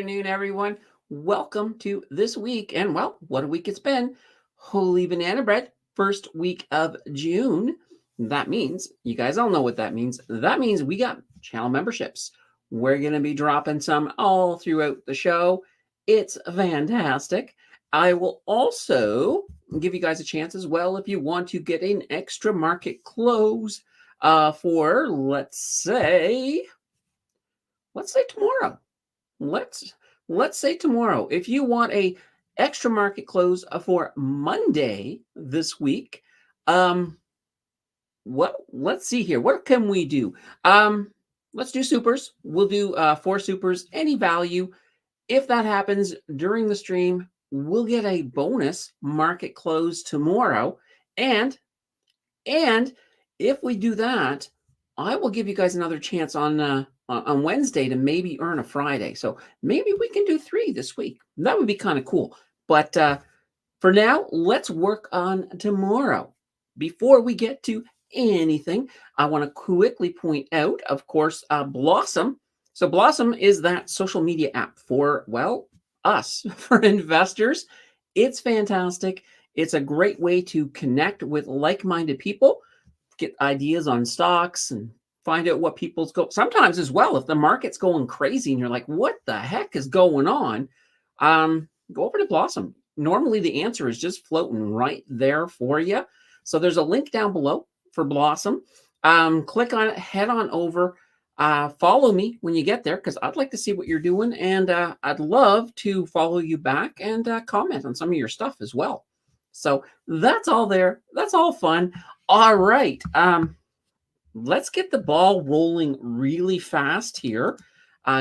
afternoon, everyone. Welcome to this week. And well, what a week it's been. Holy Banana Bread, first week of June. That means, you guys all know what that means. That means we got channel memberships. We're going to be dropping some all throughout the show. It's fantastic. I will also give you guys a chance as well if you want to get an extra market close for, let's say tomorrow. Let's say tomorrow. If you want a extra market close for Monday this week, let's see here. What can we do? Let's do supers. We'll do 4 supers, any value. If that happens during the stream, we'll get a bonus market close tomorrow. And if we do that, I will give you guys another chance on Wednesday to maybe earn a Friday. So maybe we can do 3 this week. That would be kind of cool. But for now, let's work on tomorrow. Before we get to anything, I want to quickly point out, of course, Blossom. So Blossom is that social media app for, well, us, for investors. It's fantastic. It's a great way to connect with like-minded people, get ideas on stocks, and find out what people's go. Sometimes as well, if the market's going crazy and you're like, what the heck is going on? Go over to Blossom. Normally the answer is just floating right there for you. So there's a link down below for Blossom. Click on it, head on over. Follow me when you get there because I'd like to see what you're doing, and I'd love to follow you back and comment on some of your stuff as well. So that's all there. That's all fun. All right. Let's get the ball rolling really fast here.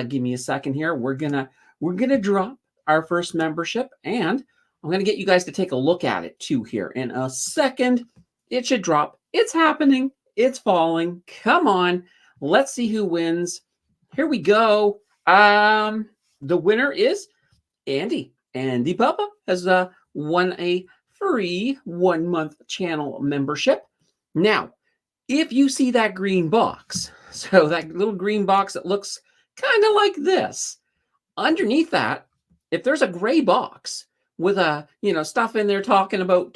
Give me a second here. We're gonna drop our first membership, and I'm gonna get you guys to take a look at it too here in a second. It should drop. It's happening. It's falling. Come on. Let's see who wins. Here we go. The winner is Andy. Andy Papa has won a free 1-month channel membership. Now, if you see that green box, so that little green box that looks kind of like this, underneath that, if there's a gray box with stuff in there talking about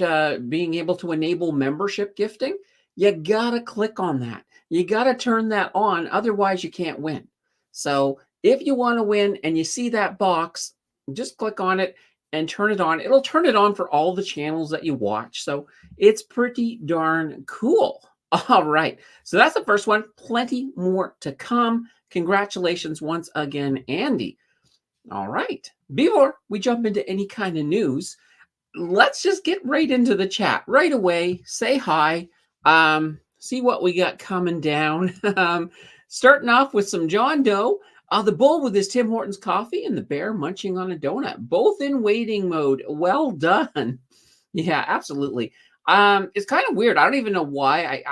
being able to enable membership gifting, you gotta click on that. You gotta turn that on, otherwise you can't win. So if you want to win and you see that box, just click on it and turn it on. It'll turn it on for all the channels that you watch. So it's pretty darn cool. All right. So that's the first one. Plenty more to come. Congratulations once again, Andy. All right. Before we jump into any kind of news, let's just get right into the chat right away. Say hi. See what we got coming down. Starting off with some John Doe. The bull with his Tim Hortons coffee and the bear munching on a donut, both in waiting mode. Well done. Yeah, absolutely. It's kind of weird. I don't even know why.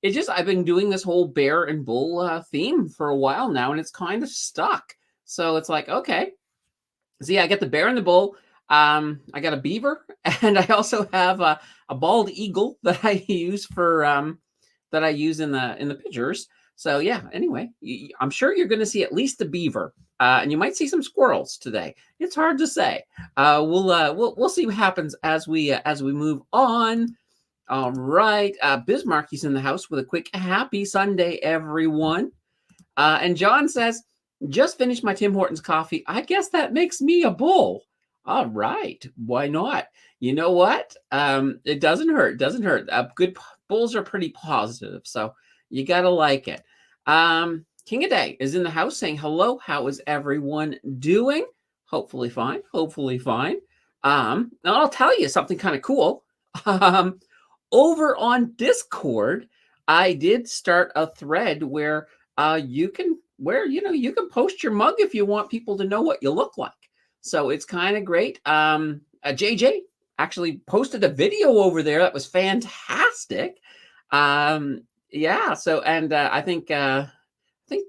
I've been doing this whole bear and bull theme for a while now, and it's kind of stuck. So it's like, okay. See, I get the bear and the bull. I got a beaver, and I also have a bald eagle that I use for in the pictures. So yeah, anyway, I'm sure you're going to see at least the beaver, and you might see some squirrels today. It's hard to say. We'll see what happens as we move on. All right, Bismarck, he's in the house with a quick happy Sunday, everyone. And John says, just finished my Tim Hortons coffee. I guess that makes me a bull. All right, why not? You know what? It doesn't hurt. Doesn't hurt. Good bulls are pretty positive, so you gotta like it. King of Day is in the house saying hello. How is everyone doing? Hopefully fine. Hopefully fine. Now I'll tell you something kind of cool. Over on Discord, I did start a thread where you can post your mug if you want people to know what you look like. So it's kind of great. JJ actually posted a video over there that was fantastic. Yeah. So, and I think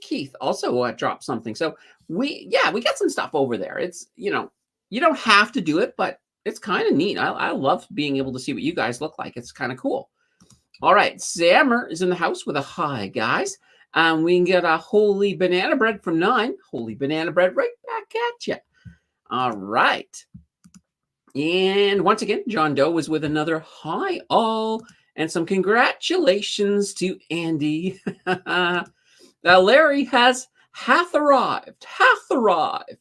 Keith also dropped something. So we got some stuff over there. It's, you don't have to do it, but it's kind of neat. I love being able to see what you guys look like. It's kind of cool. All right. Sammer is in the house with a hi, guys. We can get a Holy Banana Bread from 9. Holy Banana Bread right back at you. All right. And once again, John Doe was with another hi all and some congratulations to Andy. Larry hath arrived.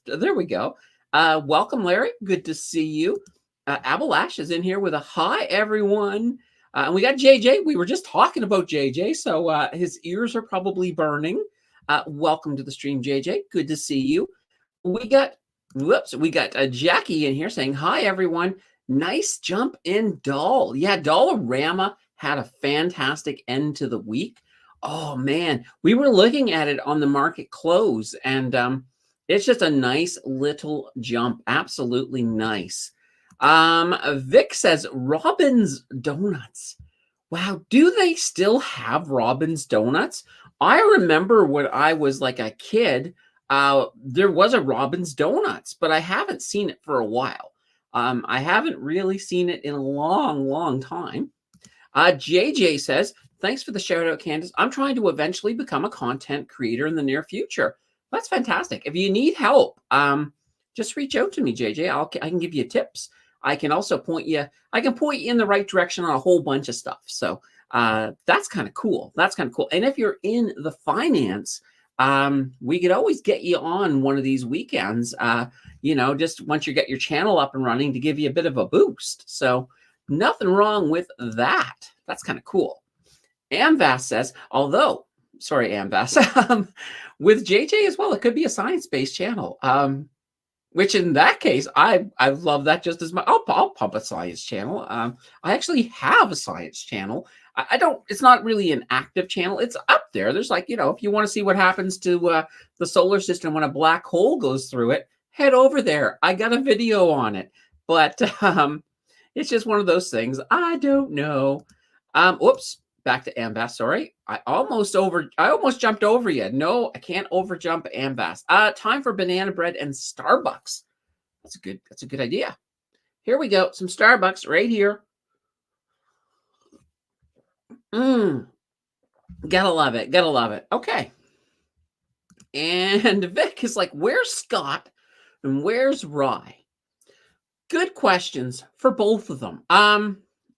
There we go. Welcome, Larry. Good to see you. Abelash is in here with a hi, everyone. And we got JJ. We were just talking about JJ, so his ears are probably burning. Welcome to the stream, JJ. Good to see you. We got Jackie in here saying, hi, everyone. Nice jump in Doll. Yeah, Dollarama had a fantastic end to the week. Oh, man. We were looking at it on the market close, and it's just a nice little jump. Absolutely nice. Vic says, Robin's Donuts. Wow, do they still have Robin's Donuts? I remember when I was like a kid, there was a Robin's Donuts, but I haven't seen it for a while. I haven't really seen it in a long time. JJ says, thanks for the shout out, Candace. I'm trying to eventually become a content creator in the near future. That's fantastic. If you need help, just reach out to me, JJ. I can give you tips. I can also point you in the right direction on a whole bunch of stuff. So that's kind of cool. And if you're in the finance, we could always get you on one of these weekends, just once you get your channel up and running to give you a bit of a boost. So nothing wrong with that. That's kind of cool. Amvas says, Amvas, with JJ as well, it could be a science-based channel. Which in that case, I love that just as much. I'll pump a science channel. I actually have a science channel. I don't, it's not really an active channel. It's up there. There's like, if you want to see what happens to the solar system when a black hole goes through it, head over there. I got a video on it. But it's just one of those things. I don't know. Oops. Back to Ambas. Sorry, I almost jumped over you. No, I can't overjump Ambas. Time for banana bread and Starbucks. That's a good idea. Here we go. Some Starbucks right here. Gotta love it. Okay. And Vic is like, where's Scott and where's Rye? Good questions for both of them. I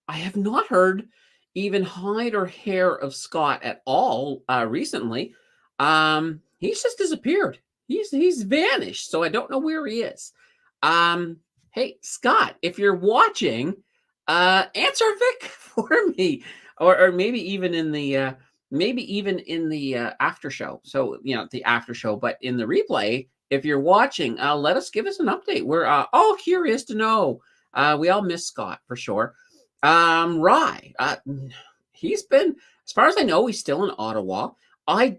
have not heard even hide or hair of Scott at all recently. He's just disappeared. He's vanished. So I don't know where he is. Hey, Scott, if you're watching, answer Vic for me, or maybe even in the after show. So the after show, but in the replay, if you're watching, give us an update. We're all curious to know. We all miss Scott for sure. Rye, he's been, as far as I know, he's still in Ottawa. I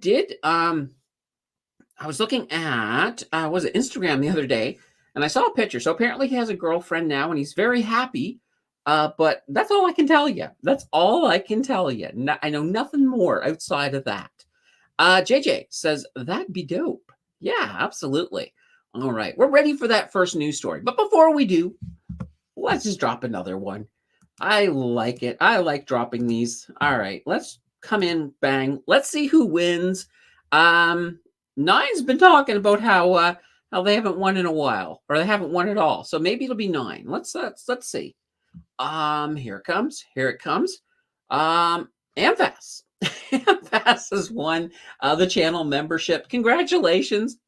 was looking at, was it Instagram the other day, and I saw a picture. So apparently he has a girlfriend now, and he's very happy. But that's all I can tell you. I know nothing more outside of that. JJ says, that'd be dope. Yeah, absolutely. All right, we're ready for that first news story. But before we do, let's just drop another one. I like it. I like dropping these. All right, let's come in, bang. Let's see who wins. Nine's been talking about how they haven't won in a while, or they haven't won at all. So maybe it'll be 9. Let's see. Here it comes. Amfas. Amfas has won the channel membership. Congratulations.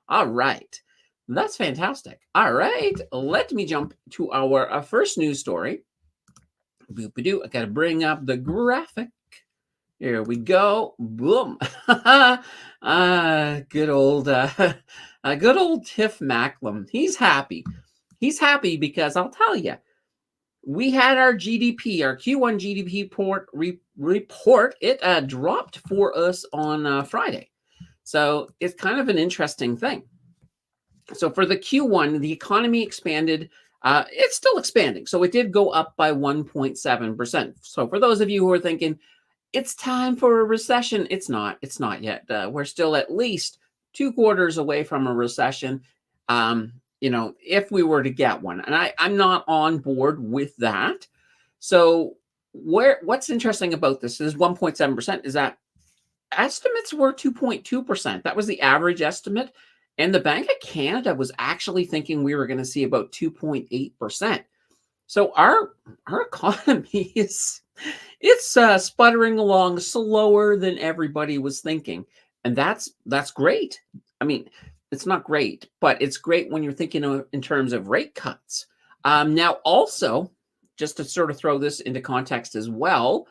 All right. That's fantastic. All right, let me jump to our first news story. Boop-a-doo. I got to bring up the graphic. Here we go. Boom. Good old Tiff Macklem. He's happy. He's happy because I'll tell you, we had our GDP, our Q1 GDP report. It dropped for us on Friday. So it's kind of an interesting thing. So for the Q1, the economy expanded. It's still expanding. So it did go up by 1.7%. So for those of you who are thinking, it's time for a recession, it's not yet. We're still at least 2 quarters away from a recession, if we were to get one. And I'm not on board with that. So what's interesting about this is 1.7% is that estimates were 2.2%. That was the average estimate. And the Bank of Canada was actually thinking we were going to see about 2.8%. So our economy is it's sputtering along slower than everybody was thinking, and that's great. I mean, it's not great, but it's great when you're thinking in terms of rate cuts. Now, also, just to sort of throw this into context as well,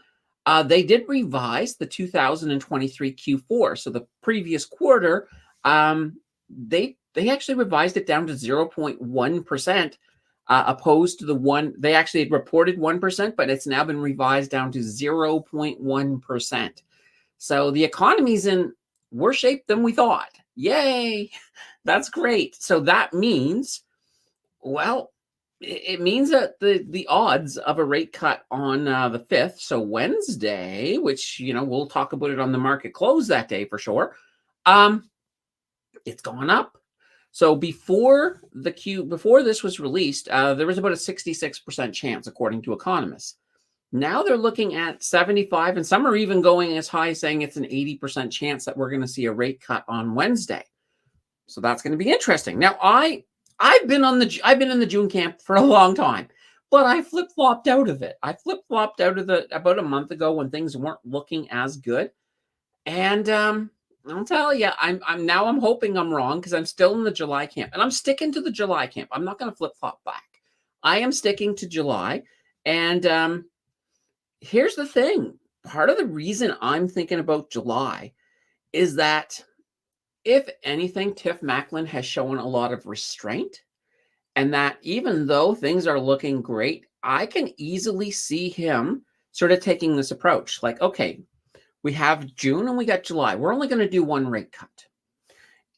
they did revise the 2023 Q4, so the previous quarter. They actually revised it down to 0.1%. Opposed to the one they actually had reported 1%, but it's now been revised down to 0.1%. So the economy's in worse shape than we thought. Yay! That's great. So that means, well, it means that the odds of a rate cut on the 5th, so Wednesday, which we'll talk about it on the market close that day for sure. It's gone up. So before this was released, there was about a 66% chance, according to economists. Now they're looking at 75, and some are even going as high as saying it's an 80% chance that we're going to see a rate cut on Wednesday. So that's going to be interesting. Now I've been in the June camp for a long time, but I flip-flopped out of it. I flip-flopped out of it about a month ago when things weren't looking as good, and I'll tell you, I'm hoping I'm wrong because I'm still in the July camp, and I'm sticking to the July camp. I'm not going to flip flop back. I am sticking to July, and here's the thing: part of the reason I'm thinking about July is that, if anything, Tiff Macklin has shown a lot of restraint, and that even though things are looking great, I can easily see him sort of taking this approach, like, okay, we have June and we got July. We're only going to do one rate cut.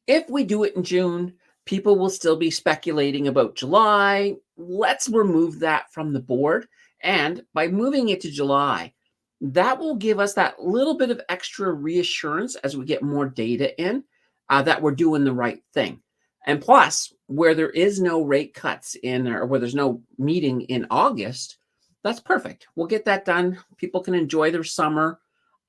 If we do it in June, people will still be speculating about July. Let's remove that from the board. And by moving it to July, that will give us that little bit of extra reassurance as we get more data in that we're doing the right thing. And plus, where there is no rate cuts or where there's no meeting in August, that's perfect. We'll get that done. People can enjoy their summer.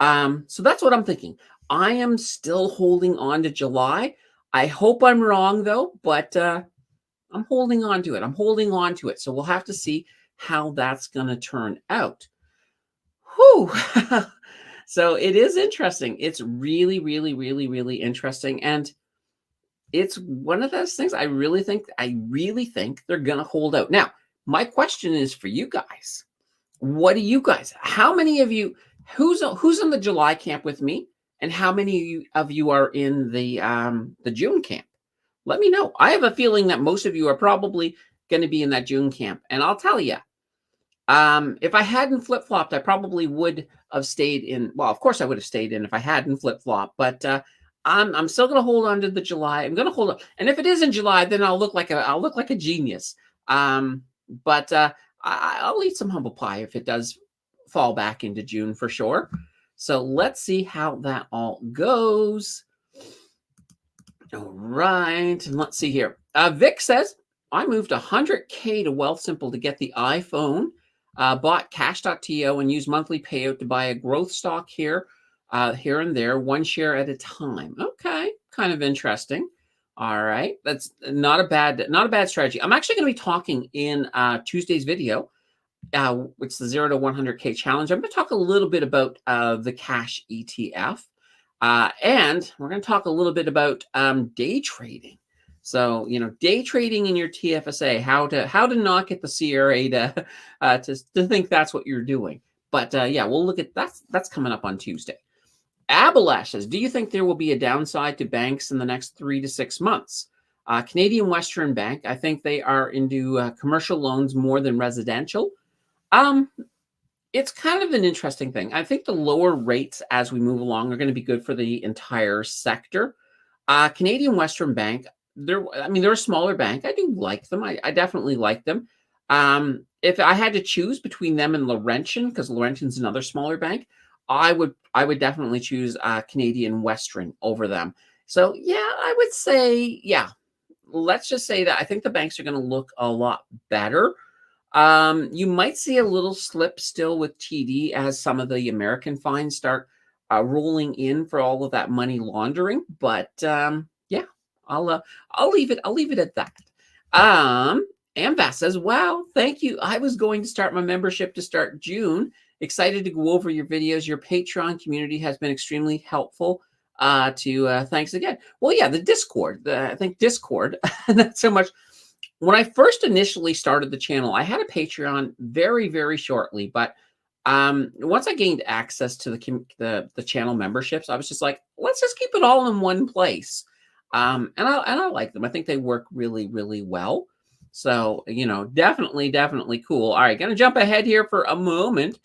So that's what I'm thinking. I am still holding on to July. I hope I'm wrong though, but I'm holding on to it. So we'll have to see how that's going to turn out. Whew. So it is interesting. It's really, really, really, really interesting. And it's one of those things I really think they're going to hold out. Now, my question is for you guys. What do you guys, how many of you, who's in the July camp with me, and how many of you are in the June camp? Let me know. I have a feeling that most of you are probably going to be in that June camp, and I'll tell you, if I hadn't flip-flopped, I probably would have stayed in. Well, of course I would have stayed in if I hadn't flip-flopped, but I'm still going to hold on to the July. I'm going to hold on, and if it is in July, then I'll look like a genius. But I'll eat some humble pie if it does fall back into June for sure. So let's see how that all goes. All right, and let's see here. Vic says, I moved $100K to Wealthsimple to get the iPhone, bought Cash.to and used monthly payout to buy a growth stock here and there, one share at a time. Okay, kind of interesting. All right, that's not a bad strategy. I'm actually going to be talking in Tuesday's video, which is the 0 to 100K challenge. I'm going to talk a little bit about the cash ETF, and we're going to talk a little bit about day trading. So, day trading in your TFSA, how to not get the CRA to think that's what you're doing. But yeah, we'll look at that's coming up on Tuesday. Abalash says, do you think there will be a downside to banks in the next 3 to 6 months? Canadian Western Bank, I think they are into commercial loans more than residential. It's kind of an interesting thing. I think the lower rates as we move along are going to be good for the entire sector. Canadian Western Bank, they're a smaller bank. I do like them. I definitely like them. If I had to choose between them and Laurentian, because Laurentian's another smaller bank, I would definitely choose Canadian Western over them. So yeah, I would say, yeah, let's just say that I think the banks are going to look a lot better. You might see a little slip still with TD as some of the American fines start rolling in for all of that money laundering. But yeah, I'll leave it at that. Amvass says, wow, thank you. I was going to start my membership to start June. Excited to go over your videos. Your Patreon community has been extremely helpful. Thanks again. Well, yeah, the Discord. I think Discord, not so much. When I first initially started the channel, I had a Patreon very, very shortly, but once I gained access to the channel memberships, I was just like, let's just keep it all in one place. And I like them. I think they work really, really well. So, definitely cool. All right, gonna jump ahead here for a moment.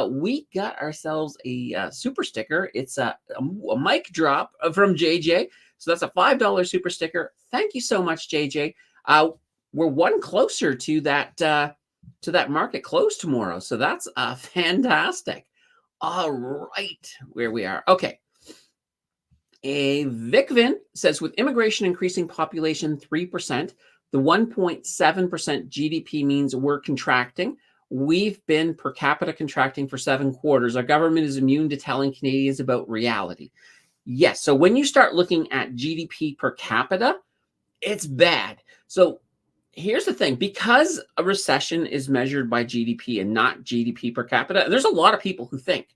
We got ourselves a super sticker. It's a mic drop from JJ. So that's a $5 super sticker. Thank you so much, JJ. We're one closer to that market close tomorrow. So that's fantastic. All right, where we are. Okay. A Vicvin says, with immigration increasing population 3%, the 1.7% GDP means we're contracting. We've been per capita contracting for 7 quarters. Our government is immune to telling Canadians about reality. Yes. So when you start looking at GDP per capita, it's bad. So here's the thing, because a recession is measured by GDP and not GDP per capita, there's a lot of people who think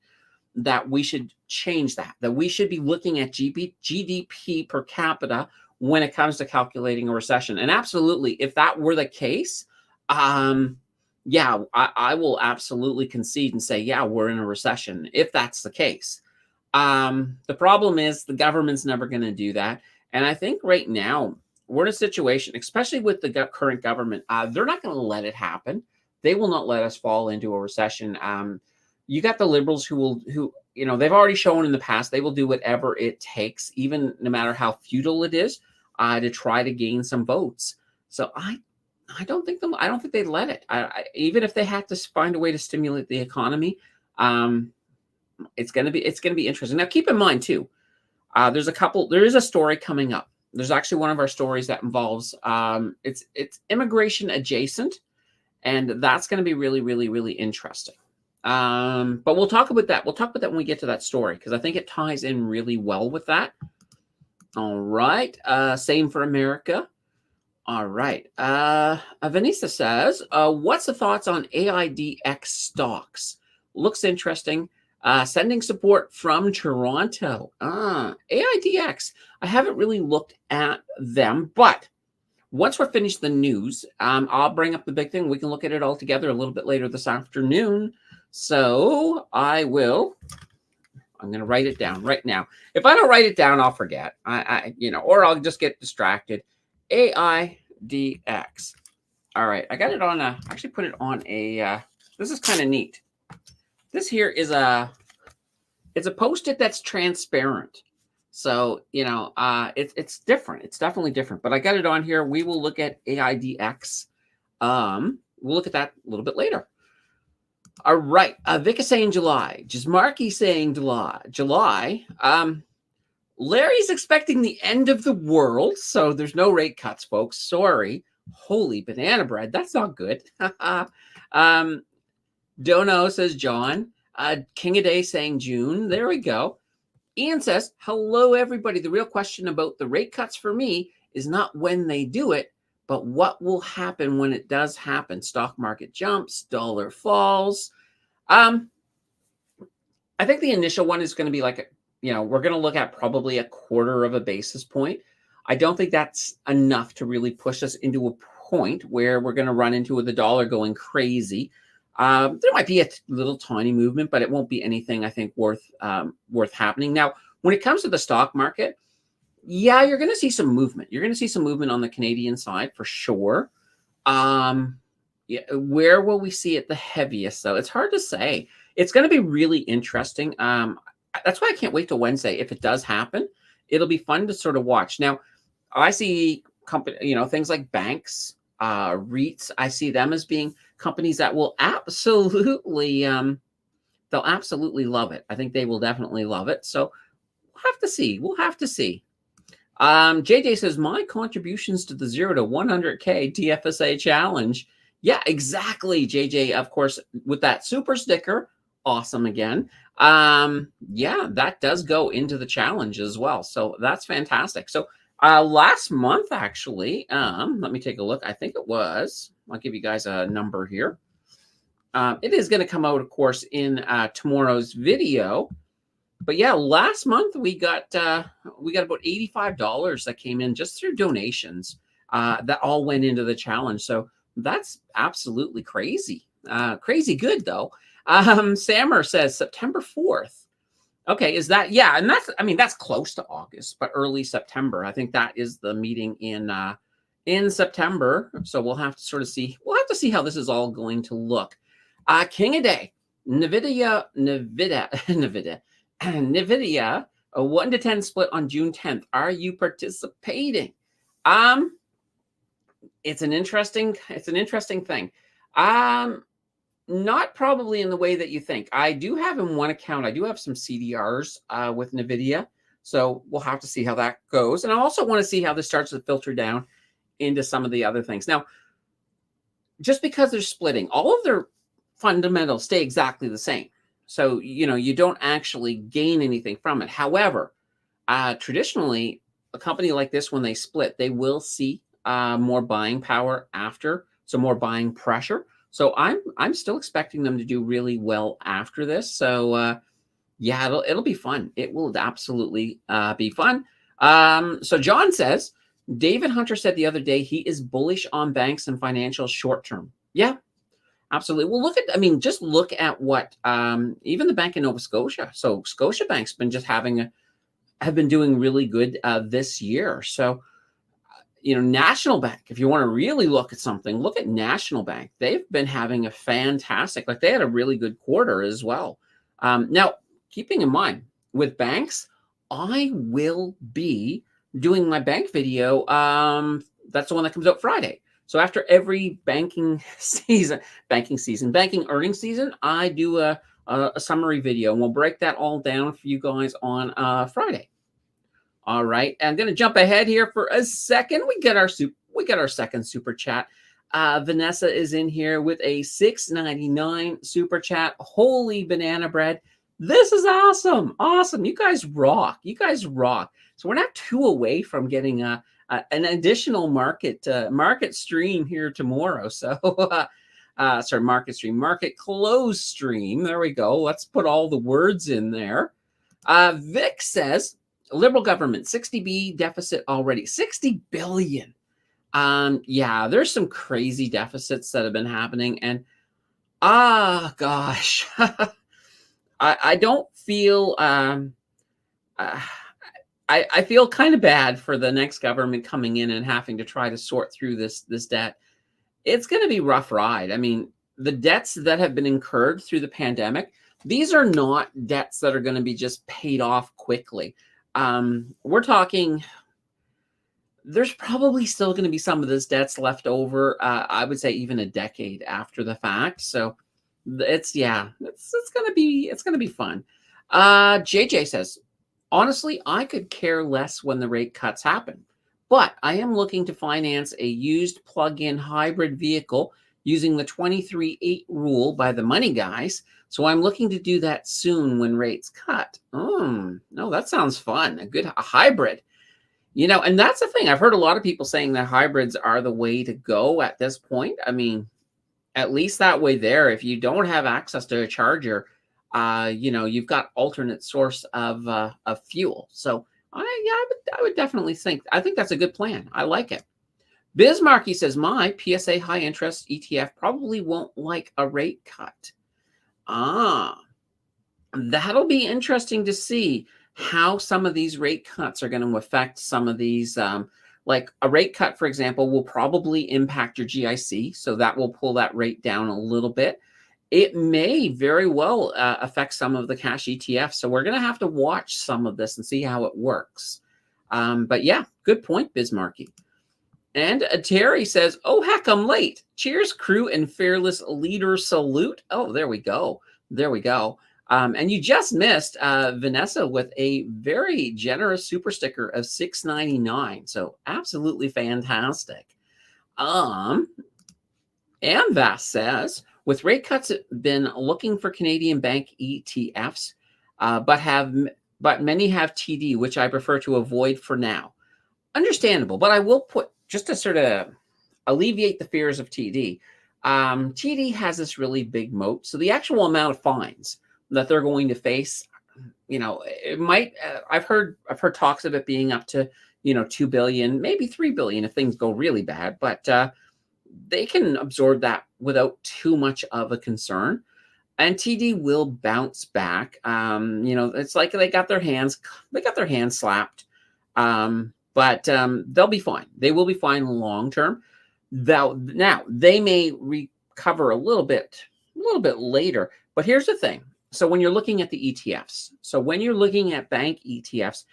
that we should change that we should be looking at GDP per capita when it comes to calculating a recession. And absolutely, if that were the case, yeah, I will absolutely concede and say, yeah, we're in a recession if that's the case. The problem is the government's never going to do that. And I think right now, we're in a situation, especially with the current government, they're not going to let it happen. They will not let us fall into a recession. You got the liberals who they've already shown in the past they will do whatever it takes, even no matter how futile it is, to try to gain some votes. So I don't think they'd let it. Even if they had to find a way to stimulate the economy, it's going to be interesting. Now, keep in mind too, there is a story coming up. There's actually one of our stories that involves it's immigration adjacent, and that's going to be really, really, really interesting. But we'll talk about that. We'll talk about that when we get to that story, because I think it ties in really well with that. All right. Same for America. All right. Vanessa says, what's the thoughts on AIDX stocks? Looks interesting. Sending support from Toronto. AIDX. I haven't really looked at them, but once we're finished the news, I'll bring up the big thing. We can look at it all together a little bit later this afternoon. So I'm going to write it down right now. If I don't write it down, I'll forget. Or I'll just get distracted. AIDX. All right. I got it on actually put it on this is kind of neat. This here is it's a Post-it that's transparent. So, it's different. It's definitely different, but I got it on here. We will look at AIDX. We'll look at that a little bit later. All right. Vic is saying July. Marky saying July. Larry's expecting the end of the world. So there's no rate cuts, folks. Sorry. Holy banana bread. That's not good. Dono says John. King of Day saying June. There we go. Ian says, hello, everybody. The real question about the rate cuts for me is not when they do it, but what will happen when it does happen. Stock market jumps, dollar falls. I think the initial one is going to be like, we're going to look at probably a 1/4 of a basis point. I don't think that's enough to really push us into a point where we're going to run into the dollar going crazy. There might be a little tiny movement, but it won't be anything I think worth happening. Now, when it comes to the stock market, yeah, you're going to see some movement. You're going to see some movement on the Canadian side for sure. Yeah, where will we see it the heaviest, though? It's hard to say. It's going to be really interesting. That's why I can't wait till Wednesday. If it does happen, it'll be fun to sort of watch. Now, I see things like banks, REITs. I see them as being companies that will absolutely, they'll absolutely love it. I think they will definitely love it. So we'll have to see. We'll have to see. JJ says, my contributions to the 0 to 100K TFSA challenge. Yeah, exactly, JJ. Of course, with that super sticker, awesome again. Yeah, that does go into the challenge as well. So that's fantastic. So last month, actually, let me take a look. I think it was, I'll give you guys a number here. It is going to come out, of course, in tomorrow's video. But yeah, last month we got about $85 that came in just through donations that all went into the challenge. So that's absolutely crazy. Crazy good though. Sammer says September 4th. Okay, is that, yeah, and that's, I mean, that's close to August, but early September. I think that is the meeting in September. So we'll have to sort of see. We'll have to see how this is all going to look. King of Day, NVIDIA, NVIDIA, a 1 to 10 split on June 10th. Are you participating? It's an interesting thing. Not probably in the way that you think. I do have in one account, I do have some CDRs with NVIDIA. So we'll have to see how that goes. And I also want to see how this starts to filter down into some of the other things. Now, just because they're splitting, all of their fundamentals stay exactly the same. So, you know, you don't actually gain anything from it. However, traditionally, a company like this, when they split, they will see more buying power after, so more buying pressure. So I'm still expecting them to do really well after this. So yeah, it'll be fun. It will absolutely be fun. So John says, David Hunter said the other day he is bullish on banks and financials short term. Yeah, absolutely. Well, just look at what even the Bank of Nova Scotia. So Scotiabank's been just have been doing really good this year. So, you know, National Bank, if you want to really look at something, look at National Bank. They've been having a fantastic, like they had a really good quarter as well. Now, keeping in mind with banks, I will be doing my bank video. That's the one that comes out Friday. So after every banking earnings season, I do a summary video, and we'll break that all down for you guys on Friday. All right, I'm going to jump ahead here for a second. We get our second super chat. Vanessa is in here with a $6.99 super chat. Holy banana bread! This is awesome, awesome. You guys rock. You guys rock. So we're not too away from getting an additional market stream here tomorrow. So sorry, market close stream. There we go. Let's put all the words in there. Vic says, Liberal government, 60B deficit already, 60 billion. Yeah, there's some crazy deficits that have been happening. And gosh, I don't feel, I feel kind of bad for the next government coming in and having to try to sort through this debt. It's going to be a rough ride. I mean, the debts that have been incurred through the pandemic, these are not debts that are going to be just paid off quickly. We're talking, there's probably still going to be some of this debts left over. I would say even a decade after the fact. So it's going to be fun. JJ says, honestly, I could care less when the rate cuts happen, but I am looking to finance a used plug-in hybrid vehicle using the 23-8 rule by the money guys. So I'm looking to do that soon when rates cut. No, that sounds fun. A hybrid. You know, and that's the thing. I've heard a lot of people saying that hybrids are the way to go at this point. I mean, at least that way there, if you don't have access to a charger, you know, you've got alternate source of fuel. So I would definitely I think that's a good plan. I like it. Bismarcky says, my PSA high interest ETF probably won't like a rate cut. That'll be interesting to see how some of these rate cuts are going to affect some of these. Like a rate cut, for example, will probably impact your GIC. So that will pull that rate down a little bit. It may very well affect some of the cash ETFs. So we're going to have to watch some of this and see how it works. But yeah, good point, Bismarcky. And Terry says, oh, heck, I'm late. Cheers, crew and fearless leader salute. Oh, there we go. There we go. And you just missed Vanessa with a very generous super sticker of $6.99. So absolutely fantastic. Amvas says, With rate cuts, been looking for Canadian bank ETFs, but many have TD, which I prefer to avoid for now. Understandable, but I will put just to sort of alleviate the fears of TD. TD has this really big moat, so the actual amount of fines that they're going to face, it might. I've heard talks of it being up to 2 billion, maybe 3 billion if things go really bad, but they can absorb that without too much of a concern. And TD will bounce back. It's like they got their hands slapped. But they'll be fine. They will be fine long term. Now they may recover a little bit later. But here's the thing. So when you're looking at the ETFs, so when you're looking at bank ETFs,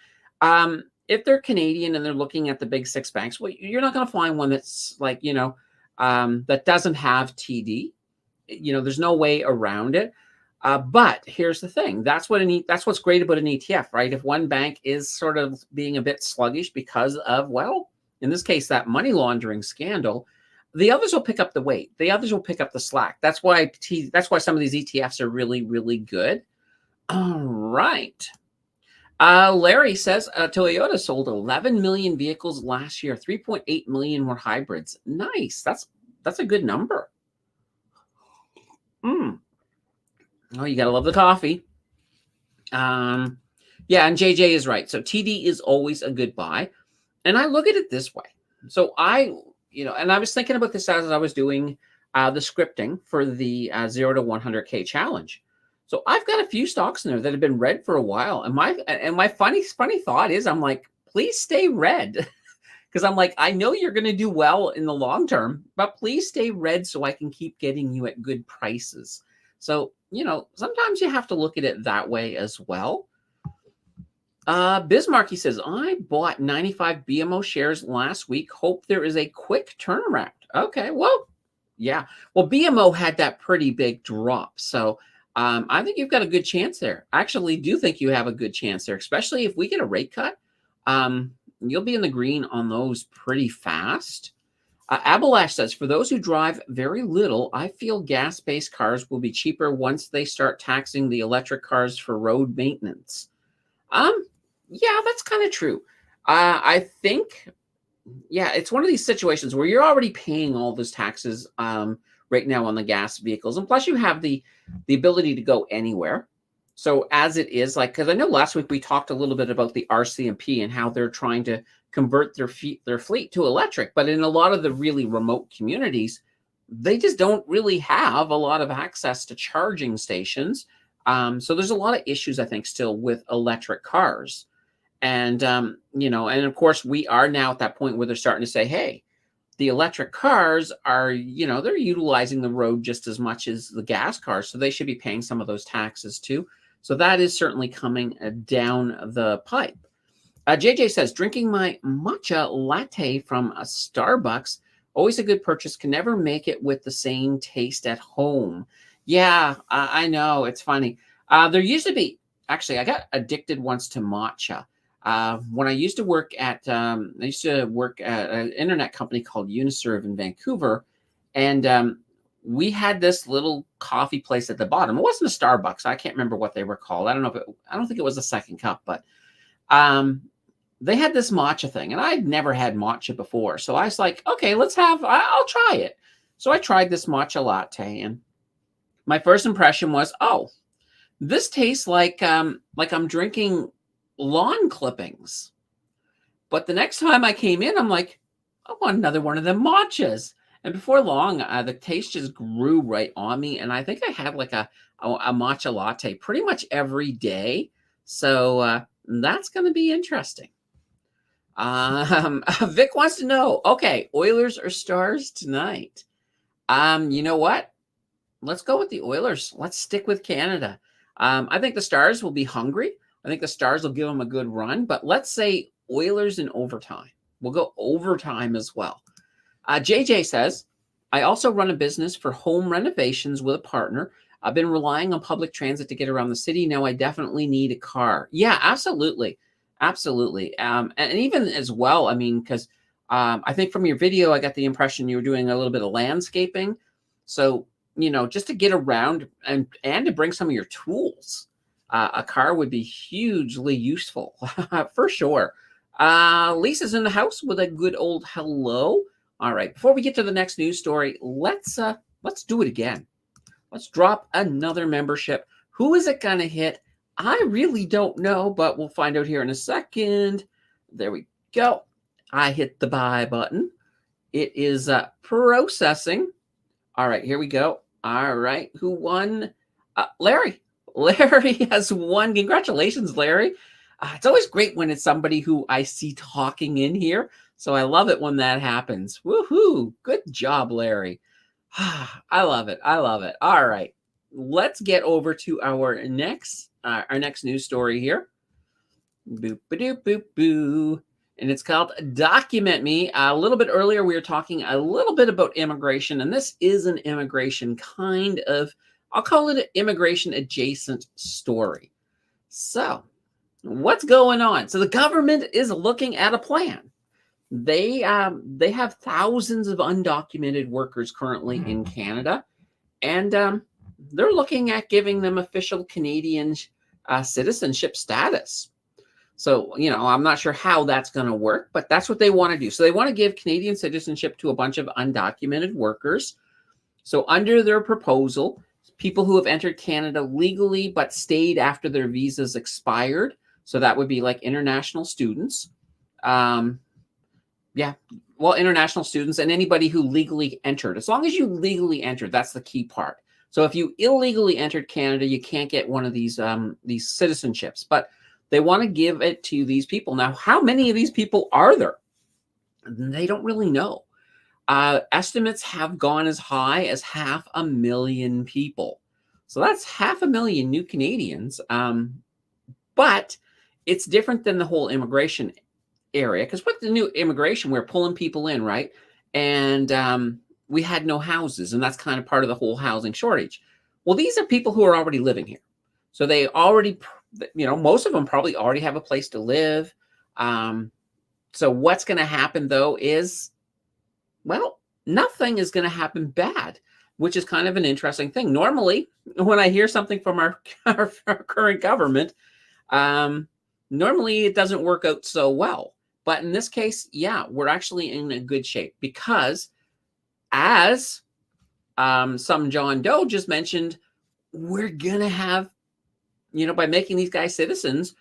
if they're Canadian and they're looking at the big six banks, well, you're not going to find one that's like that doesn't have TD. There's no way around it. But here's the thing. That's what's great about an ETF, right? If one bank is sort of being a bit sluggish because of, well, in this case, that money laundering scandal, the others will pick up the weight. The others will pick up the slack. That's why some of these ETFs are really, really good. All right. Larry says Toyota sold 11 million vehicles last year. 3.8 million were hybrids. Nice. That's a good number. Oh, you gotta love the coffee. Yeah, and JJ is right. So TD is always a good buy, and I look at it this way. So and I was thinking about this as I was doing the scripting for the 0 to 100K challenge. So I've got a few stocks in there that have been red for a while, and my funny thought is, I'm like, please stay red. Because I'm like, I know you're going to do well in the long term, but please stay red so I can keep getting you at good prices. So, sometimes you have to look at it that way as well. Bismarck, he says, I bought 95 BMO shares last week. Hope there is a quick turnaround. Okay, well, yeah. Well, BMO had that pretty big drop. So I think you've got a good chance there. I actually do think you have a good chance there, especially if we get a rate cut. You'll be in the green on those pretty fast. Abalash says, for those who drive very little, I feel gas-based cars will be cheaper once they start taxing the electric cars for road maintenance. Yeah, that's kind of true. I think, it's one of these situations where you're already paying all those taxes right now on the gas vehicles. And plus you have the ability to go anywhere. So as it is, because I know last week we talked a little bit about the RCMP and how they're trying to convert their fleet to electric. But in a lot of the really remote communities, they just don't really have a lot of access to charging stations. So there's a lot of issues, I think, still with electric cars. And, and of course, we are now at that point where they're starting to say, hey, the electric cars are, they're utilizing the road just as much as the gas cars. So they should be paying some of those taxes too. So that is certainly coming down the pipe. JJ says, drinking my matcha latte from a Starbucks, always a good purchase, can never make it with the same taste at home. Yeah, I know. It's funny. There used to be, actually, I got addicted once to matcha. When I used to work at an internet company called Uniserve in Vancouver, and we had this little coffee place at the bottom. It wasn't a Starbucks. I can't remember what they were called. I don't think it was a second cup, but they had this matcha thing, and I'd never had matcha before. So I was like, okay, I'll try it. So I tried this matcha latte, and my first impression was, oh, this tastes like I'm drinking lawn clippings. But the next time I came in, I'm like, I want another one of them matchas. And before long, the taste just grew right on me. And I think I had like a matcha latte pretty much every day. So that's going to be interesting. Vic wants to know, okay, Oilers or Stars tonight? You know what? Let's go with the Oilers. Let's stick with Canada. I think the Stars will be hungry. I think the Stars will give them a good run. But let's say Oilers in overtime. We'll go overtime as well. JJ says, I also run a business for home renovations with a partner. I've been relying on public transit to get around the city. Now I definitely need a car. Yeah, absolutely. Absolutely. And even as well, I mean, because I think from your video, I got the impression you were doing a little bit of landscaping. So, just to get around and to bring some of your tools. A car would be hugely useful for sure. Lisa's in the house with a good old hello. All right, before we get to the next news story, let's do it again. Let's drop another membership. Who is it gonna hit? I really don't know, but we'll find out here in a second. There we go. I hit the buy button. It is processing. All right, here we go. All right, who won? Larry. Larry has won. Congratulations, Larry. It's always great when it's somebody who I see talking in here. So I love it when that happens. Woohoo. Good job, Larry. I love it. I love it. All right. Let's get over to our next news story here. Boop, ba-doop, boop, boo. And it's called Document Me. A little bit earlier, we were talking a little bit about immigration, and this is an immigration kind of, I'll call it an immigration adjacent story. So what's going on? So the government is looking at a plan. They have thousands of undocumented workers currently in Canada, and they're looking at giving them official Canadian citizenship status. So, I'm not sure how that's going to work, but that's what they want to do. So they want to give Canadian citizenship to a bunch of undocumented workers. So under their proposal, people who have entered Canada legally but stayed after their visas expired. So that would be like international students. International students and anybody who legally entered. As long as you legally entered, that's the key part. So if you illegally entered Canada, you can't get one of these citizenships. But they want to give it to these people. Now, how many of these people are there? They don't really know. Estimates have gone as high as 500,000 people. So that's 500,000 new Canadians. But it's different than the whole immigration area, because with the new immigration, we're pulling people in, right? And we had no houses, and that's kind of part of the whole housing shortage. Well, these are people who are already living here. So they already, most of them probably already have a place to live. So what's going to happen, though, is, nothing is going to happen bad, which is kind of an interesting thing. Normally, when I hear something from our current government, normally it doesn't work out so well. But in this case, we're actually in a good shape because, as some John Doe just mentioned, we're going to have, by making these guys citizens,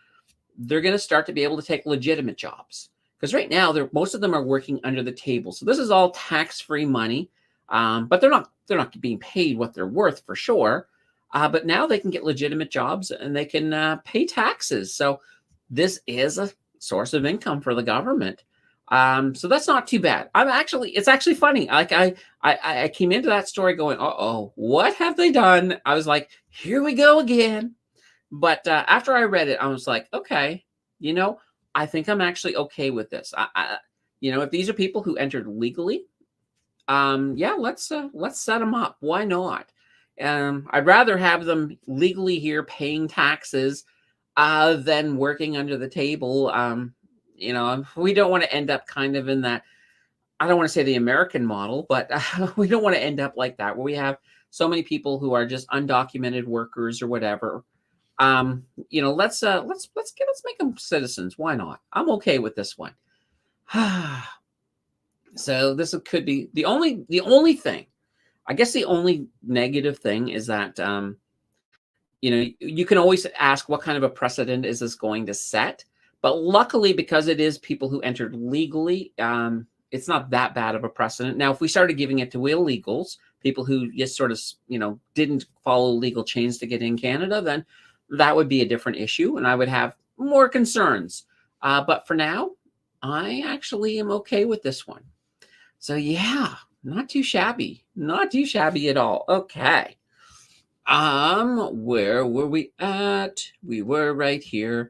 they're going to start to be able to take legitimate jobs. Because right now, most of them are working under the table. So this is all tax-free money, but they're not being paid what they're worth for sure. But now they can get legitimate jobs and they can pay taxes. So this is a source of income for the government. So that's not too bad. It's actually funny. Like I came into that story going, uh-oh, what have they done? I was like, here we go again. But after I read it, I was like, okay, I think I'm actually okay with this. If these are people who entered legally, let's set them up. Why not? I'd rather have them legally here paying taxes than working under the table. We don't want to end up kind of in that, I don't want to say the American model, but we don't want to end up like that, where we have so many people who are just undocumented workers or whatever. Let's make them citizens. Why not? I'm okay with this one. So this could be the only thing. I guess the only negative thing is that you can always ask what kind of a precedent is this going to set. But luckily, because it is people who entered legally, it's not that bad of a precedent. Now, if we started giving it to illegals, people who just sort of didn't follow legal chains to get in Canada, then that would be a different issue, and I would have more concerns. But for now, I actually am okay with this one. So not too shabby. Not too shabby at all. Okay. Where were we at? We were right here.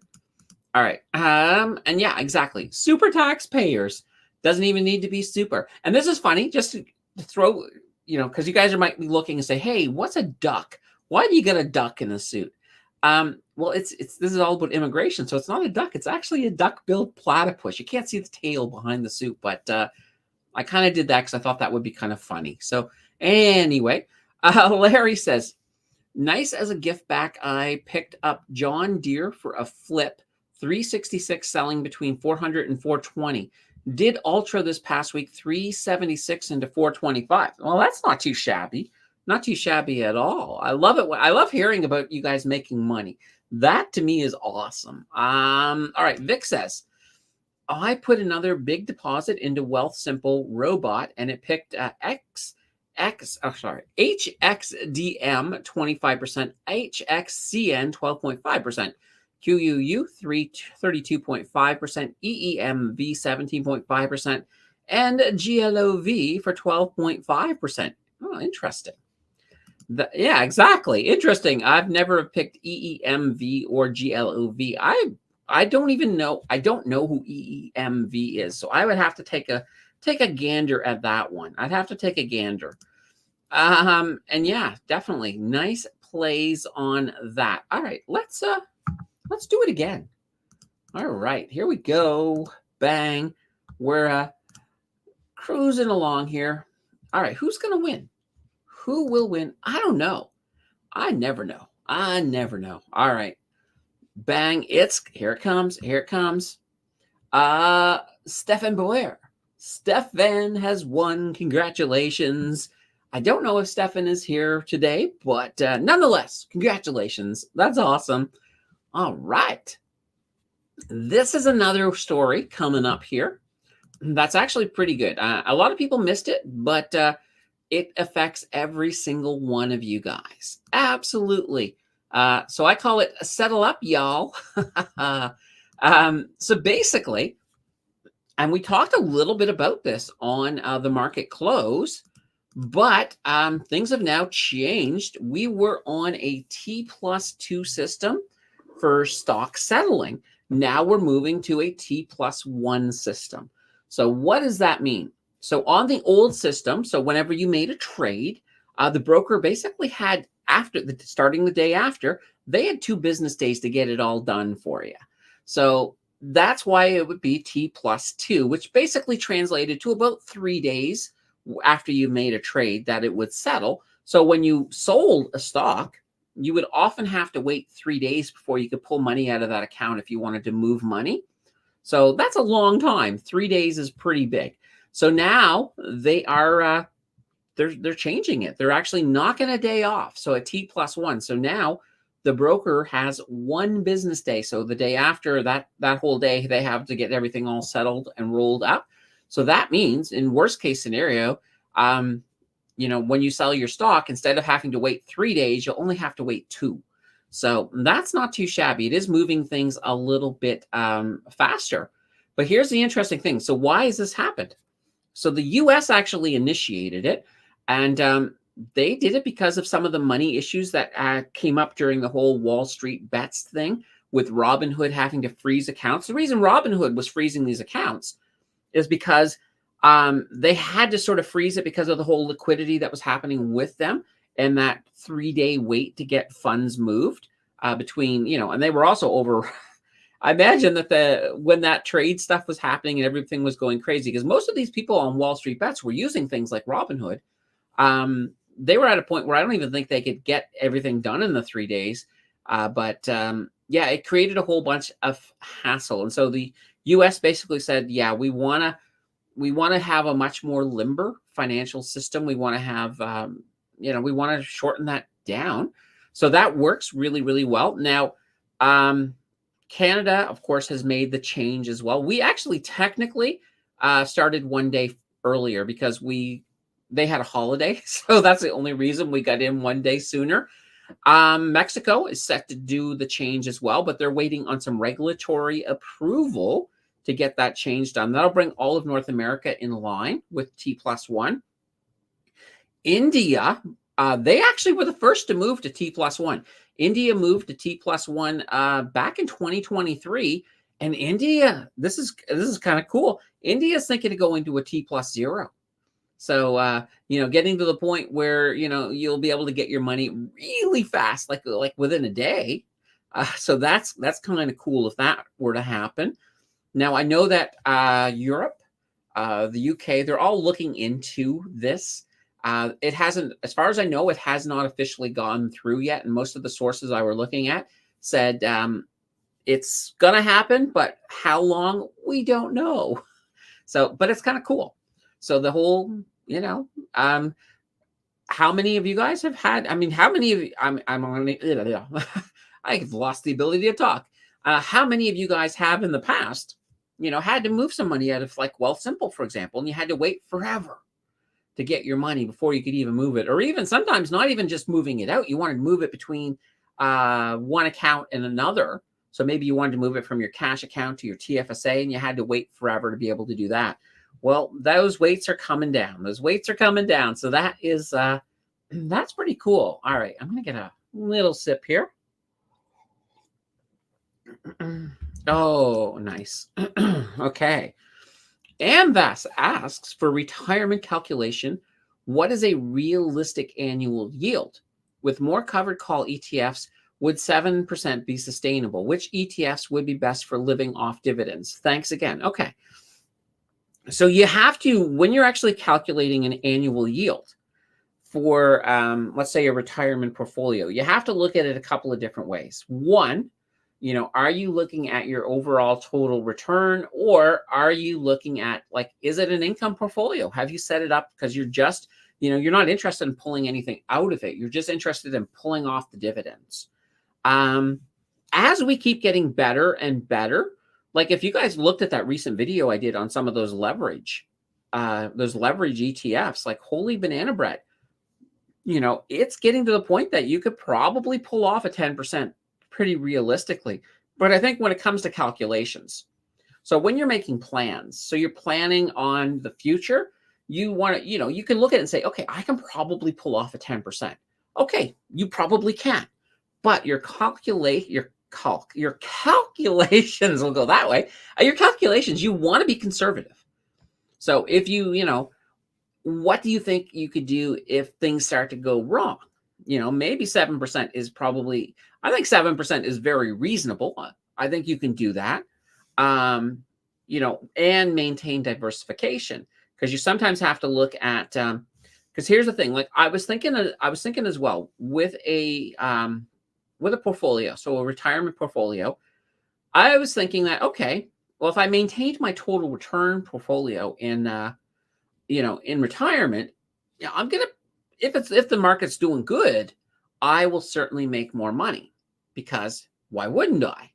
All right. And exactly. Super taxpayers. Doesn't even need to be super. And this is funny, just to throw, because you guys might be looking and say, hey, what's a duck? Why do you get a duck in a suit? This is all about immigration, so it's not a duck. It's actually a duck-billed platypus. You can't see the tail behind the suit, but I kind of did that because I thought that would be kind of funny. So anyway, Larry says, nice as a gift back. I picked up John Deere for a flip, 366 selling between 400 and 420. Did Ultra this past week, 376 into 425. Well, that's not too shabby. Not too shabby at all. I love it. I love hearing about you guys making money. That to me is awesome. All right, Vic says, I put another big deposit into Wealth Simple Robot, and it picked HXDM 25%, HXCN 12.5%, QUU 32.5%, EEMV 17.5%, and GLOV for 12.5%. Oh, interesting. Yeah, exactly. Interesting. I've never picked EEMV or GLOV. I don't even know. I don't know who EEMV is, so I would have to take a gander at that one. I'd have to take a gander. And yeah, definitely nice plays on that. All right, let's do it again. All right, here we go. Bang. We're cruising along here. All right, who's gonna win? Who will win? I don't know. I never know. I never know. All right. Bang. Here it comes. Here it comes. Stefan Boyer. Stefan has won. Congratulations. I don't know if Stefan is here today, but nonetheless, congratulations. That's awesome. All right. This is another story coming up here. That's actually pretty good. A lot of people missed it, but it affects every single one of you guys. Absolutely. So I call it settle up, y'all. So basically, and we talked a little bit about this on the market close, but things have now changed. We were on a T+2 system for stock settling. Now we're moving to a T+1 system. So what does that mean? So on the old system, so whenever you made a trade, the broker basically had, starting the day after, they had 2 business days to get it all done for you. So that's why it would be T+2, which basically translated to about 3 days after you made a trade that it would settle. So when you sold a stock, you would often have to wait 3 days before you could pull money out of that account if you wanted to move money. So that's a long time. 3 days is pretty big. So now they are they're changing it. They're actually knocking a day off. So a T+1. So now the broker has 1 business day. So the day after that whole day, they have to get everything all settled and rolled up. So that means in worst case scenario, when you sell your stock, instead of having to wait 3 days, you'll only have to wait 2. So that's not too shabby. It is moving things a little bit faster. But here's the interesting thing. So why has this happened? So the U.S. actually initiated it, and they did it because of some of the money issues that came up during the whole Wall Street bets thing with Robinhood having to freeze accounts. The reason Robinhood was freezing these accounts is because they had to sort of freeze it because of the whole liquidity that was happening with them and that 3-day wait to get funds moved between, and they were also over. I imagine that when that trade stuff was happening and everything was going crazy, because most of these people on Wall Street Bets were using things like Robinhood. They were at a point where I don't even think they could get everything done in the 3 days. But it created a whole bunch of hassle. And so the U.S. basically said, yeah, we want to have a much more limber financial system. We want to have, we want to shorten that down. So that works really, really well. Now, Canada, of course, has made the change as well. We actually technically started 1 day earlier because they had a holiday. So that's the only reason we got in 1 day sooner. Mexico is set to do the change as well, but they're waiting on some regulatory approval to get that change done. That'll bring all of North America in line with T+1. India, they actually were the first to move to T+1. India moved to T+1 back in 2023, and India, this is kind of cool. India is thinking of going to a T+0. So getting to the point where you'll be able to get your money really fast, like within a day. So that's kind of cool if that were to happen. Now I know that Europe, the UK, they're all looking into this. It hasn't, as far as I know, it has not officially gone through yet. And most of the sources I were looking at said it's going to happen, but how long, we don't know. So, but it's kind of cool. So the whole, how many of you guys have had, I mean, how many of you, I'm on, I've lost the ability to talk. How many of you guys have in the past, had to move some money out of like Wealthsimple, for example, and you had to wait forever to get your money before you could even move it, or even sometimes not even just moving it out. You wanted to move it between one account and another. So maybe you wanted to move it from your cash account to your TFSA, and you had to wait forever to be able to do that. Well, those weights are coming down. Those weights are coming down. So that is, that's pretty cool. All right, I'm going to get a little sip here. Oh, nice. Okay. Amvas asks, for retirement calculation, what is a realistic annual yield? With more covered call ETFs, would 7% be sustainable? Which ETFs would be best for living off dividends? Thanks again. Okay. So you have to, when you're actually calculating an annual yield for, let's say, a retirement portfolio, you have to look at it a couple of different ways. One, are you looking at your overall total return, or are you looking at, like, is it an income portfolio? Have you set it up because you're just, you're not interested in pulling anything out of it. You're just interested in pulling off the dividends. As we keep getting better and better, like if you guys looked at that recent video I did on some of those leverage ETFs, like holy banana bread, it's getting to the point that you could probably pull off a 10% pretty realistically. But I think when it comes to calculations, so when you're making plans, so you're planning on the future, you want to, you can look at it and say, okay, I can probably pull off a 10%. Okay, you probably can, but your calculations will go that way. Your calculations, you want to be conservative. So if what do you think you could do if things start to go wrong? Maybe 7% is probably, I think 7% is very reasonable. I think you can do that, and maintain diversification, because you sometimes have to look at, because here's the thing, like I was thinking as well with a portfolio, so a retirement portfolio, I was thinking that, okay, well, if I maintained my total return portfolio in retirement, I'm going to, if the market's doing good, I will certainly make more money, because why wouldn't I?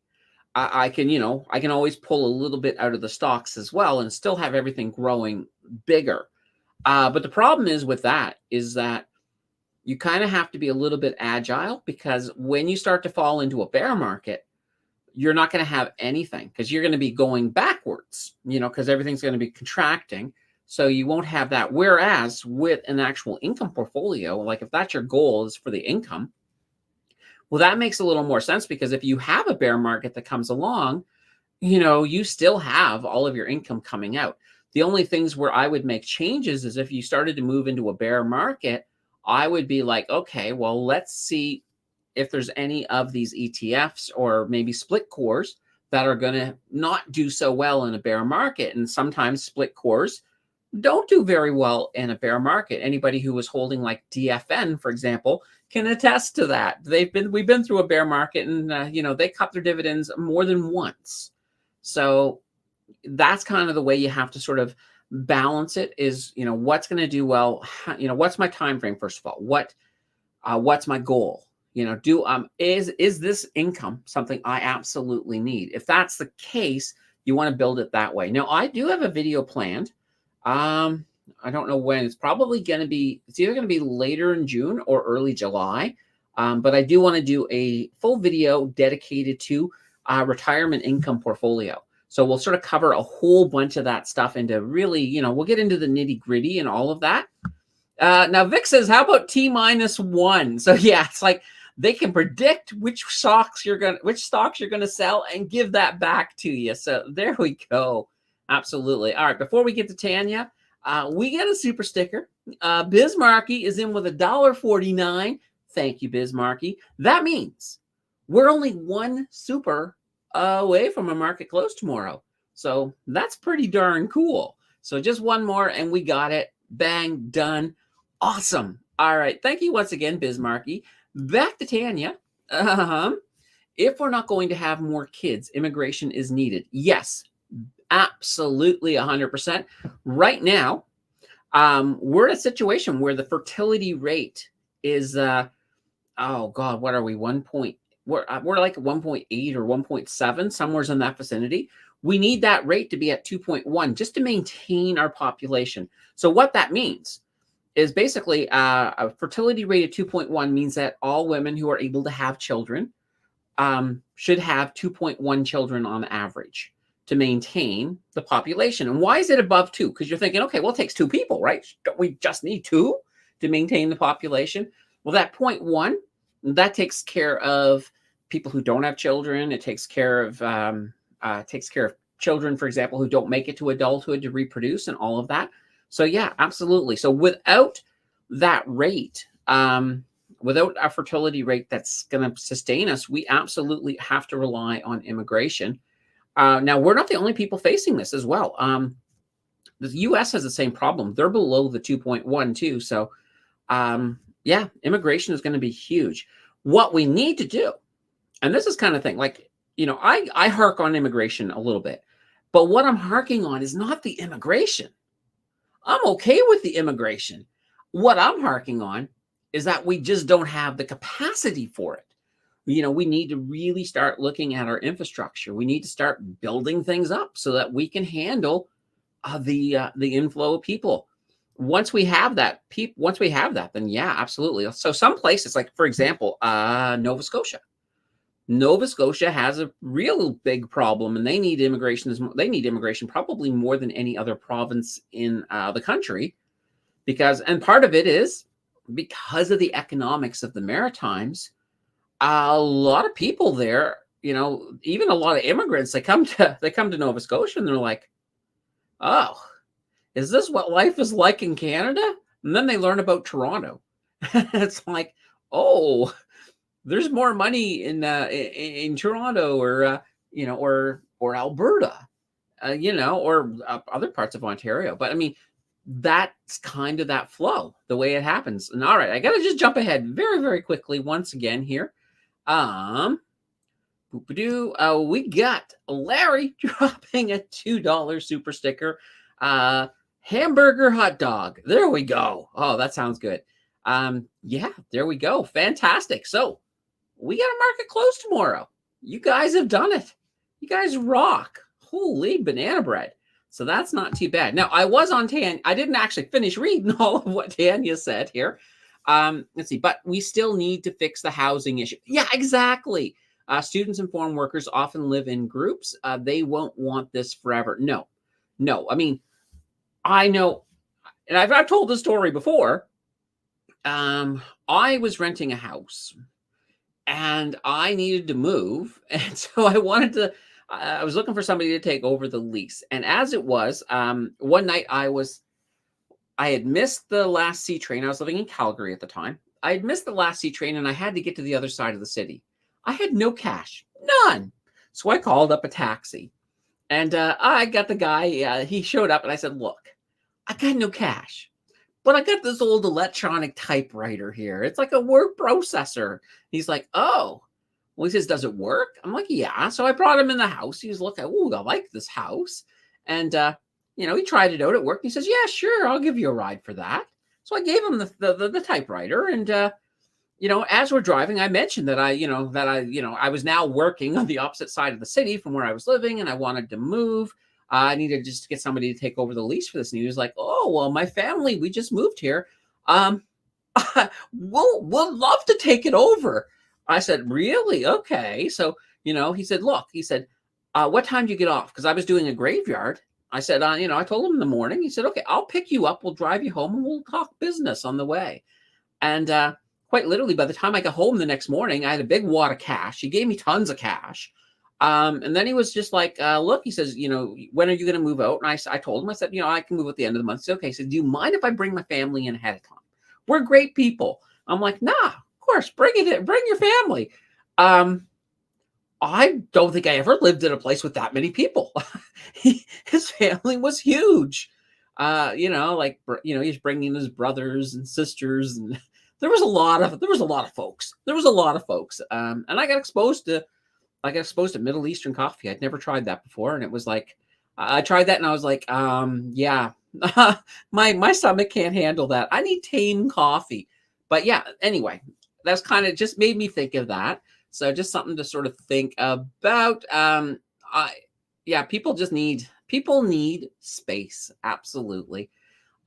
I can always pull a little bit out of the stocks as well and still have everything growing bigger. But the problem is with that is that you kind of have to be a little bit agile, because when you start to fall into a bear market, you're not going to have anything, because you're going to be going backwards, because everything's going to be contracting. So you won't have that. Whereas with an actual income portfolio, like if that's your goal is for the income, well, that makes a little more sense, because if you have a bear market that comes along, you still have all of your income coming out. The only things where I would make changes is if you started to move into a bear market, I would be like, okay, well, let's see if there's any of these ETFs or maybe split cores that are going to not do so well in a bear market. And sometimes split cores don't do very well in a bear market. Anybody who was holding like DFN, for example, can attest to that. We've been through a bear market, and they cut their dividends more than once. So that's kind of the way you have to sort of balance it, is what's going to do well. What's my time frame? First of all, what's my goal? Is this income something I absolutely need? If that's the case, you want to build it that way. Now, I do have a video planned. I don't know when. It's probably going to be, it's either going to be later in June or early July. But I do want to do a full video dedicated to retirement income portfolio. So we'll sort of cover a whole bunch of that stuff into really, we'll get into the nitty gritty and all of that. Now Vic says, how about T-1? So yeah, it's like they can predict which stocks you're going to sell and give that back to you. So there we go. Absolutely. All right. Before we get to Tanya, we get a super sticker. Bismarcky is in with $1.49. Thank you, Bismarcky. That means we're only one super away from a market close tomorrow. So that's pretty darn cool. So just one more and we got it. Bang, done. Awesome. All right. Thank you once again, Bismarcky. Back to Tanya. Um, if we're not going to have more kids, immigration is needed. Yes, absolutely 100%. Right now, we're in a situation where the fertility rate is, oh God, what are we? We're like 1.8 or 1.7, somewhere's in that vicinity. We need that rate to be at 2.1 just to maintain our population. So what that means is basically a fertility rate of 2.1 means that all women who are able to have children should have 2.1 children on average to maintain the population. And why is it above 2? Because you're thinking, okay, well, it takes 2 people, right? Don't we just need 2 to maintain the population? Well, that 0.1, that takes care of people who don't have children. It takes care of children, for example, who don't make it to adulthood to reproduce and all of that. So yeah, absolutely. So without that rate, without a fertility rate that's going to sustain us, we absolutely have to rely on immigration. Now, we're not the only people facing this as well. The U.S. has the same problem. They're below the 2.1 too. So yeah, immigration is going to be huge. What we need to do, and this is kind of thing, like, I hark on immigration a little bit, but what I'm harking on is not the immigration. I'm okay with the immigration. What I'm harking on is that we just don't have the capacity for it. We need to really start looking at our infrastructure. We need to start building things up so that we can handle the inflow of people. Once we have that, then yeah, absolutely. So some places, like for example, Nova Scotia. Nova Scotia has a real big problem, and they need immigration. They need immigration probably more than any other province in the country, and part of it is because of the economics of the Maritimes. A lot of people there, even a lot of immigrants, they come to Nova Scotia and they're like, oh, is this what life is like in Canada? And then they learn about Toronto. It's like, oh, there's more money in Toronto or Alberta, or other parts of Ontario. But I mean, that's kind of that flow, the way it happens. And all right, I got to just jump ahead very, very quickly once again here. We got Larry dropping a $2 super sticker. Hamburger hot dog. There we go. Oh, that sounds good. Yeah, there we go. Fantastic. So we got a market close tomorrow. You guys have done it. You guys rock. Holy banana bread. So that's not too bad. Now, I was on Tanya. I didn't actually finish reading all of what Tanya said here. Let's see. But we still need to fix the housing issue. Yeah, exactly. Students and foreign workers often live in groups. They won't want this forever. No. I mean, I know, and I've told this story before. I was renting a house, and I needed to move, and so I was looking for somebody to take over the lease. And as it was, one night I had missed the last C train. I was living in Calgary at the time. I had missed the last C train, and I had to get to the other side of the city. I had no cash, none. So I called up a taxi, and I got the guy. He showed up, and I said, "Look, I got no cash, but I got this old electronic typewriter here. It's like a word processor." He's like, "Oh." Well, he says, "Does it work?" I'm like, "Yeah." So I brought him in the house. He was looking, "Oh, I like this house." And, he tried it out. It worked. He says, "Yeah, sure. I'll give you a ride for that." So I gave him the typewriter. And, as we're driving, I mentioned that I was now working on the opposite side of the city from where I was living, and I wanted to move. I needed just to get somebody to take over the lease for this. And he was like, "Oh, well, my family, we just moved here. We'll love to take it over." I said, "Really? Okay." So, he said, "What time do you get off?" Because I was doing a graveyard. I said, I told him in the morning. He said, "Okay, I'll pick you up. We'll drive you home and we'll talk business on the way." And quite literally, by the time I got home the next morning, I had a big wad of cash. He gave me tons of cash. And then he was just like, "Look," he says, "when are you going to move out?" And I told him, I said, "I can move at the end of the month." He said, "Okay." He said, "Do you mind if I bring my family in ahead of time? We're great people." I'm like, "Nah, of course, bring it in, bring your family." I don't think I ever lived in a place with that many people. His family was huge. He's bringing his brothers and sisters, and there was a lot of folks. And I got exposed to Middle Eastern coffee. I'd never tried that before, and it was like I tried that, and I was like, yeah, my stomach can't handle that. I need tame coffee. But yeah, anyway, that's kind of just made me think of that. So just something to sort of think about. I Yeah, people need space. Absolutely.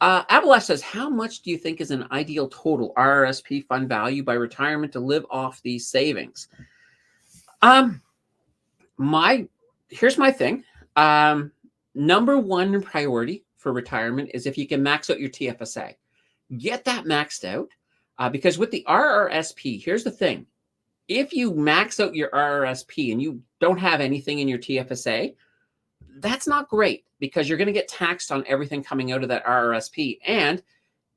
Abalash says, how much do you think is an ideal total RRSP fund value by retirement to live off these savings? Um, my Here's my thing. Number one priority for retirement is if you can max out your TFSA, get that maxed out. Because with the RRSP, here's the thing: if you max out your RRSP and you don't have anything in your TFSA, that's not great because you're going to get taxed on everything coming out of that RRSP. And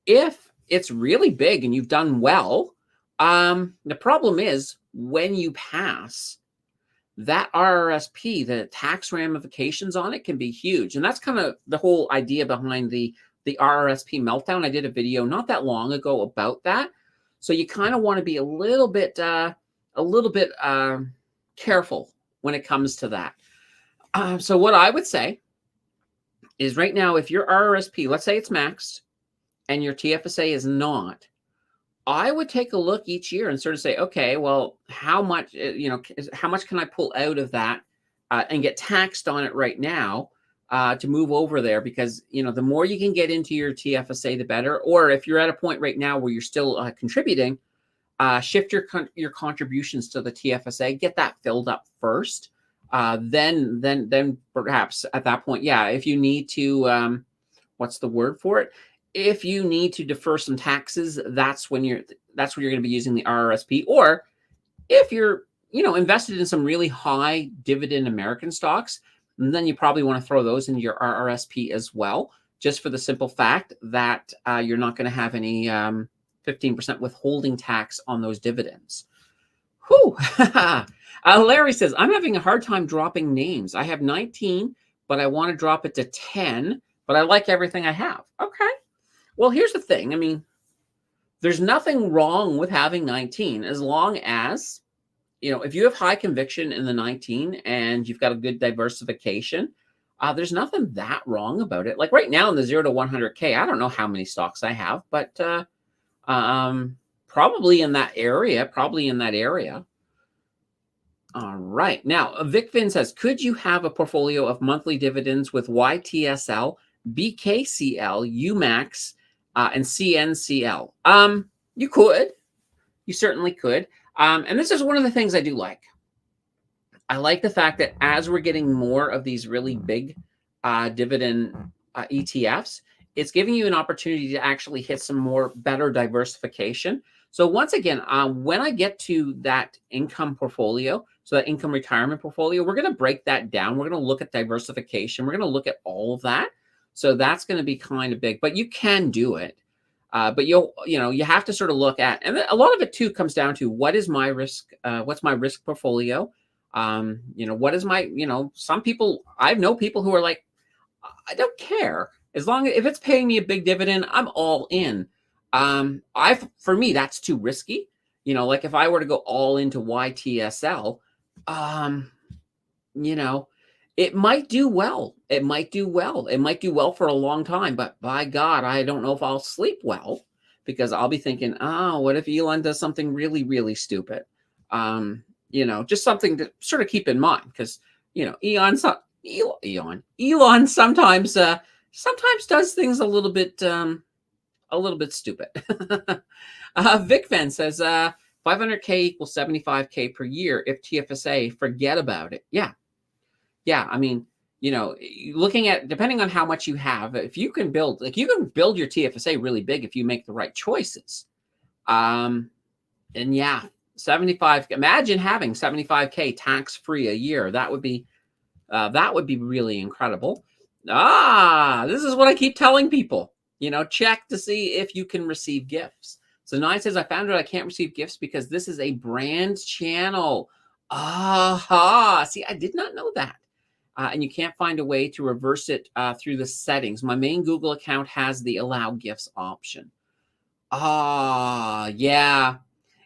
if it's really big and you've done well, the problem is when you pass that RRSP, the tax ramifications on it can be huge. And that's kind of the whole idea behind the RRSP meltdown. I did a video not that long ago about that. So you kind of want to be a little bit careful when it comes to that. So what I would say is right now, if your RRSP, let's say it's maxed and your TFSA is not, I would take a look each year and sort of say, okay, well, how much can I pull out of that and get taxed on it right now to move over there? Because, the more you can get into your TFSA, the better. Or if you're at a point right now where you're still contributing, shift your contributions to the TFSA, get that filled up first. Then perhaps at that point, yeah, if you need to, what's the word for it? If you need to defer some taxes, that's when you're going to be using the RRSP. Or if you're, invested in some really high dividend American stocks, then you probably want to throw those into your RRSP as well, just for the simple fact that you're not going to have any 15% withholding tax on those dividends. Whew. Larry says, I'm having a hard time dropping names. I have 19, but I want to drop it to 10, but I like everything I have. Okay. Well, here's the thing. I mean, there's nothing wrong with having 19 as long as, if you have high conviction in the 19 and you've got a good diversification, there's nothing that wrong about it. Like right now in the 0 to 100K, I don't know how many stocks I have, but probably in that area. All right. Now, Vic Vin says, could you have a portfolio of monthly dividends with YTSL, BKCL, UMAX, and CNCL? You could. You certainly could. And this is one of the things I do like. I like the fact that as we're getting more of these really big dividend ETFs, it's giving you an opportunity to actually hit some more better diversification. So once again, when I get to that income portfolio, so that income retirement portfolio, we're going to break that down. We're going to look at diversification. We're going to look at all of that. So that's going to be kind of big, but you can do it. But you have to sort of look at, and a lot of it too comes down to what is my risk? What's my risk portfolio? What is my, some people, I know people who are like, I don't care. As long as if it's paying me a big dividend, I'm all in. For me, that's too risky. Like if I were to go all into YTSL, it might do well. It might do well for a long time, but by God, I don't know if I'll sleep well because I'll be thinking, what if Elon does something really, really stupid? Just something to sort of keep in mind because, Elon sometimes does things a little bit stupid. Vic Venn says 500K equals 75K per year. If TFSA, forget about it. Yeah. I mean, looking at depending on how much you have, if you can build your TFSA really big if you make the right choices. And yeah, 75. Imagine having 75K tax free a year. That would be really incredible. This is what I keep telling people. Check to see if you can receive gifts. So Nine says, I found out I can't receive gifts because this is a brand channel. See, I did not know that. and you can't find a way to reverse it through the settings. My main Google account has the allow gifts option. Yeah.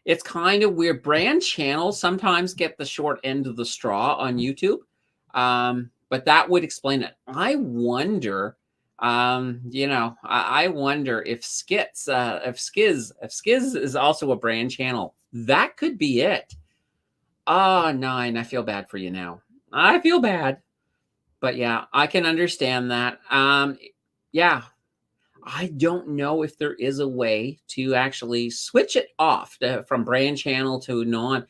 It's kind of weird. Brand channels sometimes get the short end of the straw on YouTube. But that would explain it. I wonder, I wonder if Skiz is also a brand channel. That could be it. Nine. I feel bad for you now. I feel bad. But yeah, I can understand that. Yeah, I don't know if there is a way to actually switch it off from brand channel to non.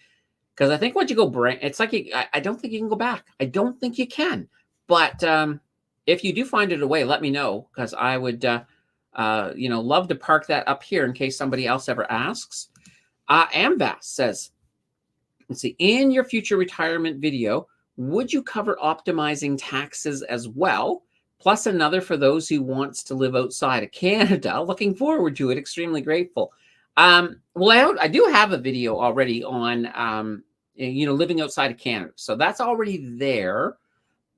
Because I think once you go brand, it's like I don't think you can go back. I don't think you can. But if you do find it a way, let me know, because I would, love to park that up here in case somebody else ever asks. Amvas says, let's see, in your future retirement video, would you cover optimizing taxes as well? Plus another for those who wants to live outside of Canada. Looking forward to it. Extremely grateful. Well, I do have a video already on, living outside of Canada. So that's already there.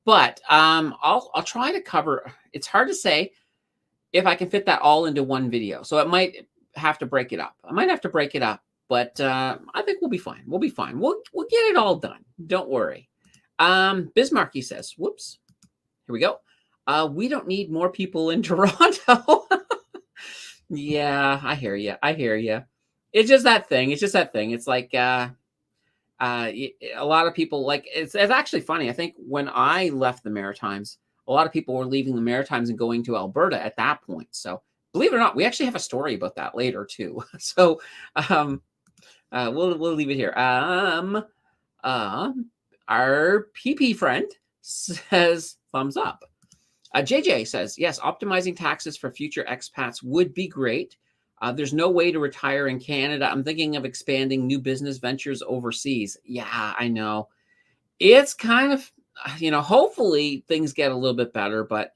But I'll try to cover. It's hard to say if I can fit that all into one video. So it might have to break it up. I might have to break it up. But I think we'll be fine. We'll be fine. We'll get it all done. Don't worry. Bismarcky says, whoops. Here we go. We don't need more people in Toronto. Yeah, I hear you. It's just that thing. It's like a lot of people, like, it's actually funny. I think when I left the Maritimes, a lot of people were leaving the Maritimes and going to Alberta at that point. So believe it or not, we actually have a story about that later too. So we'll leave it here. Our PP friend says thumbs up. JJ says, yes, optimizing taxes for future expats would be great. There's no way to retire in Canada. I'm thinking of expanding new business ventures overseas. Yeah, I know. It's kind of, hopefully things get a little bit better. But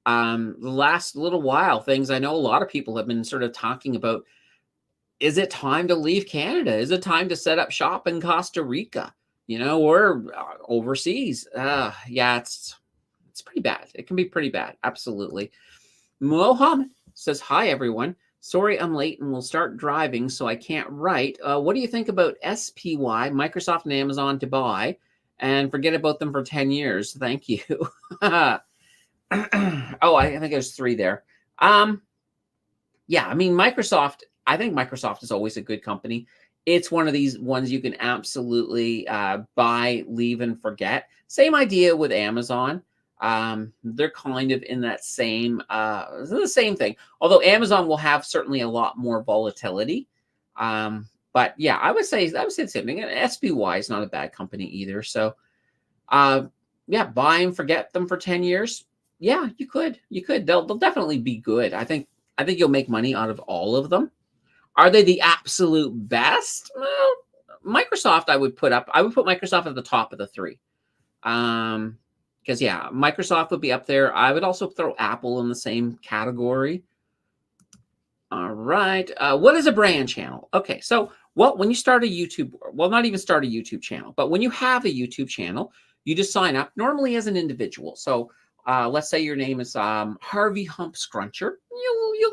the last little while, I know a lot of people have been sort of talking about, is it time to leave Canada? Is it time to set up shop in Costa Rica, or overseas? Yeah, it's pretty bad. It can be pretty bad. Absolutely. Mohammed says, hi, everyone. Sorry I'm late and will start driving, so I can't write. What do you think about SPY, Microsoft and Amazon to buy, and forget about them for 10 years? Thank you. I think there's 3 there. Yeah, I mean, I think Microsoft is always a good company. It's one of these ones you can absolutely buy, leave, and forget. Same idea with Amazon. They're kind of in that the same thing. Although Amazon will have certainly a lot more volatility. But yeah, I would say the same thing. SPY is not a bad company either. So, yeah, buy and forget them for 10 years. Yeah, you could. They'll definitely be good. I think you'll make money out of all of them. Are they the absolute best? Well, Microsoft, I would put Microsoft at the top of the 3. Because, yeah, Microsoft would be up there. I would also throw Apple in the same category. All right. What is a brand channel? Okay, so, when you start a YouTube, not even start a YouTube channel, but when you have a YouTube channel, you just sign up, normally as an individual. So, let's say your name is Harvey Hump Scruncher.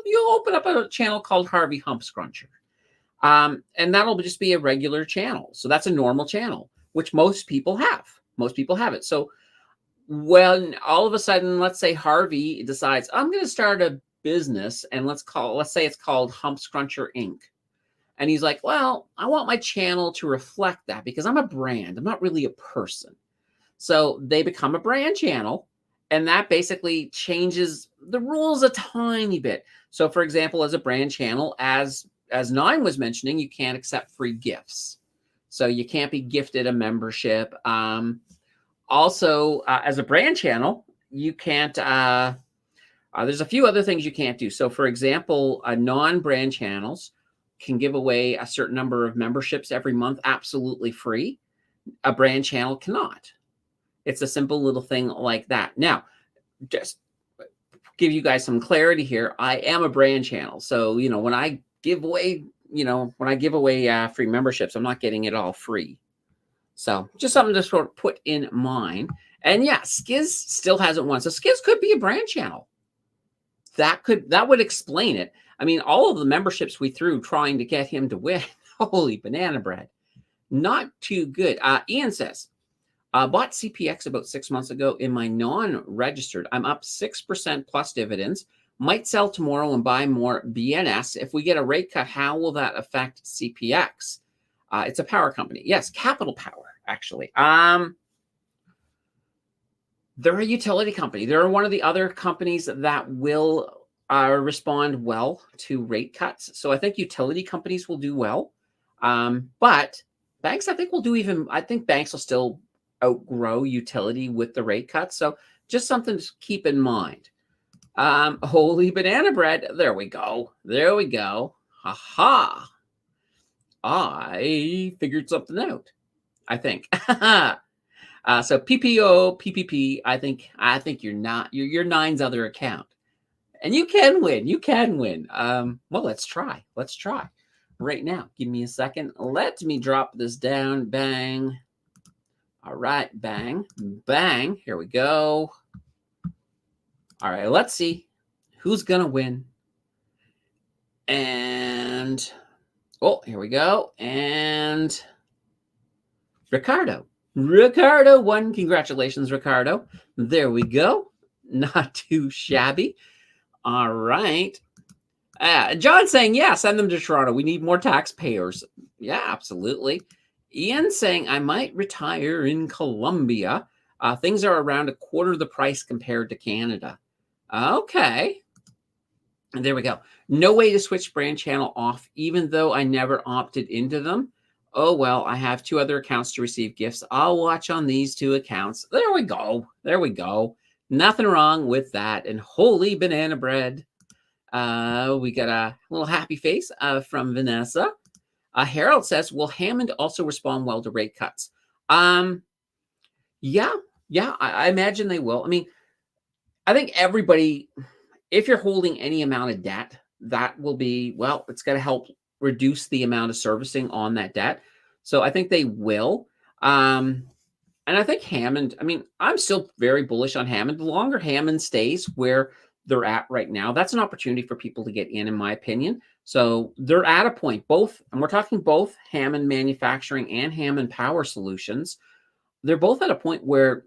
You'll open up a channel called Harvey Hump Scruncher. And that'll just be a regular channel. So that's a normal channel, which most people have. Most people have it. So when all of a sudden, let's say Harvey decides, I'm going to start a business, and let's say it's called Hump Scruncher Inc. And he's like, well, I want my channel to reflect that because I'm a brand. I'm not really a person. So they become a brand channel, and that basically changes the rules a tiny bit. So for example, as a brand channel, as Nine was mentioning, you can't accept free gifts. So you can't be gifted a membership. Also, as a brand channel, you can't, there's a few other things you can't do. So for example, non-brand channels can give away a certain number of memberships every month, absolutely free. A brand channel cannot. It's a simple little thing like that. Now, just give you guys some clarity here. I am a brand channel. So, when I give away, free memberships, I'm not getting it all free. So just something to sort of put in mind. And yeah, Skiz still hasn't won. So Skiz could be a brand channel. That would explain it. I mean, all of the memberships we threw trying to get him to win. Holy banana bread. Not too good. Ian says, bought CPX about 6 months ago in my non-registered. I'm up 6% plus dividends. Might sell tomorrow and buy more BNS. If we get a rate cut, how will that affect CPX? It's a power company. Yes, Capital Power, actually. They're a utility company. They're one of the other companies that will respond well to rate cuts. So I think utility companies will do well. But banks, I think, will do even, I think banks will still outgrow utility with the rate cuts. So just something to keep in mind. Holy banana bread. There we go. There we go. Ha. I figured something out, I think. So PPO, PPP, I think you're not, you're Nine's other account. And you can win. You can win. Well, let's try. Let's try right now. Give me a second. Let me drop this down. Bang. All right. Bang. Bang. Here we go. All right. Let's see who's going to win. And, oh, here we go. And Ricardo. Ricardo won. Congratulations, Ricardo. There we go. Not too shabby. All right. John saying, yeah, send them to Toronto. We need more taxpayers. Yeah, absolutely. Ian saying, I might retire in Colombia. Things are around a quarter of the price compared to Canada. Okay. And there we go. No way to switch brand channel off, even though I never opted into them. Oh, well, I have 2 other accounts to receive gifts. I'll watch on these 2 accounts. There we go. There we go. Nothing wrong with that. And holy banana bread. We got a little happy face from Vanessa. Harold says, will Hammond also respond well to rate cuts? Yeah, I imagine they will. I mean, I think everybody, if you're holding any amount of debt, that will be, well, it's going to help reduce the amount of servicing on that debt. So I think they will. And I think Hammond, I mean, I'm still very bullish on Hammond. The longer Hammond stays where they're at right now, that's an opportunity for people to get in my opinion. So they're at a point, both, and we're talking both Hammond Manufacturing and Hammond Power Solutions. They're both at a point where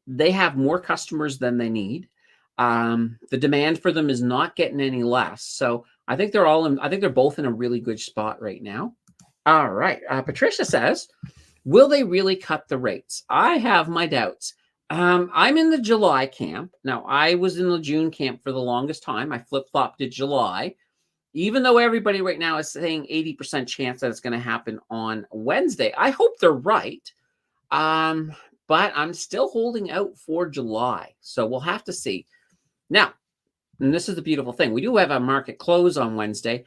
they have more customers than they need. The demand for them is not getting any less. So I think they're both in a really good spot right now. All right. Patricia says, will they really cut the rates? I have my doubts. I'm in the July camp. Now, I was in the June camp for the longest time. I flip-flopped to July, even though everybody right now is saying 80% chance that it's going to happen on Wednesday. I hope they're right. But I'm still holding out for July. So we'll have to see. Now, and this is the beautiful thing. We do have a market close on Wednesday.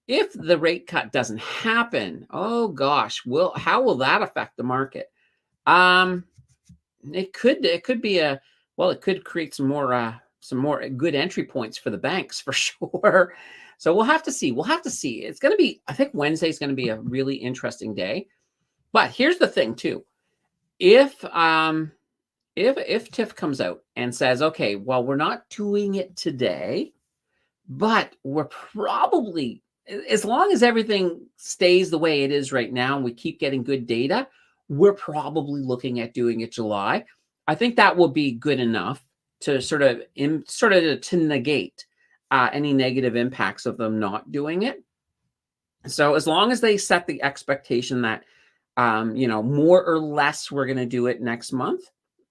If the rate cut doesn't happen, oh gosh, how will that affect the market? It could be it could create some more good entry points for the banks for sure. So we'll have to see. We'll have to see. It's going to be, I think Wednesday is going to be a really interesting day. But here's the thing too. If TIF comes out and says, okay, well, we're not doing it today, but we're probably, as long as everything stays the way it is right now and we keep getting good data, we're probably looking at doing it July. I think that will be good enough to sort of to negate any negative impacts of them not doing it. So as long as they set the expectation that, more or less we're going to do it next month,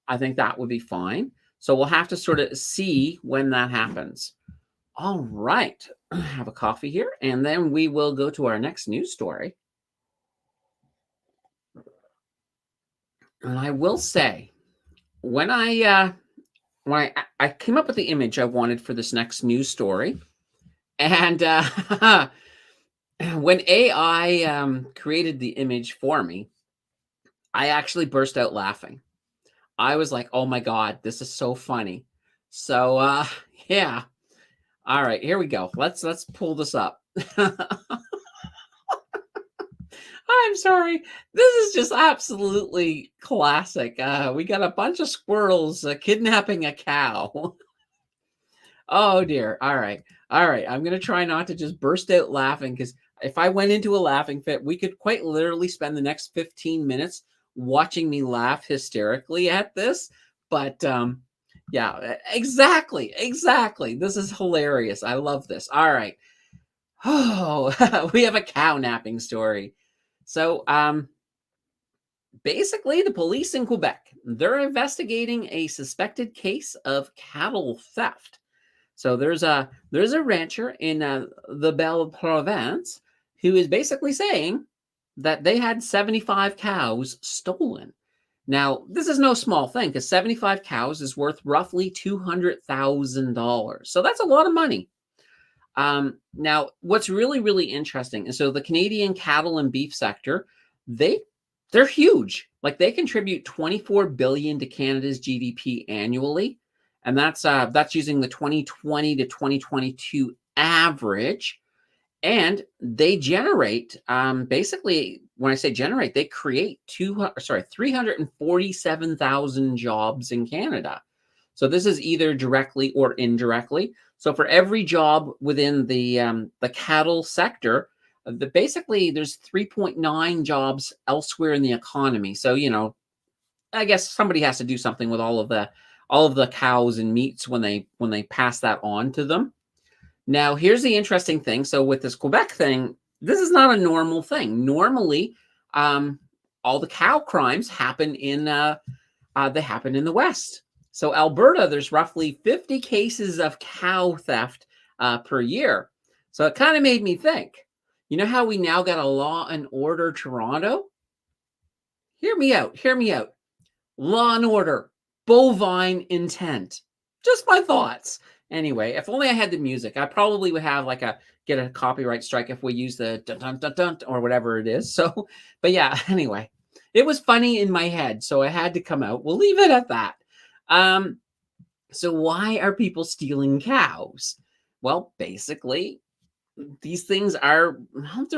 I think that would be fine. So we'll have to sort of see when that happens. All right. Have a coffee here, and then we will go to our next news story. And I will say, when I came up with the image I wanted for this next news story, and when AI created the image for me, I actually burst out laughing. I was like, oh my God, this is so funny. So yeah. All right, here we go. Let's pull this up. I'm sorry. This is just absolutely classic. We got a bunch of squirrels kidnapping a cow. Oh dear. All right. All right. I'm going to try not to just burst out laughing because if I went into a laughing fit, we could quite literally spend the next 15 minutes watching me laugh hysterically at this. But yeah, exactly. Exactly. This is hilarious. I love this. All right. Oh, we have a cow napping story. So, basically, the police in Quebec, they're investigating a suspected case of cattle theft. So there's a rancher in the Belle Province who is basically saying that they had 75 cows stolen. Now, this is no small thing because 75 cows is worth roughly $200,000. So that's a lot of money. Now, what's really, really interesting is so the Canadian cattle and beef sector, they they're huge. Like they contribute 24 billion to Canada's GDP annually, and that's using the 2020 to 2022 average. And they generate basically when I say generate, they create 347,000 jobs in Canada. So this is either directly or indirectly. So for every job within the cattle sector, basically there's 3.9 jobs elsewhere in the economy. So I guess somebody has to do something with all of the cows and meats when they pass that on to them. Now, here's the interesting thing. So with this Quebec thing, this is not a normal thing. Normally, um, all the cow crimes happen they happen in the West. So Alberta, there's roughly 50 cases of cow theft per year. So it kind of made me think. You know how we now got a Law and Order Toronto? Hear me out. Hear me out. Law and Order, bovine intent. Just my thoughts. Anyway, if only I had the music, I probably would have get a copyright strike if we use the dun dun dun dun or whatever it is. So, but yeah, anyway, it was funny in my head, so I had to come out. We'll leave it at that. Um, so why are people stealing cows? Well, basically, these things they're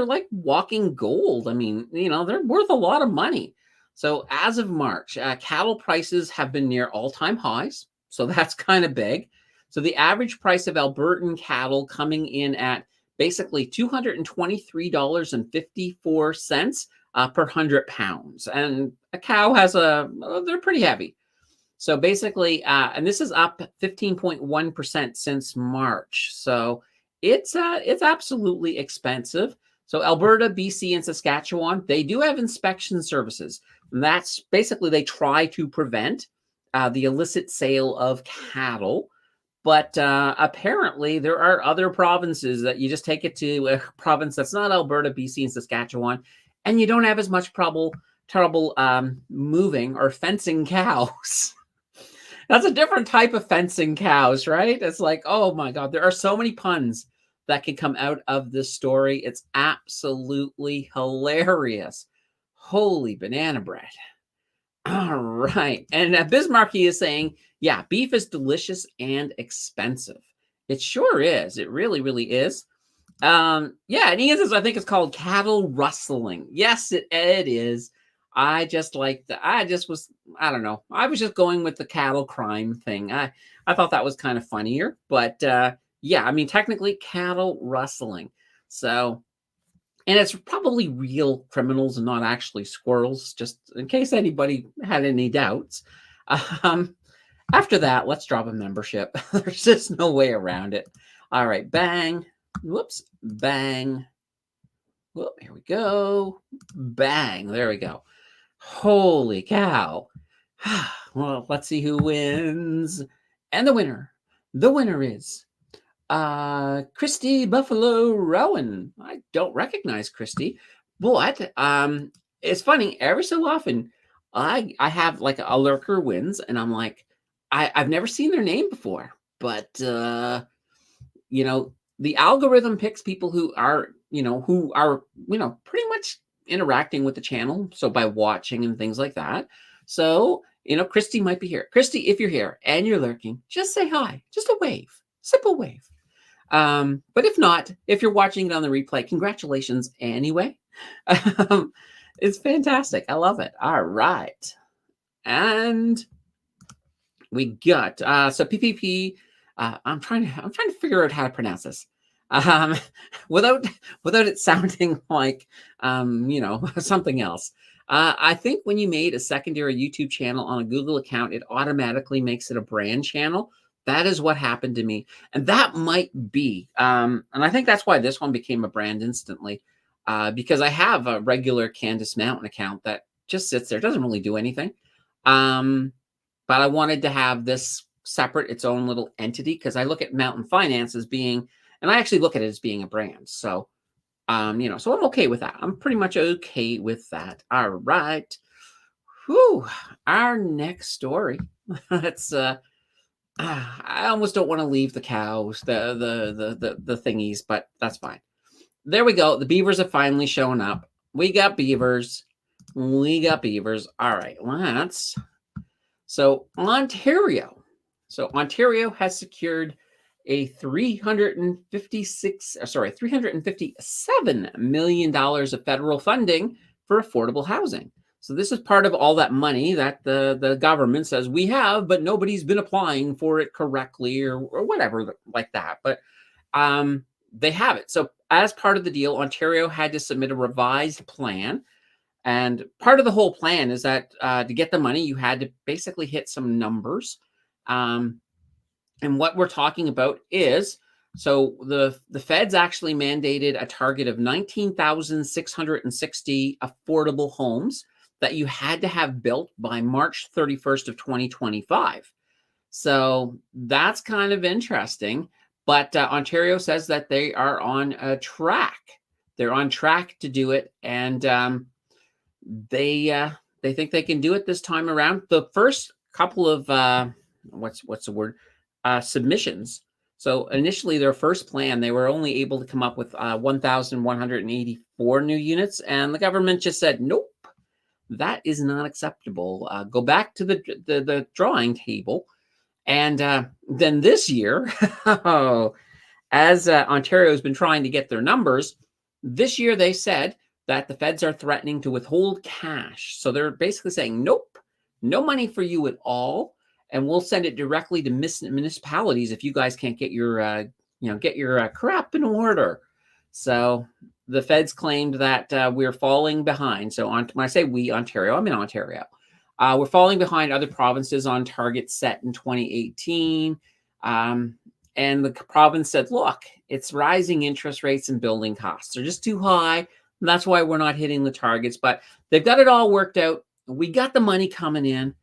like walking gold. I mean, they're worth a lot of money. So as of March, cattle prices have been near all-time highs. So that's kind of big. So the average price of Albertan cattle coming in at basically $223.54 per 100 pounds. And a cow they're pretty heavy. So basically, and this is up 15.1% since March. So it's absolutely expensive. So Alberta, BC, and Saskatchewan, they do have inspection services. And that's basically they try to prevent the illicit sale of cattle. But apparently there are other provinces that you just take it to a province that's not Alberta, BC, and Saskatchewan, and you don't have as much trouble moving or fencing cows. That's a different type of fencing cows, right? It's like, oh my God, there are so many puns that can come out of this story. It's absolutely hilarious. Holy banana bread. All right. And Bismarcky is saying, yeah, beef is delicious and expensive. It sure is. It really, really is. Yeah, and he says, I think it's called cattle rustling. Yes, it is. I just I don't know. I was just going with the cattle crime thing. I thought that was kind of funnier, but yeah, I mean, technically cattle rustling. So, and it's probably real criminals and not actually squirrels, just in case anybody had any doubts. Um, After that, let's drop a membership. There's just no way around it. All right, bang. Whoops, bang. Whoop, here we go. Bang, there we go. Holy cow. Well, let's see who wins. And the winner is Christy Buffalo Rowan. I don't recognize Christy, but it's funny. Every so often, I have like a lurker wins, and I'm like, I've never seen their name before, but the algorithm picks people who are pretty much interacting with the channel. So by watching and things like that. So, Christy might be here. Christy, if you're here and you're lurking, just say hi. Just a wave. Simple wave. But if not, if you're watching it on the replay, congratulations anyway. It's fantastic. I love it. All right. And we got so PPP. I'm trying to figure out how to pronounce this um, without it sounding like something else. I think when you made a secondary YouTube channel on a Google account, it automatically makes it a brand channel. That is what happened to me, and that might be, and I think that's why this one became a brand instantly, because I have a regular Candace Mountain account that just sits there, doesn't really do anything. But I wanted to have this separate, its own little entity, because I look at Mountain Finance as being, and I actually look at it as being a brand. So, so I'm okay with that. I'm pretty much okay with that. All right. Whew. Our next story. That's I almost don't want to leave the cows, the thingies, but that's fine. There we go. The beavers have finally shown up. We got beavers. We got beavers. All right. Let's. So Ontario has secured a $357 million of federal funding for affordable housing. So this is part of all that money that the government says we have, but nobody's been applying for it correctly or whatever like that. But they have it. So as part of the deal, Ontario had to submit a revised plan. And part of the whole plan is that to get the money, you had to basically hit some numbers. And what we're talking about is, so the feds actually mandated a target of 19,660 affordable homes that you had to have built by March 31st of 2025. So that's kind of interesting. But Ontario says that they are on a track. They're on track to do it. And they think they can do it this time around. The first couple of what's the word submissions. So initially, their first plan, they were only able to come up with 1,184 new units, and the government just said, "Nope, that is not acceptable. Go back to the drawing table." And then this year, as Ontario has been trying to get their numbers, this year they said that the feds are threatening to withhold cash. So they're basically saying, nope, no money for you at all. And we'll send it directly to municipalities if you guys can't get your, crap in order. So the feds claimed that we're falling behind. So when I say we, Ontario, I'm in Ontario. We're falling behind other provinces on targets set in 2018. And the province said, look, it's rising interest rates and building costs. They're just too high. That's why we're not hitting the targets, but they've got it all worked out. We got the money coming in.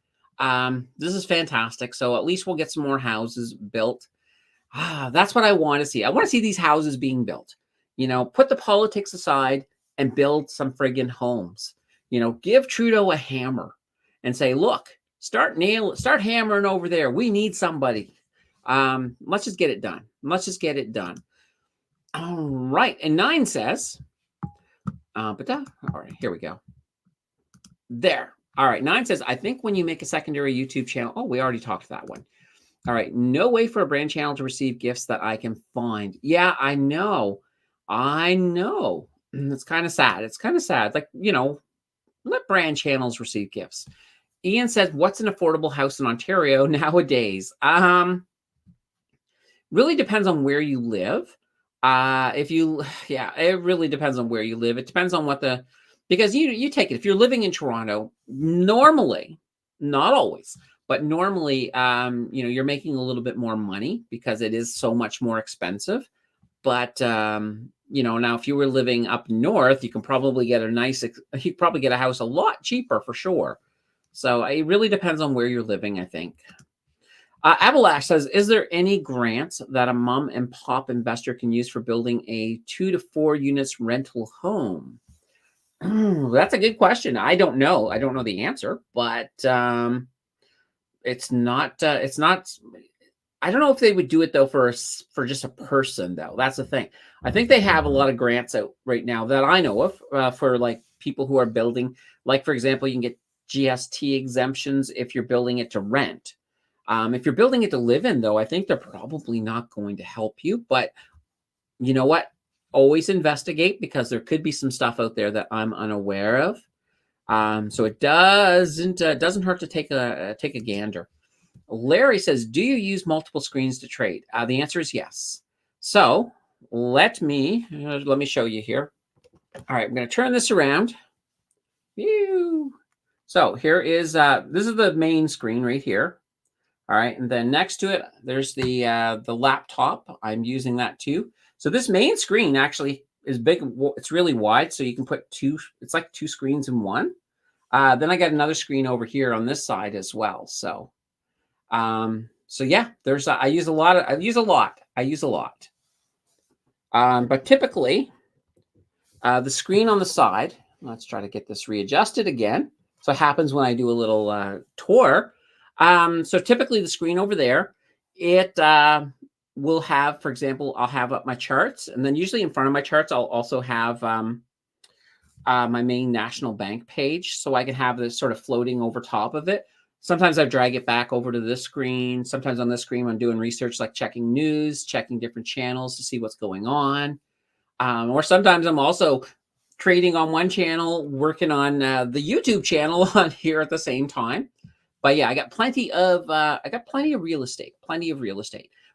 This is fantastic. So at least we'll get some more houses built. That's what I want to see. I want to see these houses being built. Put the politics aside and build some friggin' homes. Give Trudeau a hammer and say, look, start hammering over there. We need somebody. Let's just get it done. All right. And 9 says, all right, here we go. There. All right. 9 says, I think when you make a secondary YouTube channel, we already talked that one. All right. No way for a brand channel to receive gifts that I can find. Yeah, I know. It's kind of sad. Like, let brand channels receive gifts. Ian says, what's an affordable house in Ontario nowadays? Really depends on where you live. It really depends on where you live. It depends on because you take it. If you're living in Toronto, normally, not always, but normally, you're making a little bit more money because it is so much more expensive. But, now if you were living up north, you can probably get a house a lot cheaper for sure. So it really depends on where you're living, I think. Abelash says, is there any grants that a mom and pop investor can use for building a 2 to 4 units rental home? That's a good question. I don't know. I don't know the answer, but it's not. I don't know if they would do it though for just a person though. That's the thing. I think they have a lot of grants out right now that I know of for like people who are building. Like for example, you can get GST exemptions if you're building it to rent. If you're building it to live in, though, I think they're probably not going to help you. But you know what? Always investigate because there could be some stuff out there that I'm unaware of. So it doesn't hurt to take a gander. Larry says, "Do you use multiple screens to trade?" The answer is yes. So let me show you here. All right, I'm going to turn this around. Phew. So here is this is the main screen right here. All right, and then next to it, there's the laptop. I'm using that too. So this main screen actually is big. It's really wide, so you can put two. It's like two screens in one. Then I got another screen over here on this side as well. So yeah, there's I use a lot. But typically, the screen on the side. Let's try to get this readjusted again. So it happens when I do a little tour. So typically, the screen over there, it will have, for example, I'll have up my charts, and then usually in front of my charts, I'll also have my main national bank page, so I can have this sort of floating over top of it. Sometimes I drag it back over to this screen. Sometimes on this screen, I'm doing research like checking news, checking different channels to see what's going on. Or sometimes I'm also trading on one channel, working on the YouTube channel on here at the same time. But yeah, I got plenty of real estate,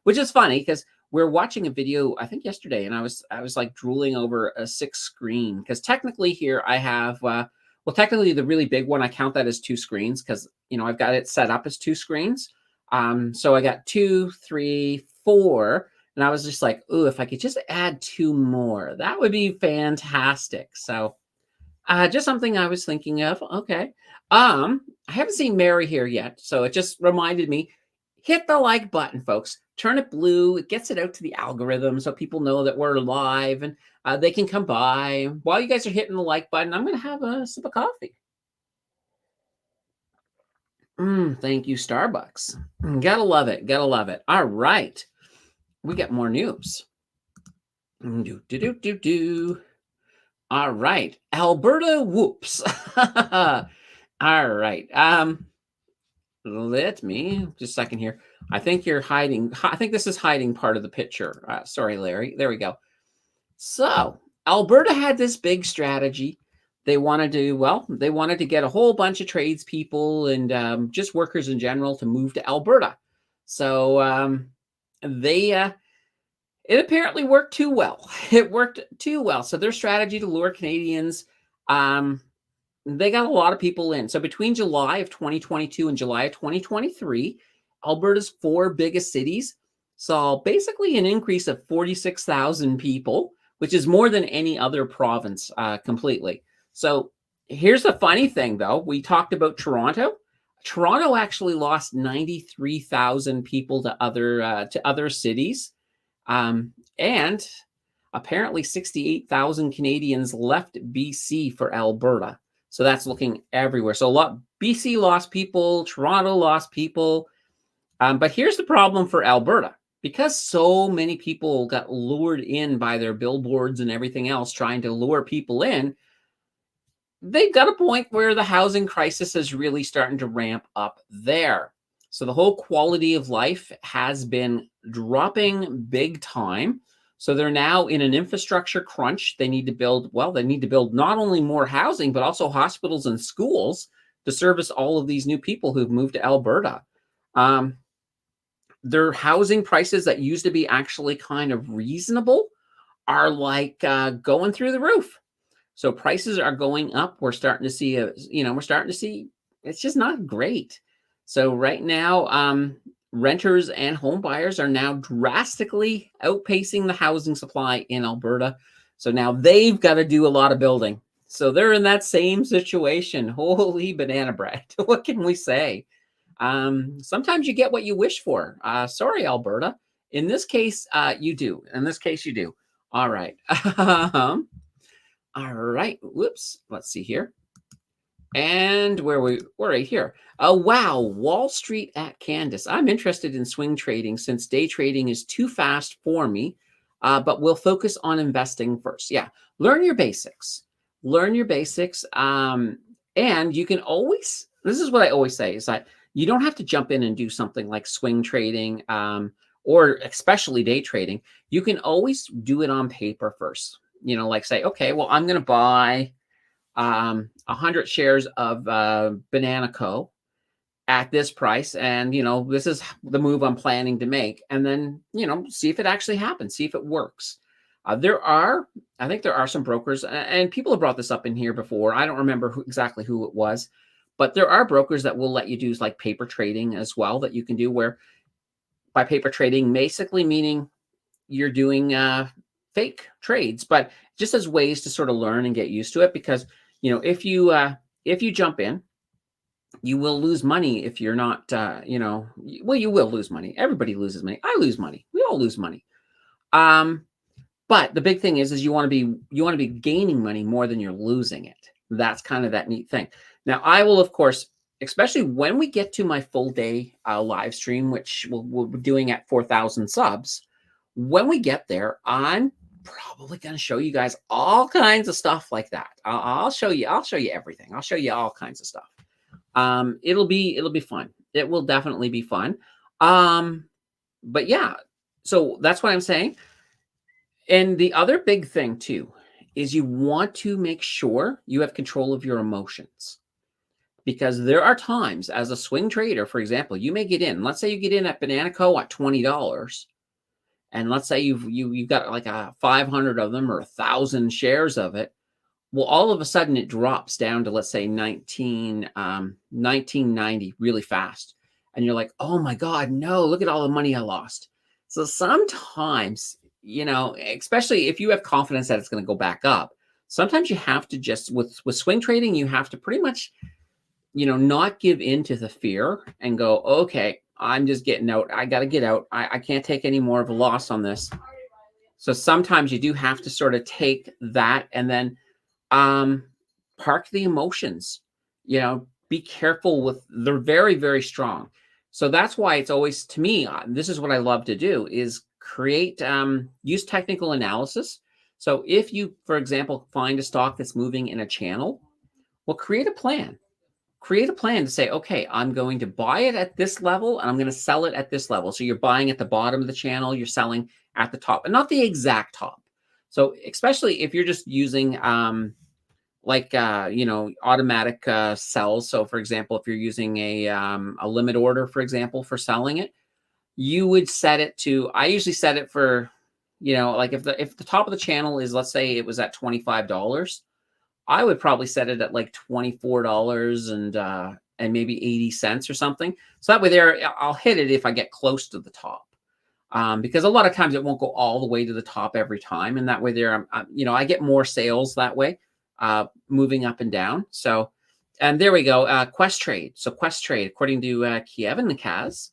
which is funny because we're watching a video I think yesterday, and I was like drooling over a 6 screen because technically here I have technically the really big one I count that as 2 screens because I've got it set up as 2 screens. So I got 2, 3, 4, and I was just like, ooh, if I could just add 2 more, that would be fantastic. So just something I was thinking of. Okay. I haven't seen Mary here yet, so it just reminded me, hit the like button, folks. Turn it blue. It gets it out to the algorithm so people know that we're live and they can come by. While you guys are hitting the like button, I'm going to have a sip of coffee. Thank you, Starbucks. Gotta love it. Gotta love it. All right. We got more news. All right. Alberta whoops. All right. Let me just a second here. I think you're hiding. I think this is hiding part of the picture. Sorry, Larry. There we go. So Alberta had this big strategy. They wanted to get a whole bunch of tradespeople and just workers in general to move to Alberta. So it apparently worked too well. It worked too well. So their strategy to lure Canadians, they got a lot of people in. So between July of 2022 and July of 2023, Alberta's 4 biggest cities saw basically an increase of 46,000 people, which is more than any other province completely. So here's the funny thing, though. We talked about Toronto. Toronto actually lost 93,000 people to other cities. And apparently 68,000 Canadians left BC for Alberta. So that's looking everywhere. So BC lost people, Toronto lost people. But here's the problem for Alberta. Because so many people got lured in by their billboards and everything else trying to lure people in, they've got a point where the housing crisis is really starting to ramp up there. So the whole quality of life has been dropping big time. So they're now in an infrastructure crunch. They need to build not only more housing, but also hospitals and schools to service all of these new people who've moved to Alberta. Their housing prices that used to be actually kind of reasonable are like going through the roof. So prices are going up. We're starting to see it's just not great. So right now, renters and home buyers are now drastically outpacing the housing supply in Alberta. So now they've got to do a lot of building. So they're in that same situation. Holy banana bread. What can we say? Sometimes you get what you wish for. Sorry, Alberta. In this case, you do. All right. All right. Whoops. Let's see here. And we're right here. Wow, Wall Street at Candace. I'm interested in swing trading since day trading is too fast for me, but we'll focus on investing first. Yeah, learn your basics. And you can always, this is what I always say, is that you don't have to jump in and do something like swing trading or especially day trading. You can always do it on paper first. Like say, okay, well, I'm going to buy 100 shares of Banana Co. at this price, and this is the move I'm planning to make, and then see if it actually happens, see if it works. I think there are some brokers, and people have brought this up in here before. I don't remember exactly who it was, but there are brokers that will let you do like paper trading as well, that you can do, where by paper trading basically meaning you're doing fake trades, but just as ways to sort of learn and get used to it. Because if you jump in, you will lose money if you're not, well, you will lose money. Everybody loses money. I lose money. We all lose money. But the big thing is you want to be gaining money more than you're losing it. That's kind of that neat thing. Now, I will, of course, especially when we get to my full day live stream, which we'll be doing at 4,000 subs. When we get there, I'm probably going to show you guys all kinds of stuff like that. I'll show you everything. I'll show you all kinds of stuff. It'll be fun. It will definitely be fun. But yeah, so that's what I'm saying. And the other big thing too is you want to make sure you have control of your emotions, because there are times as a swing trader, for example, you may get in. Let's say you get in at Banana Co. at $20, and let's say you've got like 500 of them or 1,000 shares of it. Well, all of a sudden it drops down to, let's say, 1990 really fast. And you're like, oh my God, no, look at all the money I lost. So sometimes, especially if you have confidence that it's going to go back up, sometimes you have to just, with swing trading, you have to pretty much, not give in to the fear and go, okay, I'm just getting out. I got to get out. I can't take any more of a loss on this. So sometimes you do have to sort of take that and then park the emotions. Be careful with, they're very, very strong. So that's why it's always, to me, this is what I love to do, is create, use technical analysis. So if you, for example, find a stock that's moving in a channel, well, create a plan. Create a plan to say, okay, I'm going to buy it at this level and I'm going to sell it at this level. So you're buying at the bottom of the channel, you're selling at the top, and not the exact top. So especially if you're just using automatic sells. So for example, if you're using a limit order, for example, for selling it, you would set it to, I usually set it for, like if the top of the channel is, let's say it was at $25, I would probably set it at like $24 and maybe 80 cents or something. So that way there, I'll hit it if I get close to the top. Because a lot of times it won't go all the way to the top every time. And that way there, I get more sales that way, moving up and down. So, and there we go. Quest Trade. So Quest Trade, according to Kiev and Kaz,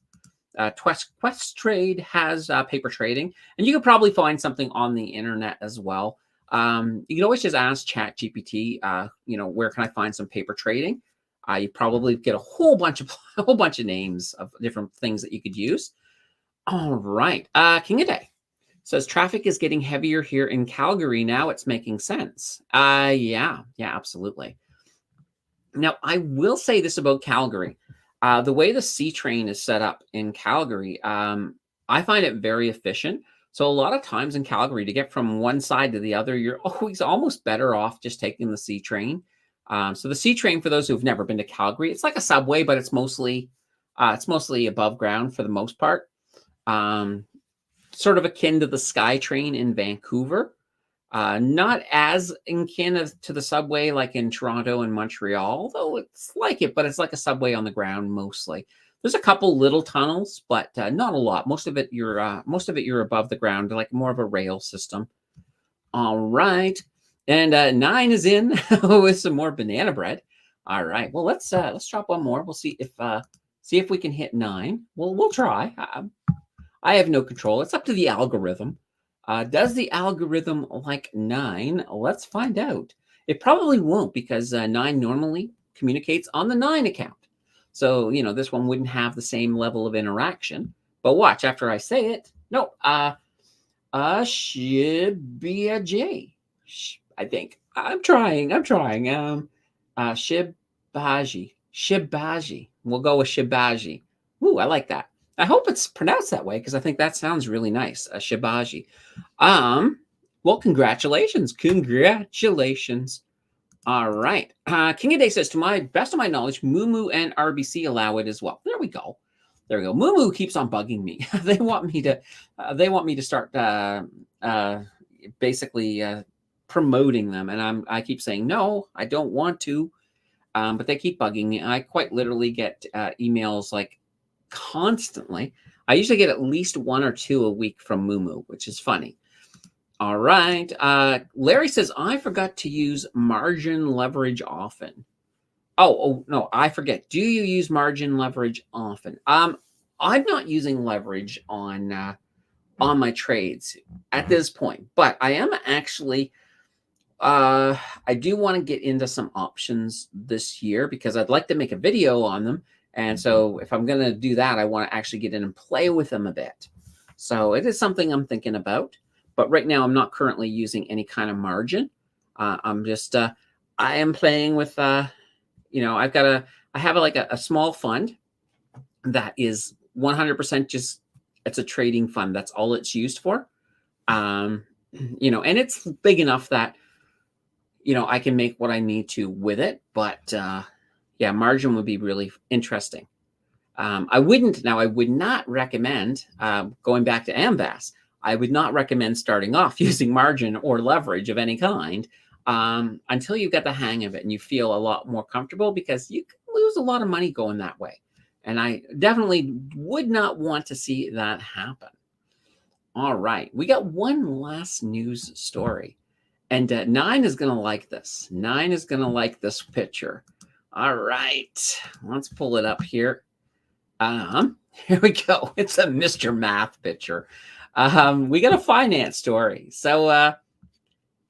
Quest Trade has paper trading, and you could probably find something on the internet as well. You can always just ask ChatGPT, where can I find some paper trading? You probably get a whole bunch of names of different things that you could use. All right. King of Day says traffic is getting heavier here in Calgary now. It's making sense. Yeah, absolutely. Now, I will say this about Calgary. The way the C train is set up in Calgary, I find it very efficient. So a lot of times in Calgary, to get from one side to the other, you're always almost better off just taking the C train. So the C train, for those who've never been to Calgary, it's like a subway, but it's mostly above ground for the most part. Sort of akin to the Sky Train in Vancouver. Not as akin to the subway like in Toronto and Montreal, though it's like it, but it's like a subway on the ground mostly. There's a couple little tunnels, but not a lot. Most of it you're above the ground, like more of a rail system. All right, and 9 is in with some more banana bread. All right, well let's drop one more. We'll see if we can hit 9. We'll try. I have no control. It's up to the algorithm. Does the algorithm like 9? Let's find out. It probably won't, because 9 normally communicates on the 9 account. So, this one wouldn't have the same level of interaction. But watch, after I say it, no, should be a J, I think. I'm trying. Shibaji. We'll go with Shibaji. Ooh, I like that. I hope it's pronounced that way, because I think that sounds really nice. Shibaji. Well, congratulations. All right. King of Day says, to my best of my knowledge, Moo and RBC allow it as well. There we go. There we go. Moo keeps on bugging me. They want me to start basically promoting them, and I keep saying no, I don't want to. But they keep bugging me. I quite literally get emails like constantly. I usually get at least 1 or 2 a week from Moo, which is funny. All right. Larry says, I forgot to use margin leverage often. Oh, no, I forget. Do you use margin leverage often? I'm not using leverage on my trades at this point, but I am actually, I do want to get into some options this year because I'd like to make a video on them. And so if I'm going to do that, I want to actually get in and play with them a bit. So it is something I'm thinking about. But right now, I'm not currently using any kind of margin. I'm just, I am playing with, I have like a small fund that is 100% just, it's a trading fund. That's all it's used for. And it's big enough that, I can make what I need to with it. But yeah, margin would be really interesting. I would not recommend going back to AMVAS. I would not recommend starting off using margin or leverage of any kind until you get the hang of it and you feel a lot more comfortable, because you can lose a lot of money going that way. And I definitely would not want to see that happen. All right. We got one last news story. And Nine is going to like this. Nine is going to like this picture. All right. Let's pull it up here. Here we go. It's a Mr. Math picture. We got a finance story. So an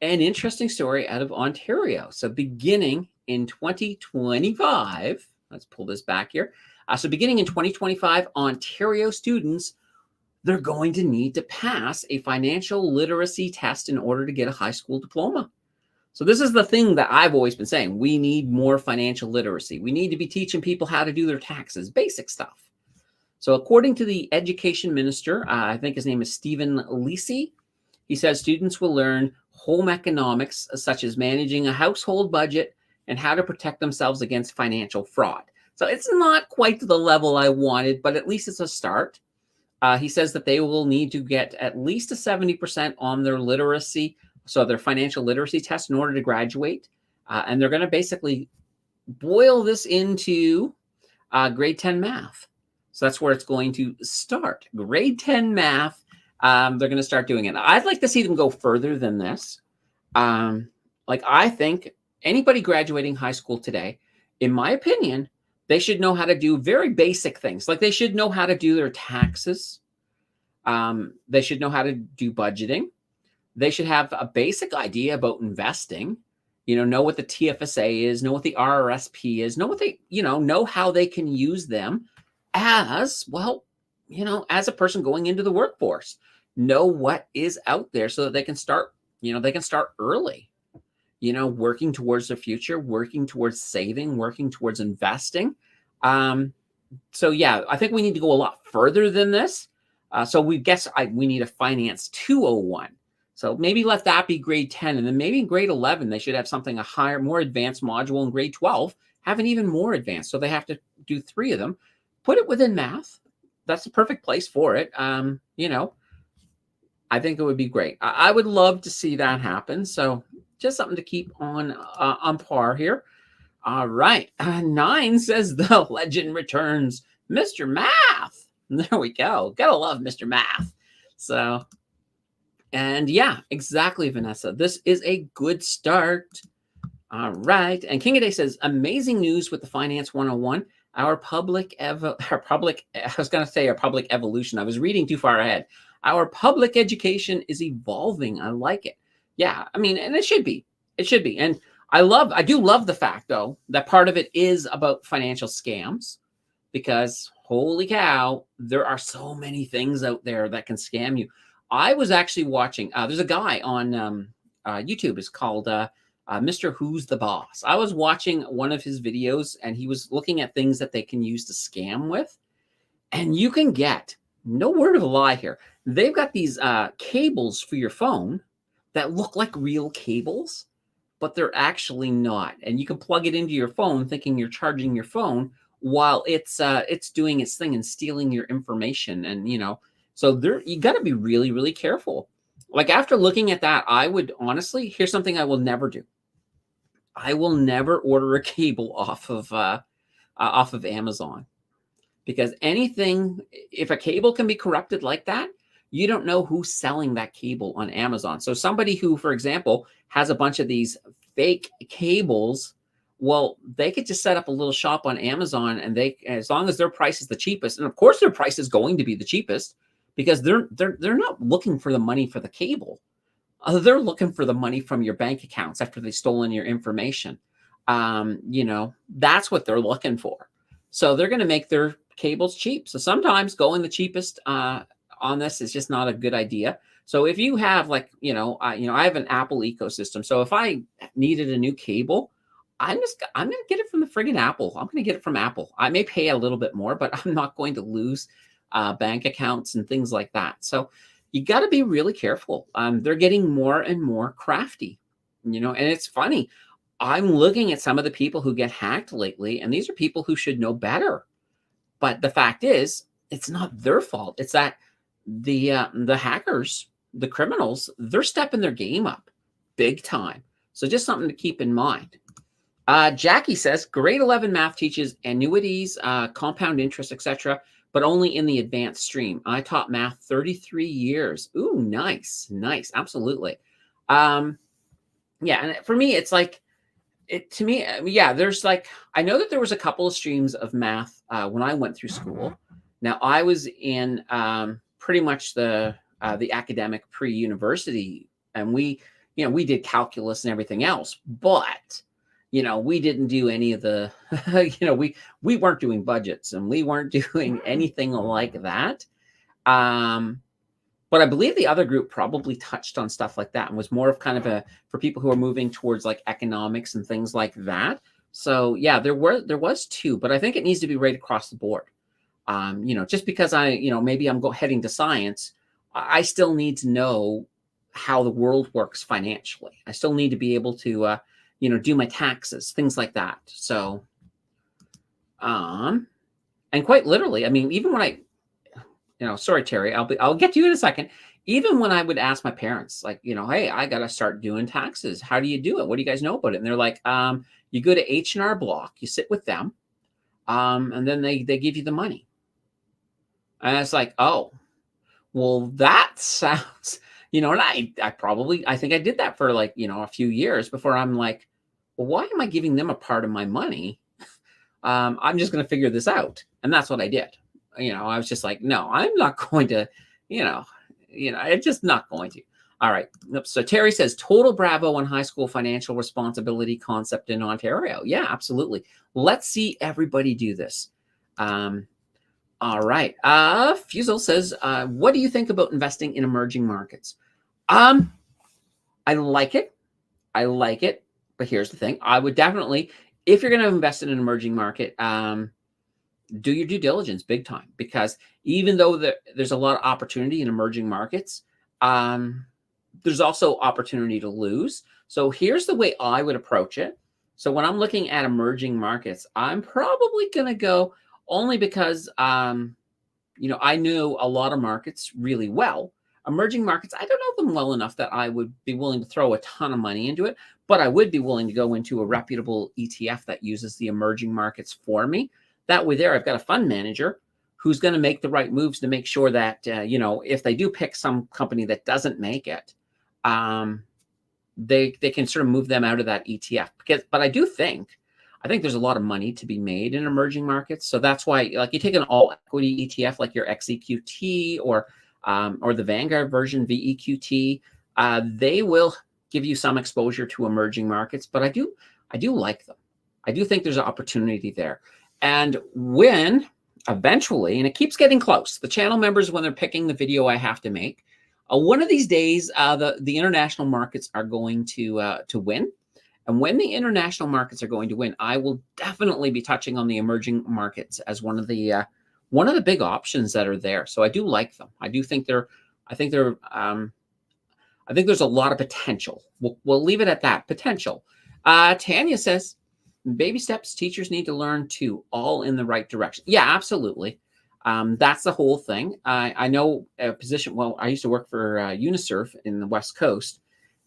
interesting story out of Ontario. So beginning in 2025, let's pull this back here. So beginning in 2025, Ontario students, they're going to need to pass a financial literacy test in order to get a high school diploma. So this is the thing that I've always been saying. We need more financial literacy. We need to be teaching people how to do their taxes, basic stuff. So according to the education minister, I think his name is Stephen Lisi, he says students will learn home economics, such as managing a household budget and how to protect themselves against financial fraud. So it's not quite to the level I wanted, but at least it's a start. He says that they will need to get at least a 70% on their literacy, so their financial literacy test, in order to graduate. And they're going to basically boil this into grade 10 math. So that's where it's going to start. Grade 10 math, they're going to start doing it. I'd like to see them go further than this. I think anybody graduating high school today, in my opinion, they should know how to do very basic things. Like they should know how to do their taxes. They should know how to do budgeting. They should have a basic idea about investing. Know what the TFSA is, know what the RRSP is, know what they, know how they can use them as well, as a person going into the workforce. Know what is out there so that they can start, early, working towards their future, working towards saving, working towards investing. So yeah, I think we need to go a lot further than this. So we need a finance 201. So maybe let that be grade 10. And then maybe in grade 11, they should have something, a higher, more advanced module. In grade 12, have an even more advanced. So they have to do 3 of them. Put it within math. That's the perfect place for it. I think it would be great. I would love to see that happen. So just something to keep on par here. All right. 9 says the legend returns. Mr. Math. There we go. Gotta love Mr. Math. So, and yeah, exactly, Vanessa. This is a good start. All right. And King of Day says, amazing news with the Finance 101. Our public evolution. I was reading too far ahead. Our public education is evolving. I like it. Yeah, I mean, and it should be. It should be. And I do love the fact, though, that part of it is about financial scams, because holy cow, there are so many things out there that can scam you. I was actually watching, there's a guy on YouTube, it's called Mr. Who's the Boss. I was watching one of his videos and he was looking at things that they can use to scam with. And you can get, no word of a lie here, they've got these cables for your phone that look like real cables. but they're actually not. And you can plug it into your phone thinking you're charging your phone while it's doing its thing and stealing your information. And so you got to be really, really careful. Like after looking at that, I would honestly, here's something I will never do. I will never order a cable off of Amazon, because if a cable can be corrupted like that, you don't know who's selling that cable on Amazon. So somebody who, for example, has a bunch of these fake cables, well, they could just set up a little shop on Amazon, and as long as their price is the cheapest, and of course their price is going to be the cheapest, because they're not looking for the money for the cable. They're looking for the money from your bank accounts after they've stolen your information. That's what they're looking for. So they're going to make their cables cheap. So sometimes going the cheapest on this is just not a good idea. So if you have I have an Apple ecosystem. So if I needed a new cable, I'm going to get it from the friggin' Apple. I'm going to get it from Apple. I may pay a little bit more, but I'm not going to lose bank accounts and things like that. So you got to be really careful. They're getting more and more crafty, and it's funny. I'm looking at some of the people who get hacked lately, and these are people who should know better. But the fact is, it's not their fault. It's that the hackers, the criminals, they're stepping their game up big time. So just something to keep in mind. Jackie says, grade 11 math teaches annuities, compound interest, etc., but only in the advanced stream. I taught math 33 years. Ooh, nice. Absolutely. Yeah. And for me, it's like, there's I know that there was a couple of streams of math when I went through school. Now I was in pretty much the academic pre-university, and we did calculus and everything else, but we didn't do any of the, we weren't doing budgets, and we weren't doing anything like that. But I believe the other group probably touched on stuff like that and was more of kind of for people who are moving towards like economics and things like that. So yeah, there was two, but I think it needs to be right across the board. Just because maybe I'm heading to science, I still need to know how the world works financially. I still need to be able to, do my taxes, things like that. So, and quite literally, I mean, even when sorry, Terry, I'll get to you in a second. Even when I would ask my parents, like, hey, I got to start doing taxes. How do you do it? What do you guys know about it? And they're like, you go to H&R Block, you sit with them, and then they give you the money. And it's like, oh, well, that sounds, and I think I did that for a few years before I'm like, well, why am I giving them a part of my money? I'm just going to figure this out. And that's what I did. I was just like, no, I'm not going to, I'm just not going to. All right. So Terry says, total bravo on high school financial responsibility concept in Ontario. Yeah, absolutely. Let's see everybody do this. All right. Fusel says, what do you think about investing in emerging markets? I like it. But here's the thing. I would definitely, if you're going to invest in an emerging market, do your due diligence big time, because even though there's a lot of opportunity in emerging markets, there's also opportunity to lose. So here's the way I would approach it. So when I'm looking at emerging markets, I'm probably going to go only because, I know a lot of markets really well. Emerging markets, I don't know them well enough that I would be willing to throw a ton of money into it, but I would be willing to go into a reputable ETF that uses the emerging markets for me. That way there, I've got a fund manager who's going to make the right moves to make sure that, if they do pick some company that doesn't make it, they can sort of move them out of that ETF. But I think there's a lot of money to be made in emerging markets. So that's why, like, you take an all equity ETF, like your XEQT or the Vanguard version, VEQT, they will give you some exposure to emerging markets, but I do like them. I do think there's an opportunity there. And when eventually, and it keeps getting close, the channel members, when they're picking the video I have to make, one of these days, the international markets are going to win. And when the international markets are going to win, I will definitely be touching on the emerging markets as one of the big options that are there. So I do like them. I think they're I think there's a lot of potential. We'll leave it at that, potential. Tanya says, baby steps, teachers need to learn to all in the right direction. Yeah, absolutely. That's the whole thing. I know a position. Well, I used to work for UNICEF in the West Coast,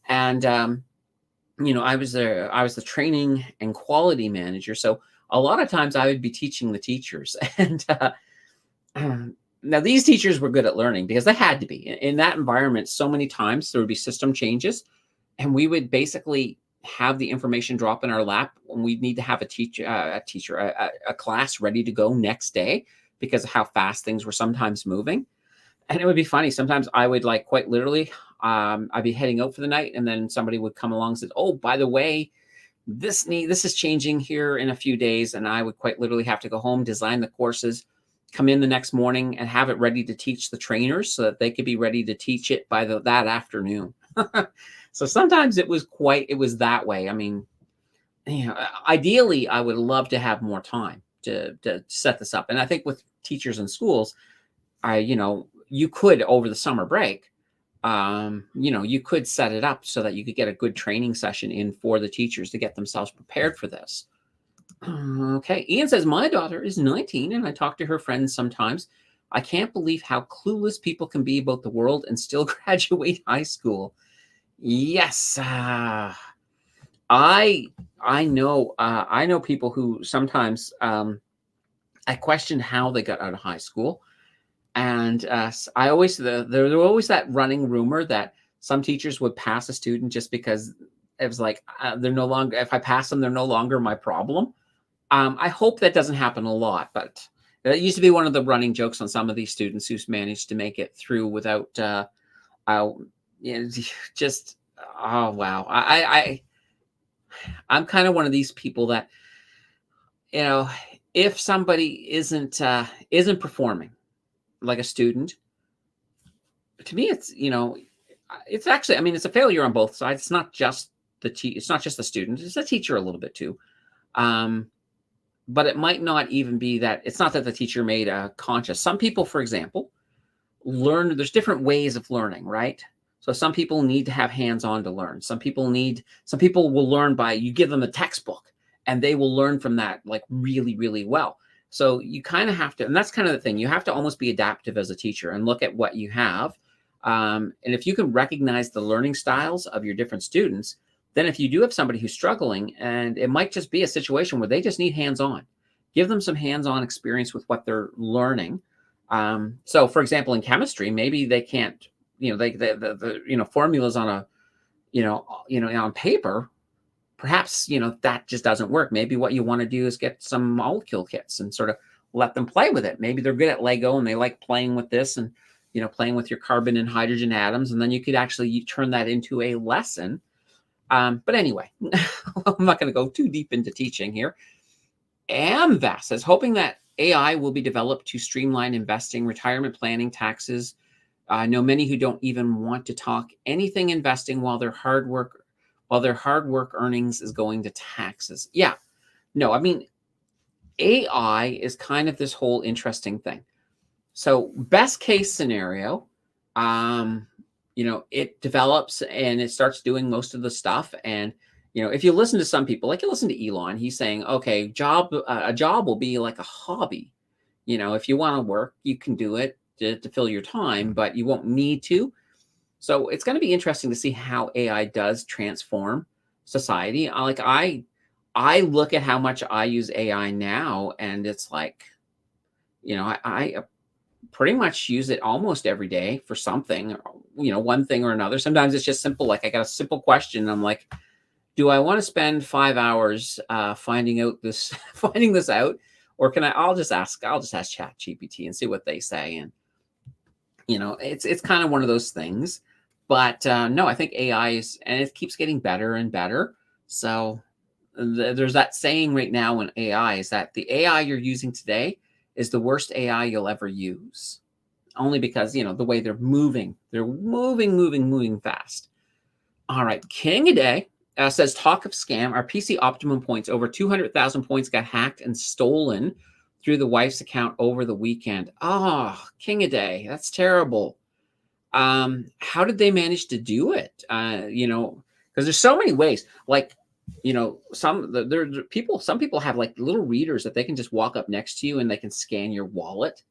and I was the training and quality manager. So a lot of times I would be teaching the teachers, and now these teachers were good at learning because they had to be in that environment. So many times there would be system changes, and we would basically have the information drop in our lap when we need to have a class ready to go next day because of how fast things were sometimes moving. And it would be funny. Sometimes I would like quite literally, I'd be heading out for the night, and then somebody would come along and say, "Oh, by the way, this is changing here in a few days," and I would quite literally have to go home, design the courses, come in the next morning, and have it ready to teach the trainers so that they could be ready to teach it by that afternoon. So sometimes it was that way. I mean, ideally, I would love to have more time to set this up, and I think with teachers in schools, you could over the summer break, you could set it up so that you could get a good training session in for the teachers to get themselves prepared for this. Okay. Ian says, my daughter is 19 and I talk to her friends sometimes. I can't believe how clueless people can be about the world and still graduate high school. Yes. I know people who sometimes, I question how they got out of high school. And there's always that running rumor that some teachers would pass a student just because it was like, they're no longer, if I pass them, they're no longer my problem. I hope that doesn't happen a lot, but it used to be one of the running jokes on some of these students who's managed to make it through without, just, oh, wow. I'm kind of one of these people that, if somebody isn't performing like a student, to me, it's actually, I mean, it's a failure on both sides. It's not just it's not just the student, it's the teacher a little bit too. But it might not even be that. It's not that the teacher made a conscious. Some people, for example, there's different ways of learning, right? So some people need to have hands-on to learn. Some people will learn by, you give them a textbook and they will learn from that like really, really well. So you kind of have to, and that's kind of the thing, you have to almost be adaptive as a teacher and look at what you have. And if you can recognize the learning styles of your different students, then if you do have somebody who's struggling, and it might just be a situation where they just need hands-on, give them some hands-on experience with what they're learning. So for example, in chemistry, maybe they can't, the formulas on on paper, perhaps, that just doesn't work. Maybe what you want to do is get some molecule kits and sort of let them play with it. Maybe they're good at Lego and they like playing with this and, playing with your carbon and hydrogen atoms. And then you could actually turn that into a lesson. But anyway, I'm not going to go too deep into teaching here. AmVas says, hoping that AI will be developed to streamline investing, retirement planning, taxes. I know many who don't even want to talk anything investing while their hard work earnings is going to taxes. Yeah, no, I mean, AI is kind of this whole interesting thing. So best case scenario, it develops and it starts doing most of the stuff. And, if you listen to some people, like you listen to Elon, he's saying, okay, a job will be like a hobby. If you want to work, you can do it to fill your time, but you won't need to. So it's going to be interesting to see how AI does transform society. I look at how much I use AI now, and it's like, I pretty much use it almost every day for something, one thing or another. Sometimes it's just simple. Like I got a simple question. And I'm like, do I want to spend 5 hours finding this out? Or I'll just ask Chat GPT and see what they say. And, it's kind of one of those things. But no, I think AI and it keeps getting better and better. So there's that saying right now in AI is that the AI you're using today is the worst AI you'll ever use. Only because, the way they're moving fast. All right. King a Day says, talk of scam. Our PC Optimum points, over 200,000 points got hacked and stolen through the wife's account over the weekend. Oh, King a Day. That's terrible. How did they manage to do it? Because there's so many ways. Like, some people have like little readers that they can just walk up next to you and they can scan your wallet.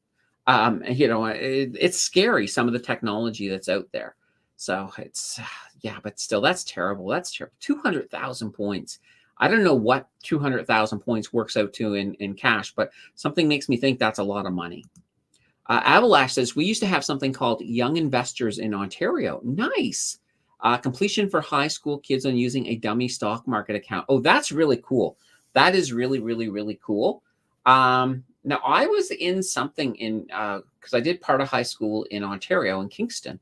It's scary, some of the technology that's out there. So it's, yeah, but still, that's terrible. That's terrible. 200,000 points. I don't know what 200,000 points works out to in cash, but something makes me think that's a lot of money. Avalash says, we used to have something called Young Investors in Ontario. Nice. Completion for high school kids on using a dummy stock market account. Oh, that's really cool. That is really, really, really cool. Now, I was in something because I did part of high school in Ontario, in Kingston.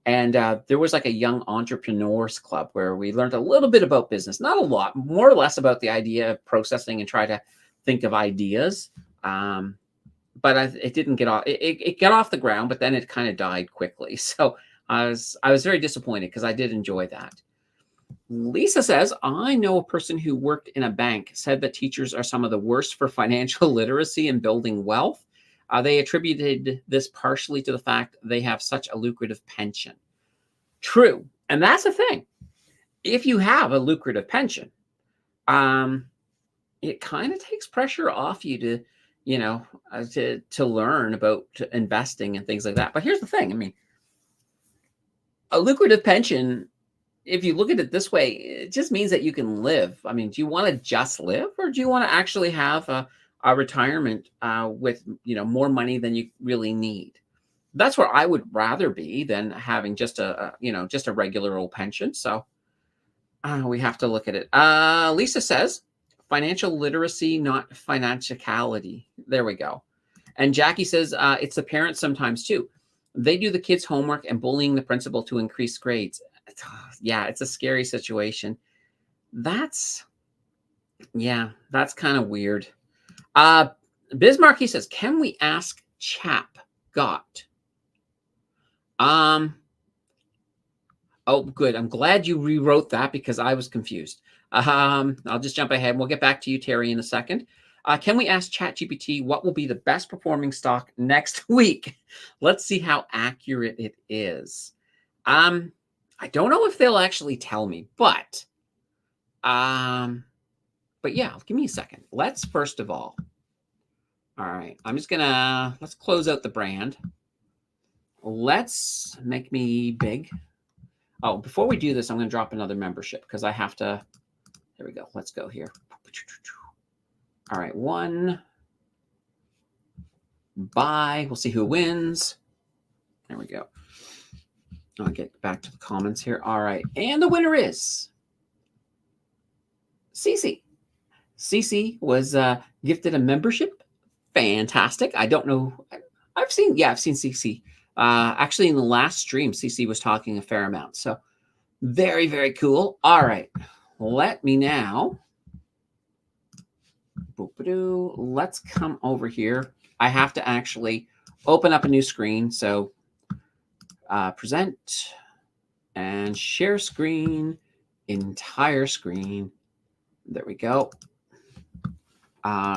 And there was like a young entrepreneurs club where we learned a little bit about business, not a lot, more or less about the idea of processing and try to think of ideas. But it didn't get off. It got off the ground, but then it kind of died quickly. So I was very disappointed because I did enjoy that. Lisa says, I know a person who worked in a bank said that teachers are some of the worst for financial literacy and building wealth. They attributed this partially to the fact they have such a lucrative pension. True. And that's the thing. If you have a lucrative pension, it kind of takes pressure off you to learn about investing and things like that. But here's the thing. I mean, a lucrative pension, if you look at it this way, it just means that you can live. I mean, do you want to just live, or do you want to actually have a retirement with more money than you really need? That's where I would rather be than having just a regular old pension. So we have to look at it. Lisa says, financial literacy, not financiality. There we go. And Jackie says, it's the parents sometimes too. They do the kids' homework and bullying the principal to increase grades. Yeah, it's a scary situation. That's kind of weird. Bismarck, he says, can we ask Chap Got? Oh, good. I'm glad you rewrote that because I was confused. I'll just jump ahead. We'll get back to you, Terry, in a second. Can we ask ChatGPT what will be the best performing stock next week? Let's see how accurate it is. I don't know if they'll actually tell me, but yeah, give me a second. Let's first of all right, let's close out the brand. Let's make me big. Oh, before we do this, I'm going to drop another membership because I have to. There we go. Let's go here. All right, one. Buy. We'll see who wins. There we go. I'll get back to the comments here. All right. And the winner is Cece. Cece was gifted a membership. Fantastic. I don't know. I've seen Cece. Actually, in the last stream, Cece was talking a fair amount. So very, very cool. All right. Let me now. Let's come over here. I have to actually open up a new screen. So present and share screen, entire screen. There we go.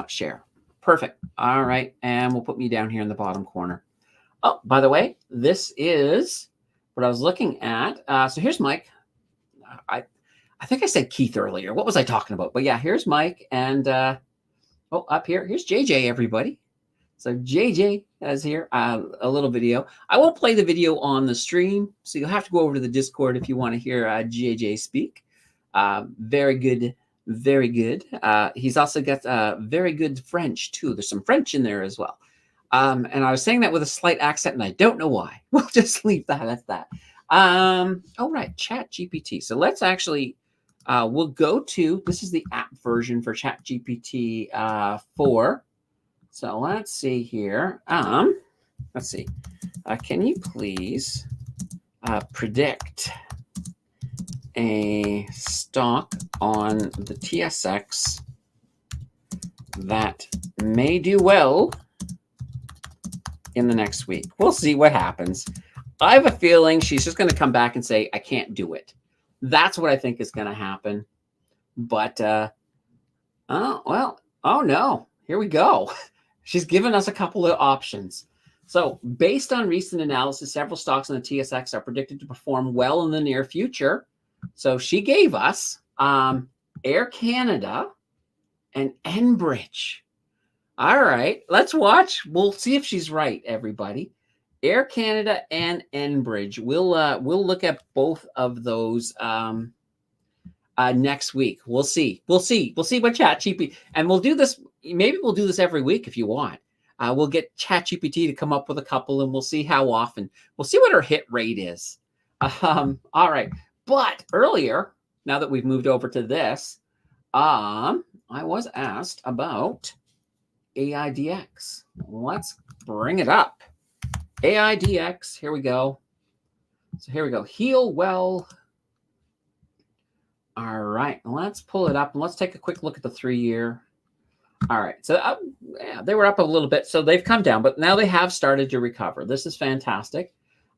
Share. Perfect. All right. And we'll put me down here in the bottom corner. Oh, by the way, this is what I was looking at. So here's Mike. I think I said Keith earlier. What was I talking about? But yeah, here's Mike. And up here, here's JJ, everybody. So JJ is here, a little video. I won't play the video on the stream, so you'll have to go over to the Discord if you want to hear JJ speak. Very good, very good. He's also got very good French, too. There's some French in there as well. And I was saying that with a slight accent, and I don't know why. We'll just leave that at that. All right, ChatGPT. So let's actually, we'll go to, this is the app version for ChatGPT 4. So let's see here. Let's see. Can you please predict a stock on the TSX that may do well in the next week? We'll see what happens. I have a feeling she's just going to come back and say, I can't do it. That's what I think is going to happen. But, oh no, here we go. She's given us a couple of options. So based on recent analysis, several stocks on the TSX are predicted to perform well in the near future. So she gave us Air Canada and Enbridge. All right, let's watch. We'll see if she's right, everybody. Air Canada and Enbridge. We'll look at both of those next week. We'll see. We'll see what ChatGPT, and we'll do this. Maybe we'll do this every week if you want. We'll get ChatGPT to come up with a couple, and we'll see how often. We'll see what her hit rate is. All right. But earlier, now that we've moved over to this, I was asked about AIDX. Let's bring it up. AIDX. Here we go. So here we go. Heal well. All right. Let's pull it up and let's take a quick look at the 3-year. All right. So yeah, they were up a little bit. So they've come down, but now they have started to recover. This is fantastic.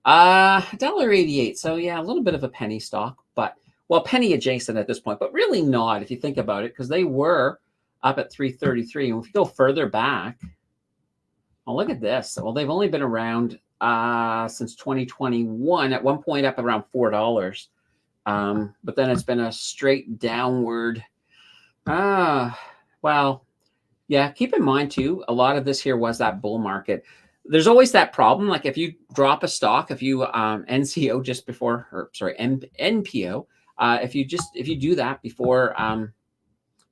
$1.88. So yeah, a little bit of a penny stock, but well, penny adjacent at this point, but really not if you think about it, because they were up at 333. And if you go further back, well, look at this. Well, they've only been around since 2021. At one point up around $4. But then it's been a straight downward. Well, yeah, keep in mind too, a lot of this here was that bull market. There's always that problem. Like if you drop a stock, if you NCO just before, or sorry, NPO, if you do that before,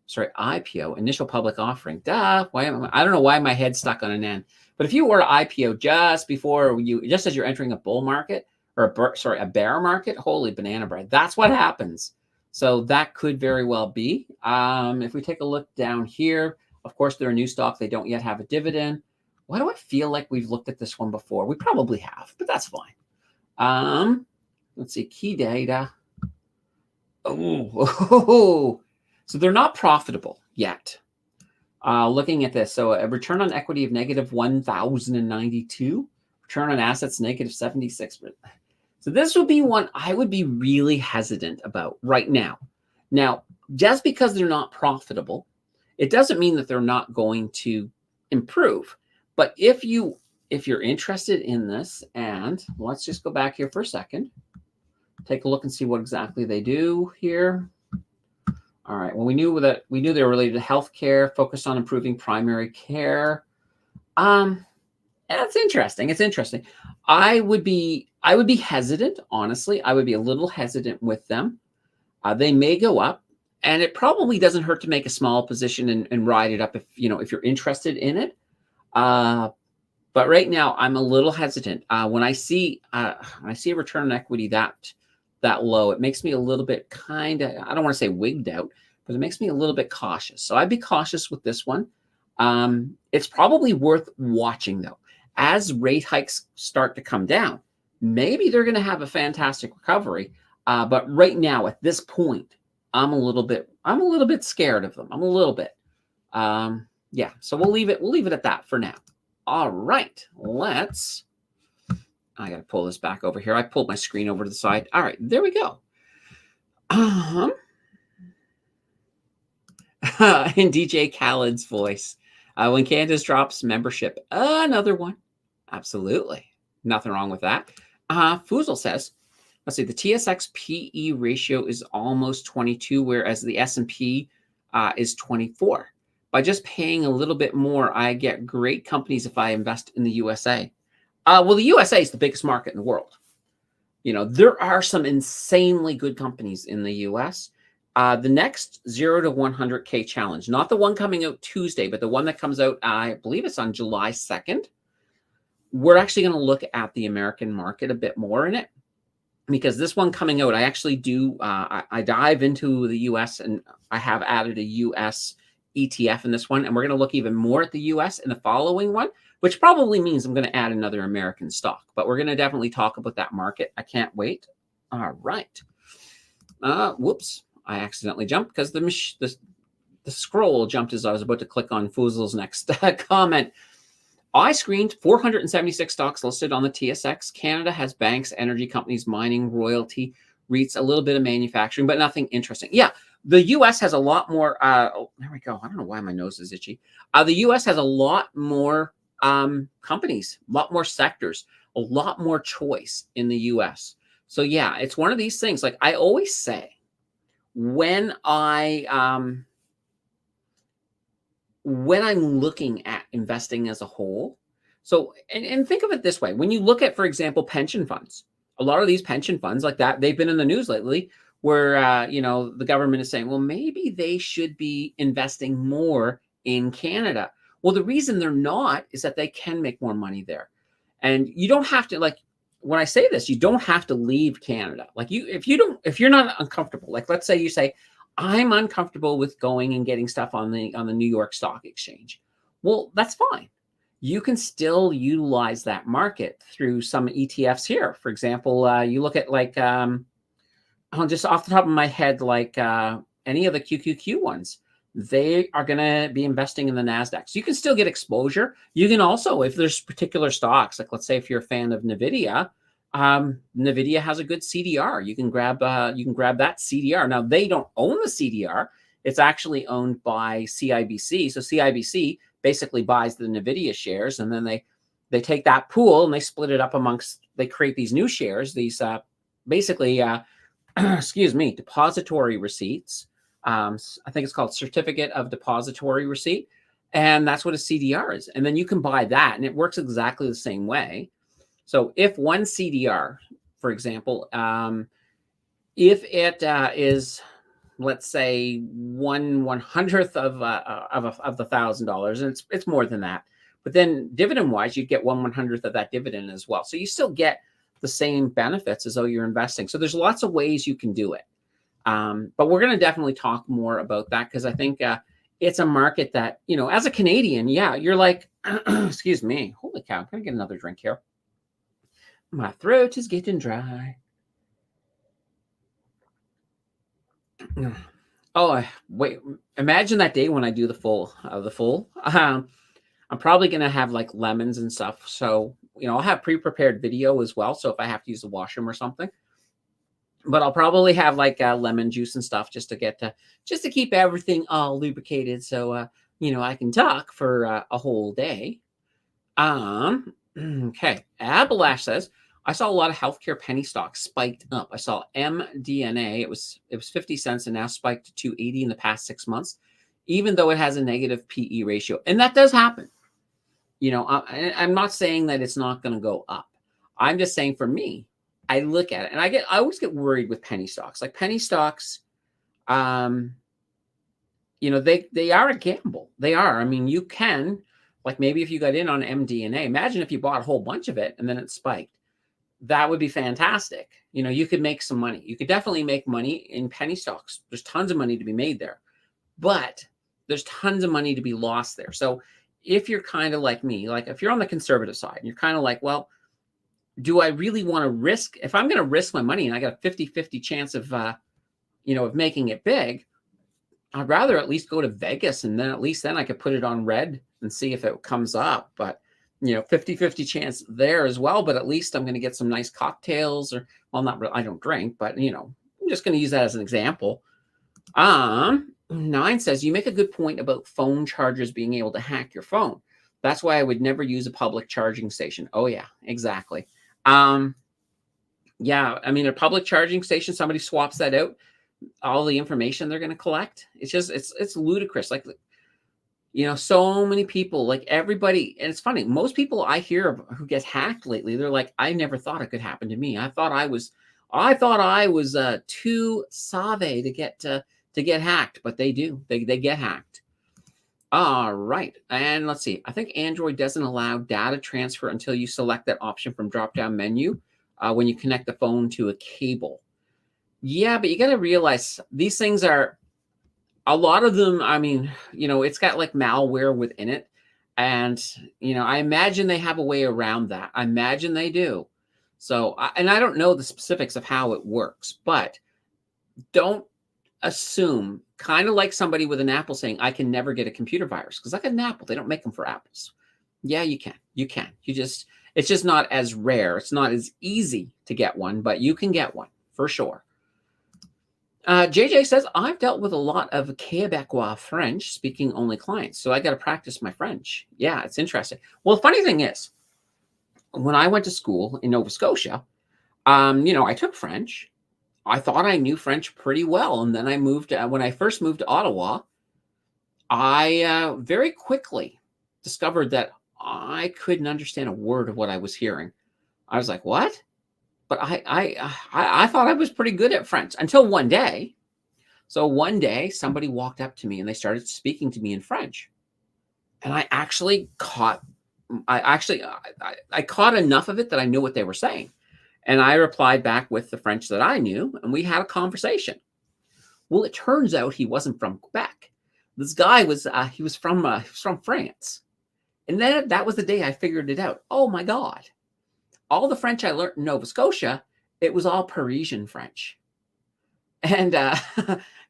IPO, initial public offering. I don't know why my head's stuck on an N. But if you were to IPO just as you're entering a bull market, or a bear market, holy banana bread. That's what happens. So that could very well be. If we take a look down here, of course, they're a new stock. They don't yet have a dividend. Why do I feel like we've looked at this one before? We probably have, but that's fine. Let's see, key data. Oh, so they're not profitable yet. Looking at this, so a return on equity of negative 1,092, return on assets negative 76. So this would be one I would be really hesitant about right now. Now, just because they're not profitable, it doesn't mean that they're not going to improve. But if you're interested in this, and let's just go back here for a second, take a look and see what exactly they do here. All right. Well, we knew they were related to healthcare, focused on improving primary care. That's interesting. It's interesting. I would be hesitant, honestly. I would be a little hesitant with them. They may go up, and it probably doesn't hurt to make a small position and ride it up if you're interested in it. But right now, I'm a little hesitant. When I see a return on equity that low, it makes me a little bit I don't want to say wigged out, but it makes me a little bit cautious. So I'd be cautious with this one. It's probably worth watching though. As rate hikes start to come down, maybe they're going to have a fantastic recovery. But right now, at this point, I'm a little bit scared of them. I'm a little bit. Yeah. So we'll leave it at that for now. All right. I got to pull this back over here. I pulled my screen over to the side. All right. There we go. In DJ Khaled's voice. When Candace drops membership, another one. Absolutely. Nothing wrong with that. Fuzel says, let's see, the TSX PE ratio is almost 22, whereas the S&P is 24. By just paying a little bit more, I get great companies if I invest in the USA. Well, the USA is the biggest market in the world. There are some insanely good companies in the US. The next 0 to 100K challenge, not the one coming out Tuesday, but the one that comes out, I believe it's on July 2nd. We're actually going to look at the American market a bit more in it, because this one coming out, I actually do, I dive into the US, and I have added a US ETF in this one. And we're going to look even more at the US in the following one, which probably means I'm going to add another American stock, but we're going to definitely talk about that market. I can't wait. All right. Whoops. I accidentally jumped because the scroll jumped as I was about to click on Fuzel's next comment. I screened 476 stocks listed on the TSX. Canada has banks, energy companies, mining, royalty, REITs, a little bit of manufacturing, but nothing interesting. Yeah, the US has a lot more. There we go. I don't know why my nose is itchy. The US has a lot more companies, a lot more sectors, a lot more choice in the US. So yeah, it's one of these things. Like I always say, when I'm looking at investing as a whole, so and think of it this way: when you look at, for example, pension funds, a lot of these pension funds like that, they've been in the news lately, where the government is saying, well, maybe they should be investing more in Canada. Well, the reason they're not is that they can make more money there, and you don't have to like. When I say this, you don't have to leave Canada. Like if you're not uncomfortable, like let's say you say, I'm uncomfortable with going and getting stuff on the New York Stock Exchange. Well, that's fine. You can still utilize that market through some ETFs here. For example, you look at like just off the top of my head, like any of the QQQ ones, they are going to be investing in the NASDAQ. So you can still get exposure. You can also, if there's particular stocks, like let's say if you're a fan of NVIDIA, NVIDIA has a good CDR. You can grab that CDR. Now they don't own the CDR. It's actually owned by CIBC. So CIBC basically buys the NVIDIA shares, and then they take that pool and they split it up amongst, they create these new shares, these basically excuse me, depository receipts. I think it's called Certificate of Depository Receipt. And that's what a CDR is. And then you can buy that, and it works exactly the same way. So if one CDR, for example, if it is, let's say, 1/100th of the $1,000, and it's more than that, but then dividend-wise, you get 1/100th of that dividend as well. So you still get the same benefits as though you're investing. So there's lots of ways you can do it. But we're going to definitely talk more about that, because I think it's a market that, as a Canadian, yeah, you're like, excuse me, holy cow, I'm going to get another drink here. My throat is getting dry. Oh, wait, imagine that day when I do the full. I'm probably going to have like lemons and stuff. So, I'll have pre-prepared video as well. So if I have to use the washroom or something, but I'll probably have like lemon juice and stuff just to keep everything all lubricated. So, I can talk for a whole day. Okay. Abalash says, I saw a lot of healthcare penny stocks spiked up. I saw MDNA. It was 50 cents and now spiked to 280 in the past 6 months, even though it has a negative PE ratio. And that does happen. I'm not saying that it's not going to go up. I'm just saying, for me, I look at it and I always get worried with penny stocks. Like penny stocks, they are a gamble. They are. I mean, you can, like maybe if you got in on MDNA, imagine if you bought a whole bunch of it and then it spiked. That would be fantastic. You could make some money. You could definitely make money in penny stocks. There's tons of money to be made there, but there's tons of money to be lost there. So if you're kind of like me, like if you're on the conservative side and you're kind of like, well, do I really want to risk, if I'm going to risk my money and I got a 50-50 chance of, of making it big, I'd rather at least go to Vegas, and then at least then I could put it on red and see if it comes up. But 50-50 chance there as well, but at least I'm going to get some nice cocktails, or, well, not really, I don't drink, but I'm just going to use that as an example. 9 says, you make a good point about phone chargers being able to hack your phone. That's why I would never use a public charging station. Oh yeah, exactly. Yeah, I mean, a public charging station, somebody swaps that out, all the information they're going to collect. It's just, it's ludicrous. Like, so many people, like everybody, and it's funny, most people I hear who get hacked lately, they're like, I never thought it could happen to me. I thought I was too savvy to get hacked, but they do. They get hacked. All right. And let's see. I think Android doesn't allow data transfer until you select that option from drop-down menu when you connect the phone to a cable. Yeah, but you got to realize these things are, a lot of them, I mean, it's got like malware within it. And, I imagine they have a way around that. I imagine they do. So, and I don't know the specifics of how it works, but don't assume, kind of like somebody with an Apple saying, I can never get a computer virus because I got an Apple. They don't make them for Apples. Yeah, you can. It's just not as rare. It's not as easy to get one, but you can get one for sure. JJ says, I've dealt with a lot of Quebecois French speaking only clients, so I got to practice my French. Yeah, it's interesting. Well, the funny thing is, when I went to school in Nova Scotia, I took French. I thought I knew French pretty well. And then when I first moved to Ottawa, I very quickly discovered that I couldn't understand a word of what I was hearing. I was like, what? But I thought I was pretty good at French until one day. So one day somebody walked up to me and they started speaking to me in French. And I caught enough of it that I knew what they were saying. And I replied back with the French that I knew, and we had a conversation. Well, it turns out he wasn't from Quebec. This guy was from France. And then that was the day I figured it out. Oh my God. All the French I learned in Nova Scotia, it was all Parisian French. And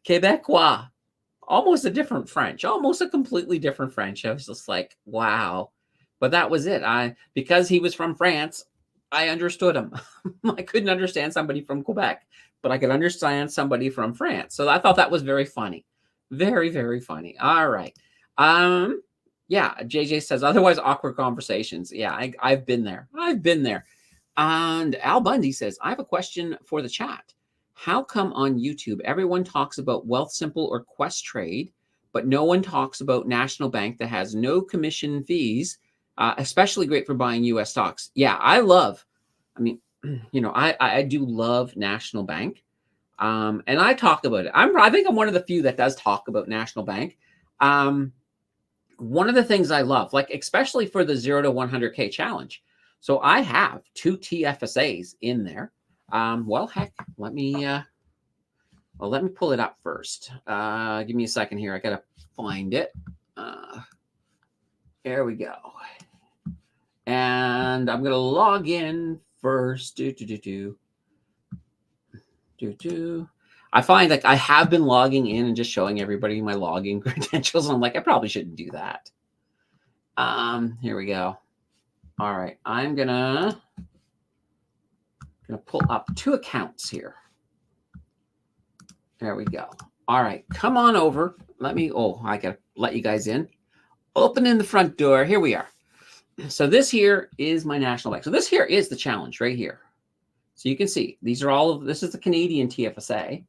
Quebecois, almost a different French, almost a completely different French. I was just like, wow. But that was it. Because he was from France, I understood him. I couldn't understand somebody from Quebec, but I could understand somebody from France. So I thought that was very funny. Very, very funny. All right. Yeah, JJ says, otherwise awkward conversations. Yeah, I've been there. I've been there. And Al Bundy says, I have a question for the chat. How come on YouTube everyone talks about Wealthsimple or Questrade, but no one talks about National Bank that has no commission fees, especially great for buying U.S. stocks? Yeah, I do love National Bank. And I talk about it. I think I'm one of the few that does talk about National Bank. One of the things I love, like especially for the 0 to 100K challenge. So I have 2 TFSAs in there. Well, heck, let me pull it up first. Give me a second here. I got to find it. There we go. And I'm going to log in first. I find like I have been logging in and just showing everybody my login credentials. And I'm like, I probably shouldn't do that. Here we go. All right. I'm gonna pull up 2 accounts here. There we go. All right. Come on over. I gotta let you guys in. Opening the front door. Here we are. So this here is my National Bank. So this here is the challenge right here. So you can see this is the Canadian TFSA,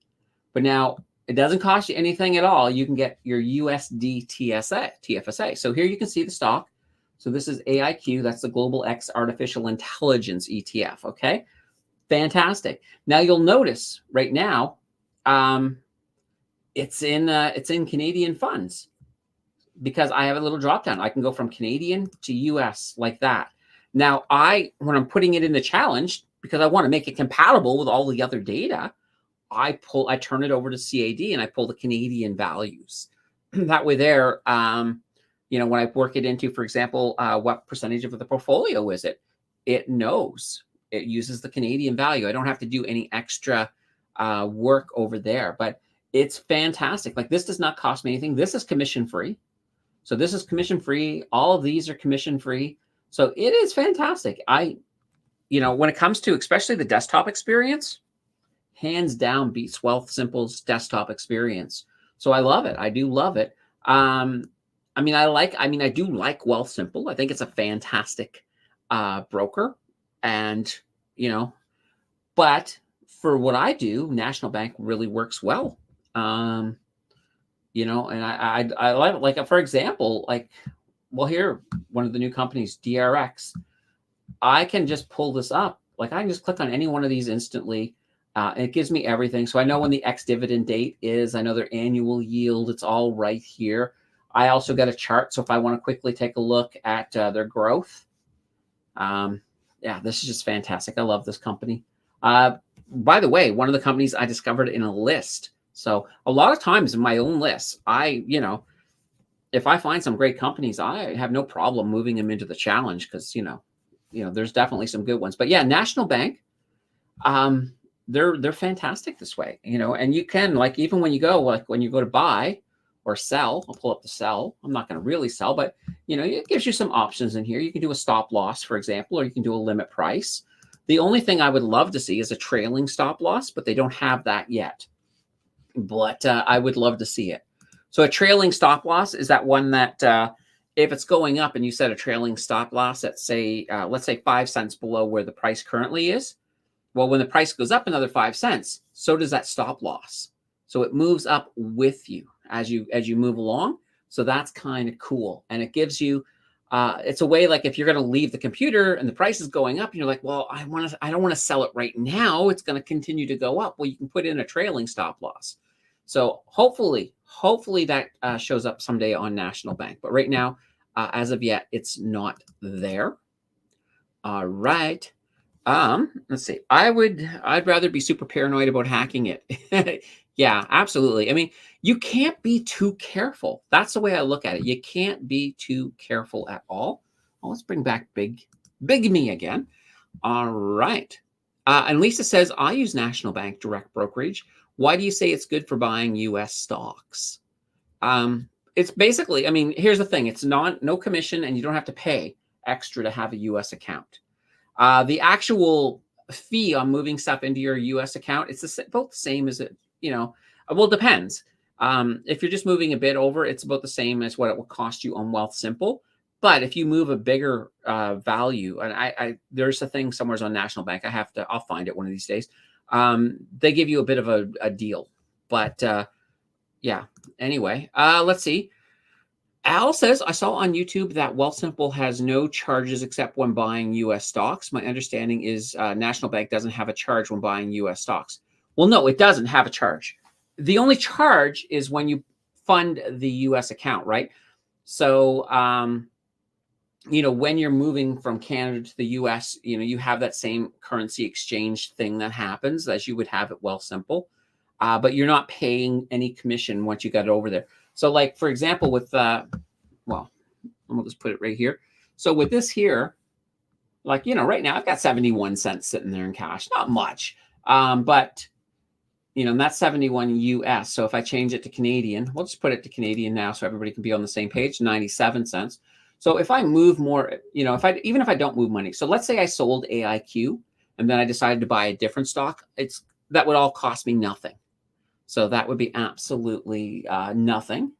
but now it doesn't cost you anything at all. You can get your USD TFSA. So here you can see the stock. So this is AIQ. That's the Global X Artificial Intelligence ETF. Okay. Fantastic. Now you'll notice right now, it's in Canadian funds because I have a little drop down. I can go from Canadian to US like that. Now when I'm putting it in the challenge, because I want to make it compatible with all the other data, I turn it over to CAD and I pull the Canadian values. That way there, when I work it into, for example, what percentage of the portfolio is it? It knows. It uses the Canadian value. I don't have to do any extra work over there, but it's fantastic. Like this does not cost me anything. This is commission free. So this is commission free. All of these are commission free. So it is fantastic. When it comes to especially the desktop experience, hands down beats Wealthsimple's desktop experience. So I love it. I do love it. I do like Wealthsimple. I think it's a fantastic broker. And, but for what I do, National Bank really works well. And I like for example, here, one of the new companies, DRX, I can just pull this up. Like I can just click on any one of these instantly. And it gives me everything. So I know when the ex-dividend date is. I know their annual yield. It's all right here. I also got a chart. So if I want to quickly take a look at their growth. This is just fantastic. I love this company. By the way, one of the companies I discovered in a list. So a lot of times in my own lists, if I find some great companies, I have no problem moving them into the challenge because, there's definitely some good ones. But yeah, National Bank, they're fantastic this way, and you can even when you go to buy or sell, I'll pull up the sell. I'm not going to really sell, but it gives you some options in here. You can do a stop loss, for example, or you can do a limit price. The only thing I would love to see is a trailing stop loss, but they don't have that yet. but I would love to see it. So a trailing stop loss is that one that if it's going up and you set a trailing stop loss at say, let's say 5 cents below where the price currently is. Well, when the price goes up another 5 cents, so does that stop loss. So it moves up with you as you move along. So that's kind of cool. And it gives you, it's a way like if you're going to leave the computer and the price is going up and you're like, well, I don't want to sell it right now. It's going to continue to go up. Well, you can put in a trailing stop loss. So hopefully that shows up someday on National Bank. But right now, as of yet, it's not there. All right. Let's see. I'd rather be super paranoid about hacking it. Yeah, absolutely. I mean, you can't be too careful. That's the way I look at it. You can't be too careful at all. Well, let's bring back big me again. All right. And Lisa says, I use National Bank direct brokerage. Why do you say it's good for buying US stocks? It's basically, I mean, here's the thing. It's no commission and you don't have to pay extra to have a US account. The actual fee on moving stuff into your US account, it's both the same as it, well, it depends. If you're just moving a bit over, it's about the same as what it will cost you on Wealthsimple. But if you move a bigger value, and there's a thing somewhere on National Bank, I'll find it one of these days. They give you a bit of a deal. But yeah, anyway, let's see. Al says, I saw on YouTube that Wealthsimple has no charges except when buying U.S. stocks. My understanding is National Bank doesn't have a charge when buying U.S. stocks. Well, no, it doesn't have a charge. The only charge is when you fund the U.S. account, right? So, when you're moving from Canada to the U.S., you have that same currency exchange thing that happens as you would have at Wealthsimple, but you're not paying any commission once you got it over there. So like, for example, with, we'll just put it right here. So with this here, like, right now I've got 71 cents sitting there in cash, not much. But, and that's 71 US. So if I change it to Canadian, we'll just put it to Canadian now so everybody can be on the same page, 97 cents. So if I move more, even if I don't move money, so let's say I sold AIQ and then I decided to buy a different stock, that would all cost me nothing. So that would be absolutely nothing.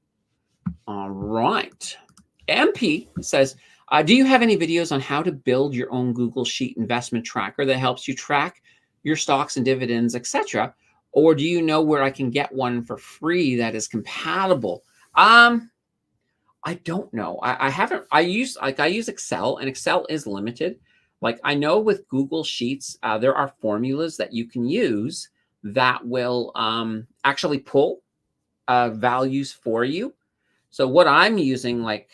All right. MP says, do you have any videos on how to build your own Google Sheet investment tracker that helps you track your stocks and dividends, etc.? Or do you know where I can get one for free that is compatible? I don't know. I haven't. I use Excel, and Excel is limited. Like I know with Google Sheets, there are formulas that you can use that will actually pull values for you. So what I'm using, like,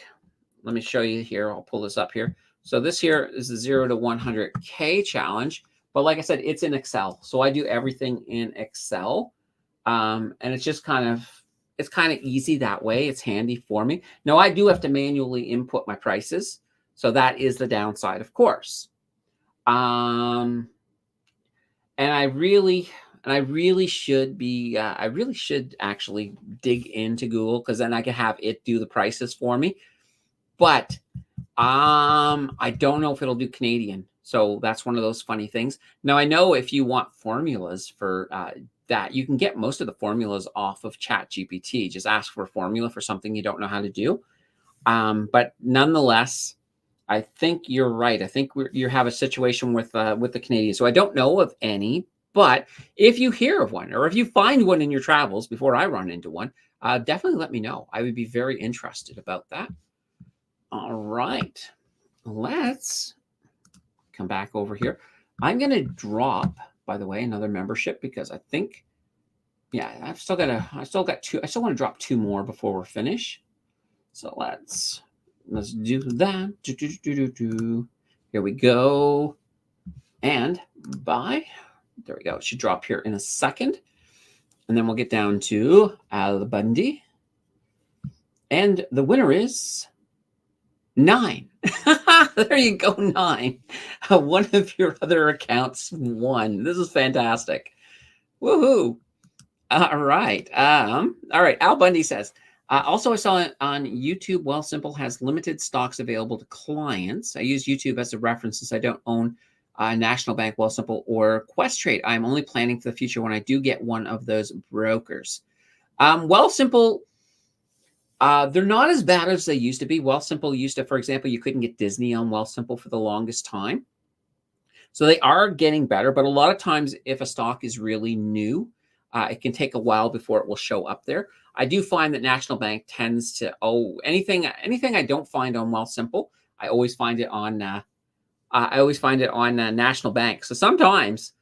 let me show you here. I'll pull this up here. So this here is the 0 to 100K challenge. But like I said, it's in Excel. So I do everything in Excel. And it's just kind of easy that way. It's handy for me. Now I do have to manually input my prices. So that is the downside, of course. And I really should actually dig into Google because then I can have it do the prices for me. But I don't know if it'll do Canadian. So that's one of those funny things. Now I know if you want formulas for that, you can get most of the formulas off of ChatGPT. Just ask for a formula for something you don't know how to do. But nonetheless, I think you're right. I think you have a situation with the Canadian. So I don't know of any. But if you hear of one or if you find one in your travels before I run into one, definitely let me know. I would be very interested about that. All right. Let's come back over here. I'm going to drop, by the way, another membership because I think, I still want to drop 2 more before we're finished. So let's do that. Here we go. And bye. There we go. It should drop here in a second. And then we'll get down to Al Bundy. And the winner is 9. There you go, 9. One of your other accounts won. This is fantastic. Woohoo. All right. All right. Al Bundy says, also I saw on YouTube, Wealthsimple has limited stocks available to clients. I use YouTube as a reference since I don't own National Bank, Wealthsimple, or Questrade. I'm only planning for the future when I do get one of those brokers. Wealthsimple, they're not as bad as they used to be. Wealthsimple used to, for example, you couldn't get Disney on Wealthsimple for the longest time. So they are getting better, but a lot of times if a stock is really new, it can take a while before it will show up there. I do find that National Bank tends to, anything I don't find on Wealthsimple, I always find it on National Bank. So sometimes,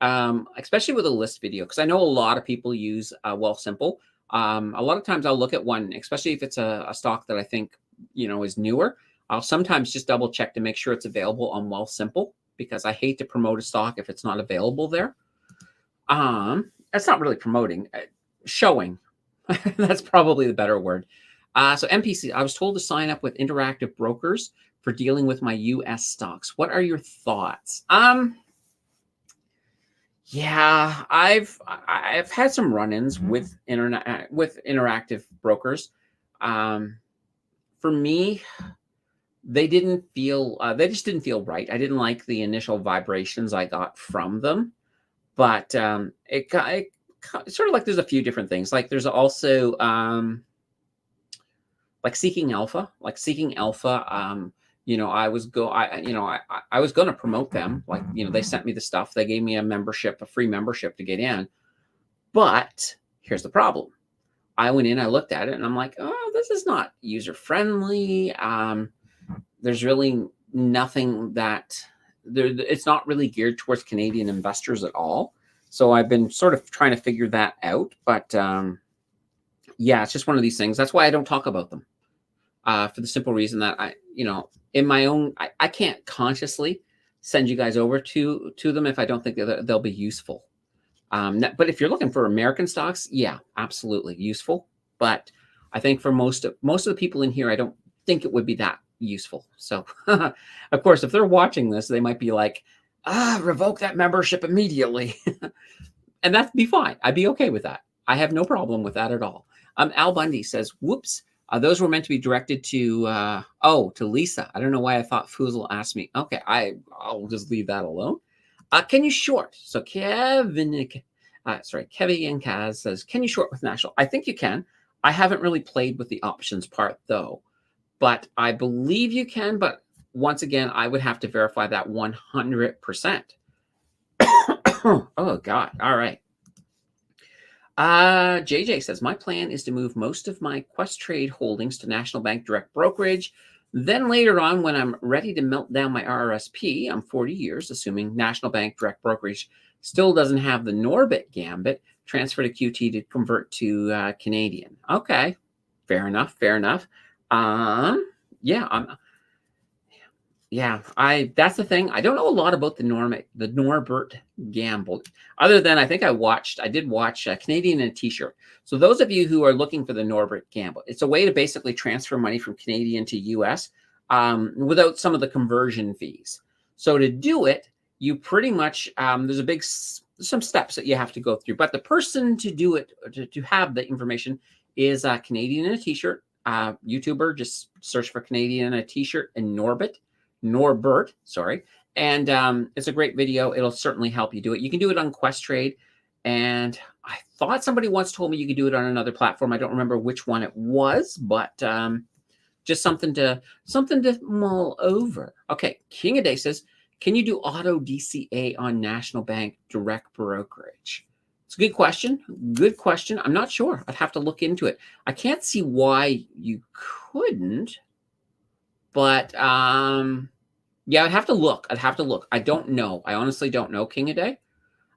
especially with a list video, because I know a lot of people use Wealthsimple. A lot of times I'll look at one, especially if it's a stock that I think is newer. I'll sometimes just double check to make sure it's available on Wealthsimple, because I hate to promote a stock if it's not available there. That's not really promoting, showing. That's probably the better word. So MPC, I was told to sign up with Interactive Brokers for dealing with my US stocks. What are your thoughts? Yeah, I've had some run-ins with Interactive Brokers. For me, they just didn't feel right. I didn't like the initial vibrations I got from them, but it sort of like there's a few different things. Like there's also like Seeking Alpha. I was going to promote them. Like, they sent me the stuff. They gave me a free membership to get in. But here's the problem. I went in, I looked at it, and I'm like, oh, this is not user friendly. There's really nothing it's not really geared towards Canadian investors at all. So I've been sort of trying to figure that out. But yeah, it's just one of these things. That's why I don't talk about them. For the simple reason that in my own, I can't consciously send you guys over to them if I don't think they'll be useful. But if you're looking for American stocks, yeah, absolutely useful. But I think for most of the people in here, I don't think it would be that useful. So, of course, if they're watching this, they might be like, revoke that membership immediately. And that'd be fine. I'd be okay with that. I have no problem with that at all. Al Bundy says, whoops. Those were meant to be directed to Lisa. I don't know why I thought Foozle asked me. Okay, I'll just leave that alone. Can you short? So Kevin and Kaz says, can you short with National? I think you can. I haven't really played with the options part though, but I believe you can. But once again, I would have to verify that 100%. Oh God! All right. JJ says, my plan is to move most of my Questrade holdings to National Bank Direct Brokerage. Then later on, when I'm ready to melt down my RRSP, I'm 40 years, assuming National Bank Direct Brokerage still doesn't have the Norbit Gambit, transfer to QT to convert to Canadian. Okay, fair enough. That's the thing. I don't know a lot about the Norbert Gamble, other than I did watch Canadian in a T-shirt. So those of you who are looking for the Norbert Gamble, it's a way to basically transfer money from Canadian to US without some of the conversion fees. So to do it, you pretty much, there's some steps that you have to go through. But the person to do it, to have the information is Canadian in a T-shirt. YouTuber, just search for Canadian in a T-shirt and Norbert, sorry. And it's a great video. It'll certainly help you do it. You can do it on Questrade. And I thought somebody once told me you could do it on another platform. I don't remember which one it was, but just something to mull over. Okay, King of Day says, can you do auto DCA on National Bank Direct Brokerage? It's a good question. Good question. I'm not sure. I'd have to look into it. I can't see why you couldn't. But yeah, I'd have to look. I don't know. I honestly don't know, King of Day.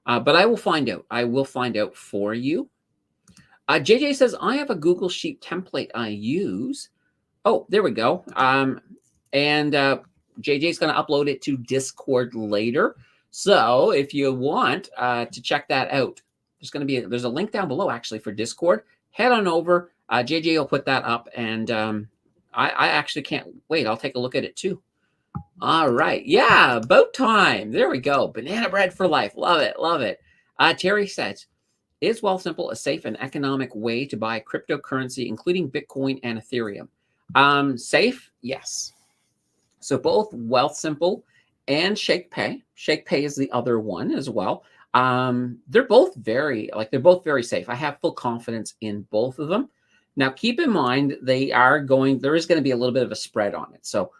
But I will find out. I will find out for you. JJ says, I have a Google Sheet template I use. Oh, there we go. And JJ's going to upload it to Discord later. So if you want to check that out, there's a link down below actually for Discord. Head on over. JJ will put that up, and I actually can't wait. I'll take a look at it too. All right. Yeah, boat time. There we go. Banana bread for life. Love it. Terry says, is Wealthsimple a safe and economic way to buy cryptocurrency, including Bitcoin and Ethereum? Safe? Yes. So both Wealthsimple and ShakePay. ShakePay is the other one as well. They're both very safe. I have full confidence in both of them. Now, keep in mind there is going to be a little bit of a spread on it. So,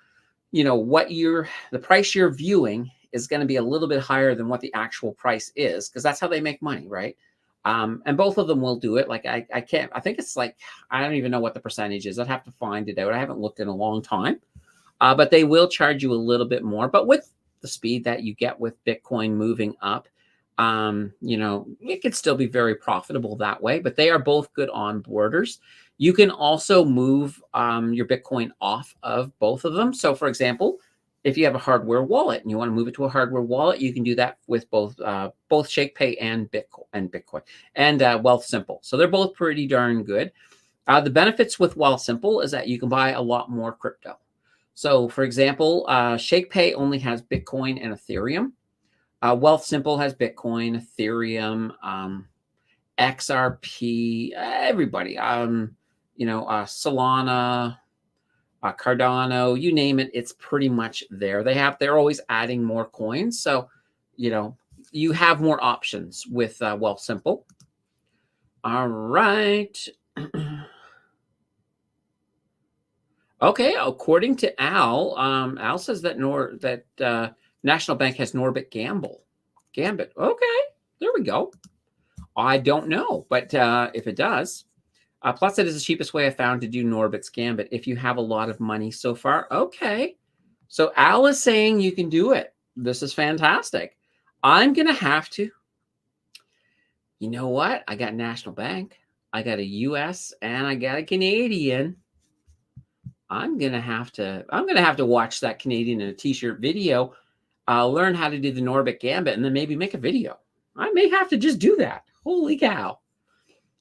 the price you're viewing is going to be a little bit higher than what the actual price is, because that's how they make money, right? And both of them will do it. Like I think it's like, I don't even know what the percentage is. I'd have to find it out. I haven't looked in a long time, but they will charge you a little bit more. But with the speed that you get with Bitcoin moving up, it could still be very profitable that way, but they are both good onboarders. You can also move your Bitcoin off of both of them. So for example, if you have a hardware wallet and you want to move it to a hardware wallet, you can do that with both ShakePay and Bitcoin and Wealthsimple. So they're both pretty darn good. The benefits with Wealthsimple is that you can buy a lot more crypto. So for example, ShakePay only has Bitcoin and Ethereum. Wealthsimple has Bitcoin, Ethereum, XRP, everybody, Solana, Cardano, you name it, it's pretty much there. They're always adding more coins. So, you have more options with Wealthsimple. All right. Okay, according to Al, Al says that National Bank has Norbit Gambit. Okay, there we go. I don't know, but if it does, plus it is the cheapest way I found to do Norbit's Gambit if you have a lot of money so far. Okay, so Al is saying you can do it. This is fantastic. I'm going to have to, you know what? I got National Bank, I got a US, and I got a Canadian. I'm going to have to watch that Canadian in a t-shirt video, learn how to do the Norbit Gambit, and then maybe make a video. I may have to just do that. Holy cow.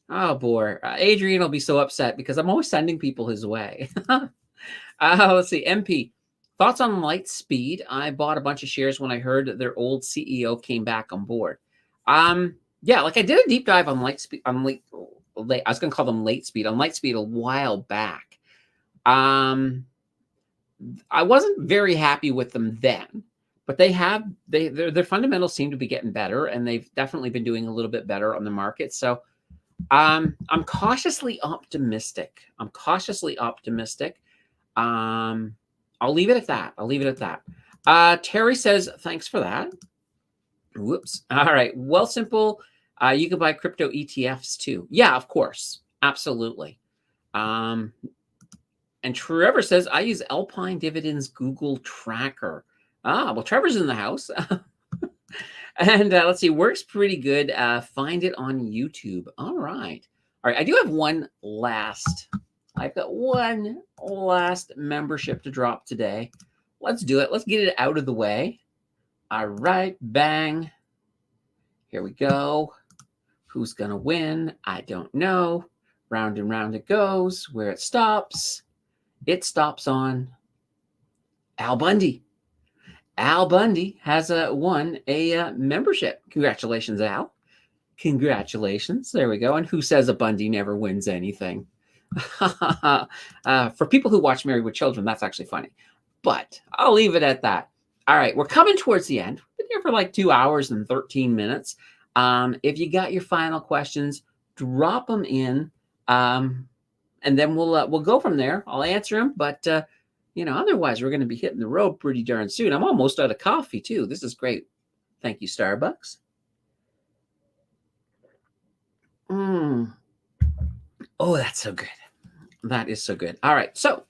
Oh, boy. Adrian will be so upset because I'm always sending people his way. Let's see. MP, thoughts on Lightspeed? I bought a bunch of shares when I heard their old CEO came back on board. Yeah, like I did a deep dive on Lightspeed. I was going to call them Lightspeed. On Lightspeed a while back. I wasn't very happy with them then. But their fundamentals seem to be getting better, and they've definitely been doing a little bit better on the market. So I'm cautiously optimistic. I'll leave it at that. Terry says, thanks for that. Whoops. All right. Wealthsimple, you can buy crypto ETFs too. Yeah, of course. Absolutely. And Trevor says, I use Alpine Dividends Google Tracker. Well, Trevor's in the house. And let's see, works pretty good. Find it on YouTube. All right. I do have I've got one last membership to drop today. Let's do it. Let's get it out of the way. All right. Bang. Here we go. Who's going to win? I don't know. Round and round it goes. Where it stops on Al Bundy. Al Bundy has won a membership. Congratulations, Al. Congratulations. There we go. And who says a Bundy never wins anything? For people who watch Married with Children, that's actually funny. But I'll leave it at that. All right, we're coming towards the end. We've been here for like 2 hours and 13 minutes. If you got your final questions, drop them in, and then we'll go from there. I'll answer them, but otherwise we're going to be hitting the road pretty darn soon. I'm almost out of coffee too. This is great. Thank you, Starbucks. Oh, that's so good. That is so good. All right. So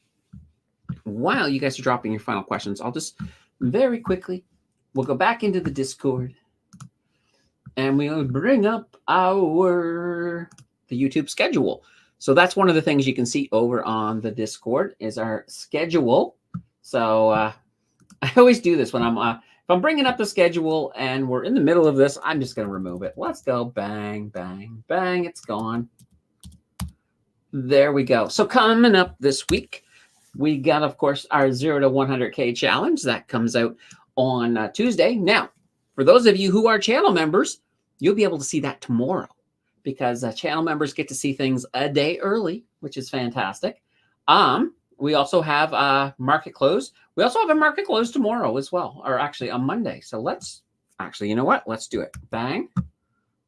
while you guys are dropping your final questions, I'll just very quickly, we'll go back into the Discord and we'll bring up the YouTube schedule. So that's one of the things you can see over on the Discord is our schedule. So I always do this when if I'm bringing up the schedule and we're in the middle of this, I'm just going to remove it. Let's go. Bang, bang, bang. It's gone. There we go. So coming up this week, we got, of course, our 0 to 100K challenge that comes out on Tuesday. Now, for those of you who are channel members, you'll be able to see that tomorrow, because channel members get to see things a day early, which is fantastic. We also have market close. We also have a market close tomorrow as well, or actually on Monday. So let's Actually, you know what? Let's do it. Bang.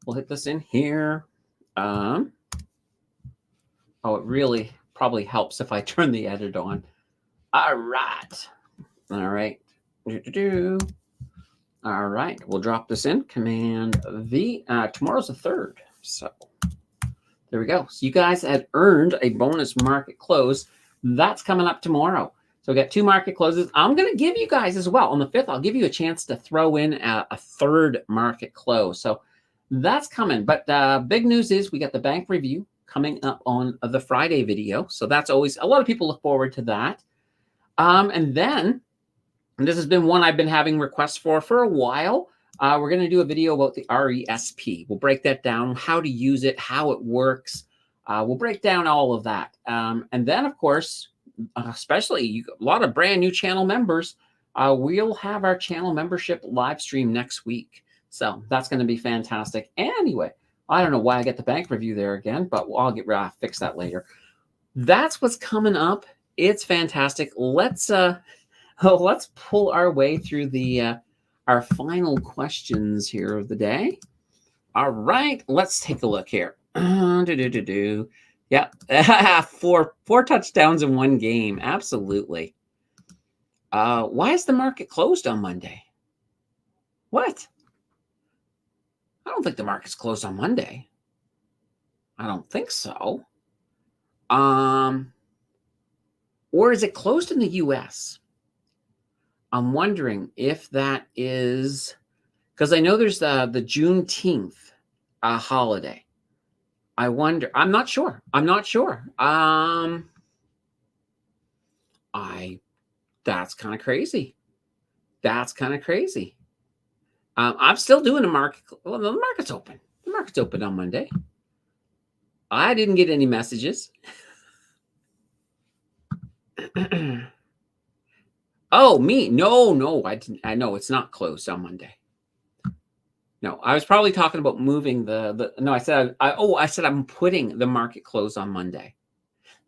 We'll hit this in here. Oh, it really probably helps if I turn the edit on. All right. All right. All right. We'll drop this in. Command V. Tomorrow's the 3rd. So there we go. So you guys had earned a bonus market close. That's coming up tomorrow. So we got 2 market closes. I'm going to give you guys as well. On the 5th, I'll give you a chance to throw in a 3rd market close. So that's coming. But big news is we got the bank review coming up on the Friday video. So that's always, a lot of people look forward to that. And then, and this has been one I've been having requests for a while. We're going to do a video about the RESP. We'll break that down, how to use it, how it works. We'll break down all of that. And then, of course, especially a lot of brand new channel members, we'll have our channel membership live stream next week. So that's going to be fantastic. Anyway, I don't know why I get the bank review there again, but I'll fix that later. That's what's coming up. It's fantastic. Let's pull our way through the our final questions here of the day. All right, let's take a look here. Yeah, four touchdowns in one game. Absolutely. Why is the market closed on Monday? What? I don't think the market's closed on Monday. I don't think so. Or is it closed in the US? I'm wondering if that is, because I know there's the Juneteenth holiday. I wonder. I'm not sure. That's kind of crazy. I'm still doing a market. Well, the market's open. The market's open on Monday. I didn't get any messages. Oh, me? No, I didn't. I know it's not closed on Monday. No, I was probably talking about moving the. No, I said I'm putting the market close on Monday.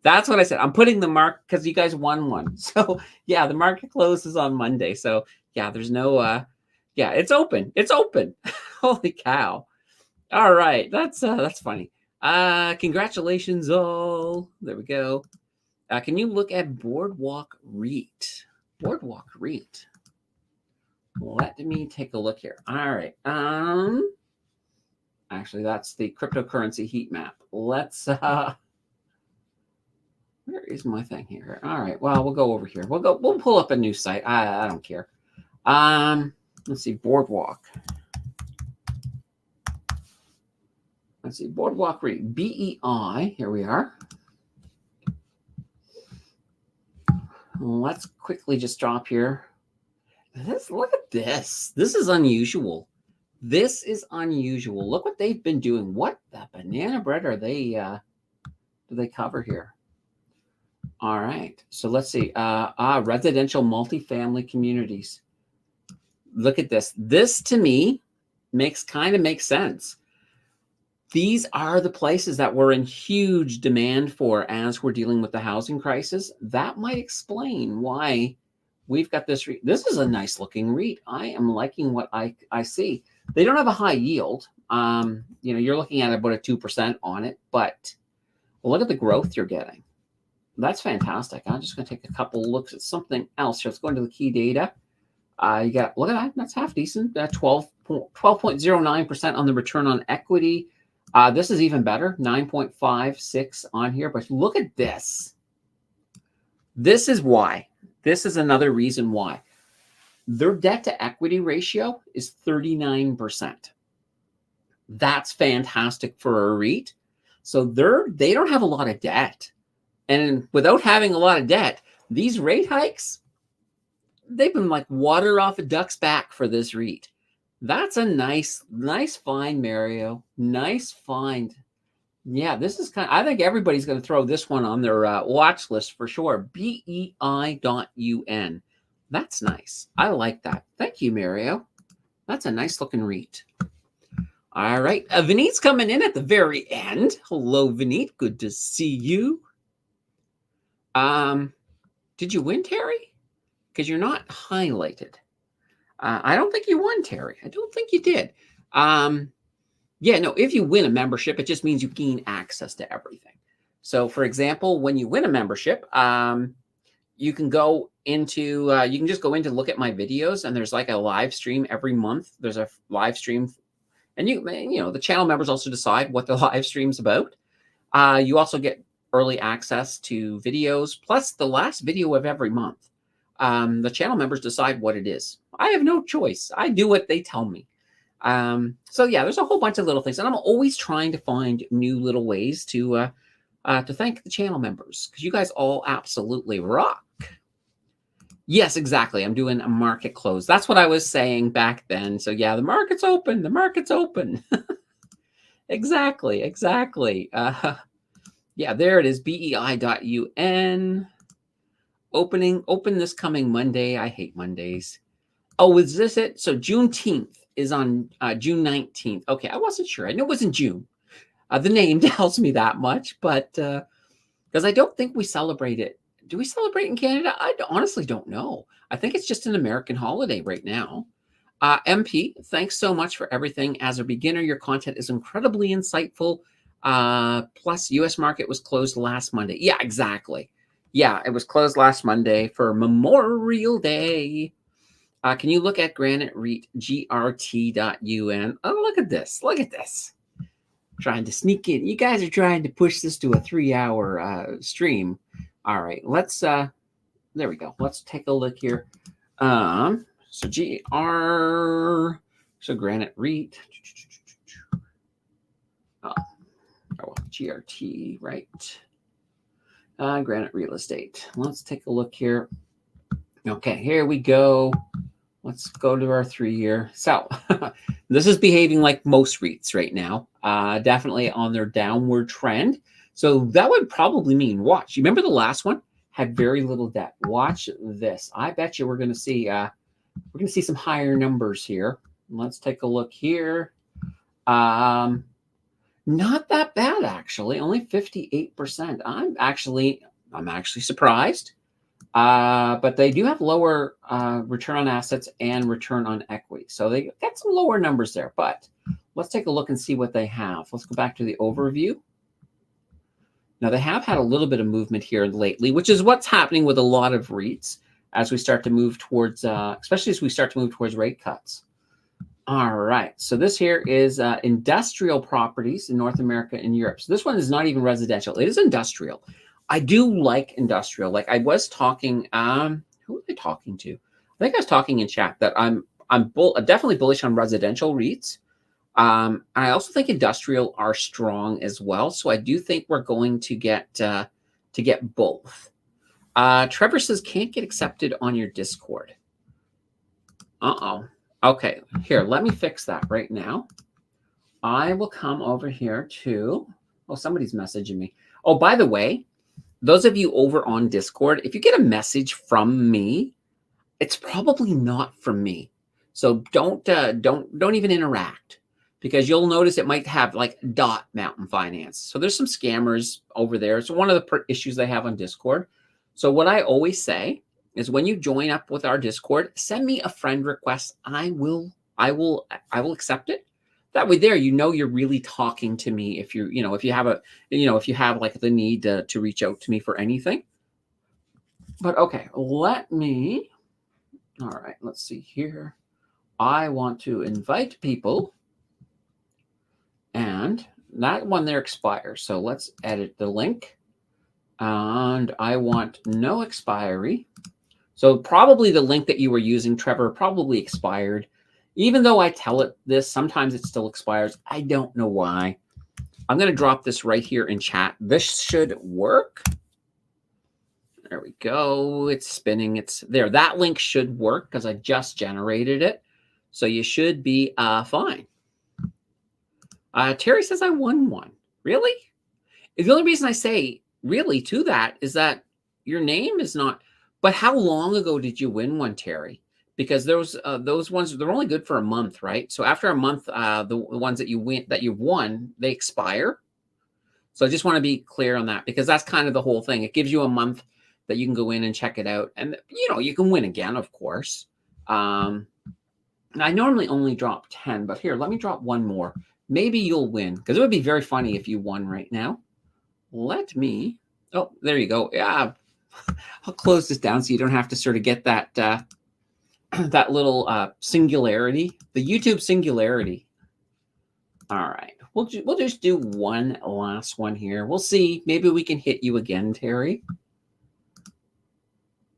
That's what I said. I'm putting the mark because you guys won one. So yeah, the market closes on Monday. So yeah, there's no. Yeah, it's open. It's open. Holy cow! All right, that's funny. Congratulations, all. There we go. Can you look at Boardwalk REIT? Boardwalk REIT. Let me take a look here. All right. Actually, that's the cryptocurrency heat map. Let's where is my thing here? All right. Well, we'll go over here. We'll pull up a new site. I don't care. Let's see, Boardwalk. Let's see, Boardwalk REIT. BEI. Here we are. Let's quickly just drop here. Look at this. This is unusual. Look what they've been doing. What the banana bread are they do they cover here? All right. So let's see. Residential multifamily communities. Look at this. This to me makes sense. These are the places that we're in huge demand for as we're dealing with the housing crisis. That might explain why we've got this. This is a nice looking REIT. I am liking what I see. They don't have a high yield. You're looking at about a 2% on it, but look at the growth you're getting. That's fantastic. I'm just going to take a couple looks at something else. Let's go into the key data. You got, look at that. That's half decent. 12.09% on the return on equity. This is even better, 9.56 on here. But look at this. This is why. This is another reason why. Their debt to equity ratio is 39%. That's fantastic for a REIT. So they don't have a lot of debt. And without having a lot of debt, these rate hikes, they've been like water off a duck's back for this REIT. That's a nice find, Mario. Nice find. Yeah, this is I think everybody's going to throw this one on their watch list for sure. BEI.UN. That's nice. I like that. Thank you, Mario. That's a nice looking REIT. All right. Vinit's coming in at the very end. Hello, Vinit. Good to see you. Did you win, Terry? Because you're not highlighted. I don't think you won, Terry. I don't think you did. Yeah, no, if you win a membership, it just means you gain access to everything. So, for example, when you win a membership, you can go into, you can just go in to look at my videos, and there's like a live stream every month. There's a live stream, and the channel members also decide what the live stream's about. You also get early access to videos, plus the last video of every month. The channel members decide what it is. I have no choice. I do what they tell me. So yeah, there's a whole bunch of little things, and I'm always trying to find new little ways to thank the channel members, because you guys all absolutely rock. Yes, exactly. I'm doing a market close. That's what I was saying back then. So yeah, the market's open. The market's open. Exactly. Yeah, there it is. BEI.UN. Open this coming Monday. I hate Mondays. Oh, is this it? So Juneteenth is on June 19th. Okay, I wasn't sure. I knew it was in June. The name tells me that much, but because I don't think we celebrate it. Do we celebrate in Canada? I honestly don't know. I think it's just an American holiday right now. MP, thanks so much for everything. As a beginner, your content is incredibly insightful. Plus, U.S. market was closed last Monday. Yeah, exactly. Yeah, it was closed last Monday for Memorial Day. Can you look at Granite REIT, GRT.UN? Oh, look at this. Look at this. Trying to sneak in. You guys are trying to push this to a 3-hour stream. All right, let's there we go. Let's take a look here. So Granite REIT. GRT, right? Granite Real Estate. Let's take a look here. Okay, here we go. Let's go to our 3-year. So this is behaving like most REITs right now. Definitely on their downward trend. So that would probably mean, watch. You remember the last one had very little debt. Watch this. I bet you we're going to see some higher numbers here. Let's take a look here. Not that bad actually. Only 58%. I'm actually surprised. But they do have lower return on assets and return on equity. So they got some lower numbers there. But let's take a look and see what they have. Let's go back to the overview. Now, they have had a little bit of movement here lately, which is what's happening with a lot of REITs as we start to move towards, especially as we start to move towards rate cuts. All right. So this here is industrial properties in North America and Europe. So this one is not even residential. It is industrial. I do like industrial. Like I was talking, who was I talking to? I think I was talking in chat that I'm definitely bullish on residential REITs. I also think industrial are strong as well. So I do think we're going to get both. Trevor says can't get accepted on your Discord. Uh-oh. Okay, here, let me fix that right now. I will come over here to, oh, somebody's messaging me. Oh, by the way, those of you over on Discord, if you get a message from me, it's probably not from me. So don't even interact, because you'll notice it might have like .mountain finance. So there's some scammers over there. It's one of the issues they have on Discord. So what I always say is when you join up with our Discord, send me a friend request. I will accept it. That way there, you're really talking to me if if you have like the need to reach out to me for anything. But okay, all right, let's see here. I want to invite people, and that one there expires. So let's edit the link, and I want no expiry. So probably the link that you were using, Trevor, probably expired. Even though I tell it this, sometimes it still expires. I don't know why. I'm going to drop this right here in chat. This should work. There we go. It's spinning. It's there. That link should work because I just generated it. So you should be fine. Terry says I won one. Really? The only reason I say really to that is that your name is not. But how long ago did you win one, Terry? Because those ones, they're only good for a month, right? So after a month, the ones that you've won, they expire. So I just want to be clear on that, because that's kind of the whole thing. It gives you a month that you can go in and check it out, and you can win again, of course. And I normally only drop 10, but here, let me drop one more. Maybe you'll win, because it would be very funny if you won right now. Let me, oh, there you go. Yeah, I'll close this down so you don't have to sort of get that that little singularity, the YouTube singularity. All right, we'll just do one last one here. We'll see. Maybe we can hit you again, Terry.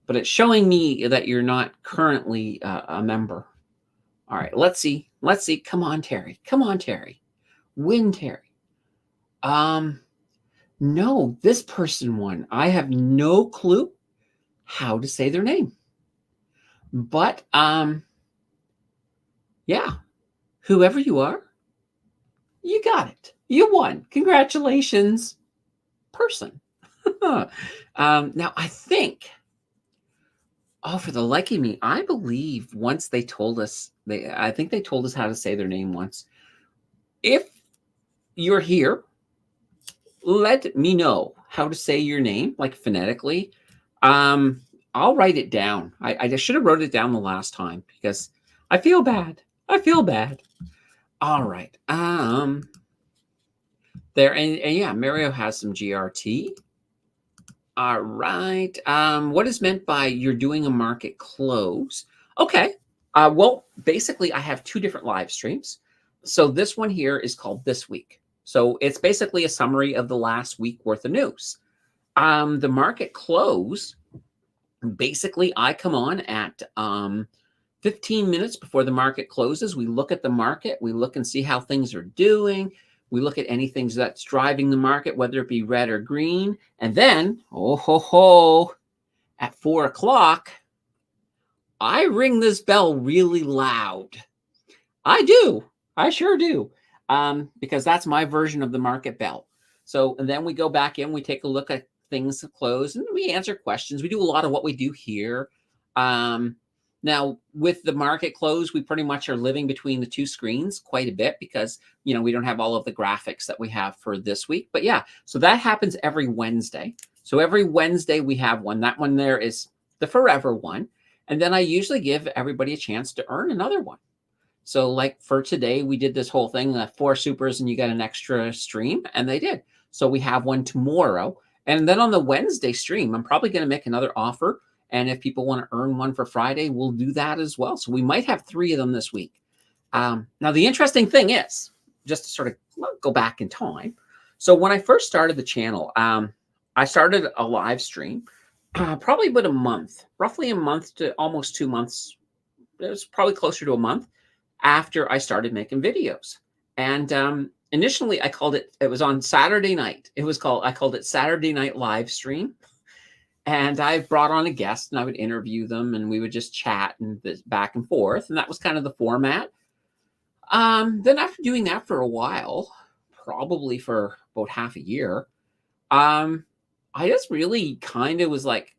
But it's showing me that you're not currently a member. All right, let's see. Let's see. Come on, Terry. Come on, Terry. Win, Terry. No, this person won. I have no clue how to say their name. But yeah, whoever you are, you got it. You won. Congratulations, person. Now I think, oh, for the liking me, I believe once they told us, I think they told us how to say their name once. If you're here, let me know how to say your name, like phonetically. I'll write it down. I just should have wrote it down the last time because I feel bad. I feel bad. All right. There and yeah, Mario has some GRT. All right. What is meant by you're doing a market close? Okay. Well, basically, I have two different live streams. So this one here is called This Week. So it's basically a summary of the last week worth of news. The market close, basically, I come on at 15 minutes before the market closes. We look at the market. We look and see how things are doing. We look at anything that's driving the market, whether it be red or green. And then, oh, ho, ho, at 4 o'clock, I ring this bell really loud. I do. I sure do. Because that's my version of the market bell. So, and then we go back in, we take a look at things close, and we answer questions. We do a lot of what we do here. Now, with the market close, we pretty much are living between the two screens quite a bit because, you know, we don't have all of the graphics that we have for this week. But yeah, so that happens every Wednesday. So every Wednesday we have one. That one there is the forever one. And then I usually give everybody a chance to earn another one. So like for today, we did this whole thing, 4 supers and you got an extra stream, and they did. So we have one tomorrow. And then on the Wednesday stream, I'm probably going to make another offer. And if people want to earn one for Friday, we'll do that as well. So we might have 3 of them this week. Now, the interesting thing is, just to sort of go back in time. So when I first started the channel, I started a live stream probably about a month, roughly a month to almost 2 months. It was probably closer to a month after I started making videos. And initially I called it, it was on Saturday night. I called it Saturday Night Live Stream. And I brought on a guest and I would interview them and we would just chat and back and forth. And that was kind of the format. Then after doing that for a while, probably for about half a year, I just really kind of was like,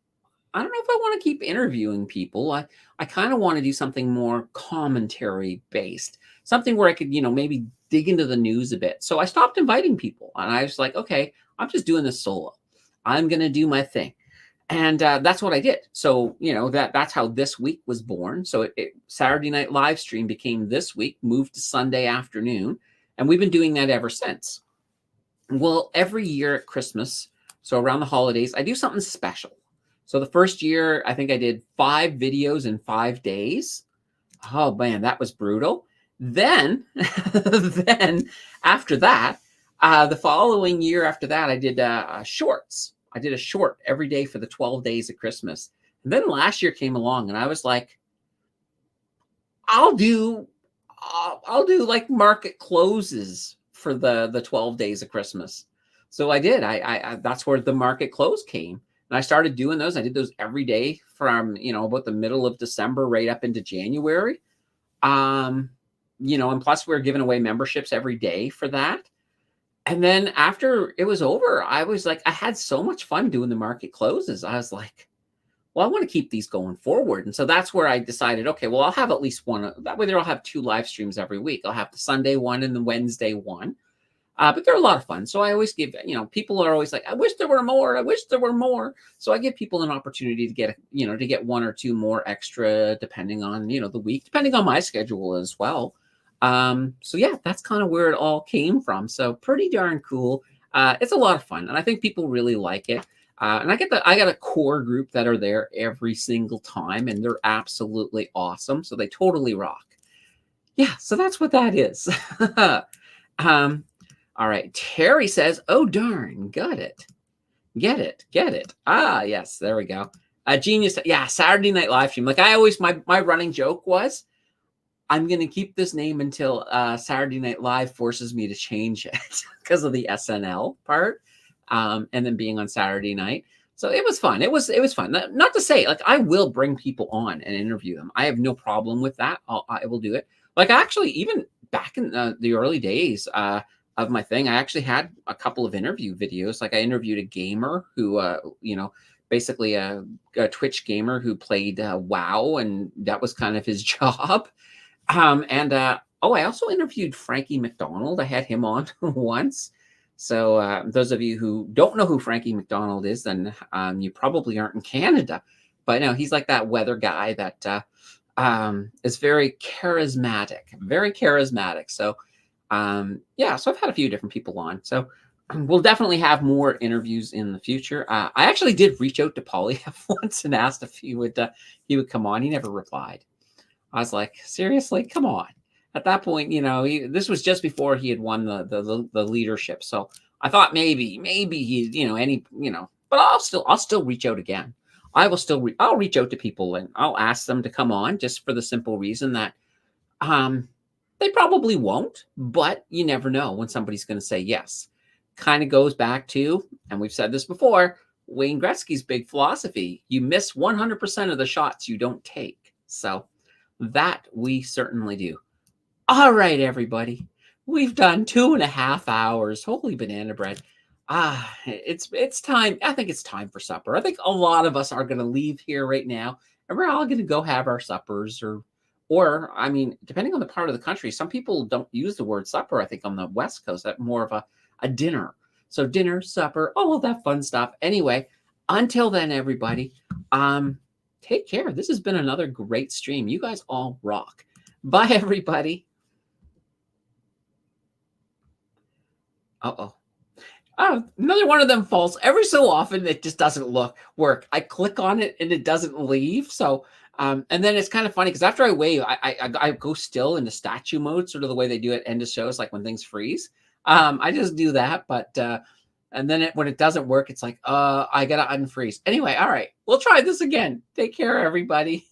I don't know if I want to keep interviewing people. I kind of want to do something more commentary based, something where I could, you know, maybe dig into the news a bit. So I stopped inviting people and I was like, okay, I'm just doing this solo. I'm going to do my thing. And that's what I did. So, you know, that's how This Week was born. So Saturday Night Live Stream became This Week, moved to Sunday afternoon. And we've been doing that ever since. Well, every year at Christmas, so around the holidays, I do something special. So the first year, I think I did 5 videos in 5 days. Oh, man, that was brutal. Then, then after that, the following year after that, I did shorts. I did a short every day for the 12 days of Christmas. And then last year came along and I was like, I'll do like market closes for the 12 days of Christmas. So I did. I that's where the market close came. And I started doing those. I did those every day from, you know, about the middle of December right up into January. You know, and plus we're giving away memberships every day for that. And then after it was over, I was like, I had so much fun doing the market closes. I was like, well, I want to keep these going forward. And so that's where I decided, okay, well, I'll have at least one. That way there I'll have 2 live streams every week. I'll have the Sunday one and the Wednesday one. But they're a lot of fun. So I always give, people are always like, I wish there were more. I wish there were more. So I give people an opportunity to get, to get one or two more extra, depending on, the week, depending on my schedule as well. So yeah, that's kind of where it all came from. So pretty darn cool. It's a lot of fun, and I think people really like it. And I got a core group that are there every single time, and they're absolutely awesome. So they totally rock. Yeah, so that's what that is. um, all right. Terry says, "Oh darn, got it, get it." Ah, yes, there we go. Genius. Yeah, Saturday Night Live stream. Like I always, my running joke was, I'm going to keep this name until Saturday Night Live forces me to change it because of the SNL part, and then being on Saturday night. So it was fun. It was fun. Not to say like I will bring people on and interview them. I have no problem with that. I will do it. Like actually, even back in the early days of my thing, I actually had a couple of interview videos. Like I interviewed a gamer who, basically a Twitch gamer who played WoW, and that was kind of his job. I also interviewed Frankie McDonald. I had him on once. So those of you who don't know who Frankie McDonald is, then you probably aren't in Canada. But no, he's like that weather guy that is very charismatic, very charismatic. So yeah, so I've had a few different people on. So we'll definitely have more interviews in the future. I actually did reach out to Polyev once and asked if he would come on. He never replied. I was like, seriously, come on. At that point, this was just before he had won the leadership. So I thought maybe he, but I'll still reach out again. I will still, I'll reach out to people and I'll ask them to come on, just for the simple reason that, they probably won't, but you never know when somebody's going to say yes. Kind of goes back to, and we've said this before, Wayne Gretzky's big philosophy: you miss 100% of the shots you don't take. So that we certainly do. All right, everybody. We've done 2.5 hours. Holy banana bread. It's time. I think it's time for supper. I think a lot of us are going to leave here right now, and we're all going to go have our suppers, or I mean, depending on the part of the country, some people don't use the word supper. I think on the West Coast, that's more of a dinner. So dinner, supper, all of that fun stuff. Anyway, until then, everybody, take care. This has been another great stream. You guys all rock. Bye, everybody. Uh-oh. Another one of them falls. Every so often, it just doesn't work. I click on it and it doesn't leave. So, and then it's kind of funny because after I wave, I go still into statue mode, sort of the way they do at end of shows, like when things freeze. I just do that, but and then when it doesn't work, it's like, I gotta unfreeze. Anyway, all right, we'll try this again. Take care, everybody.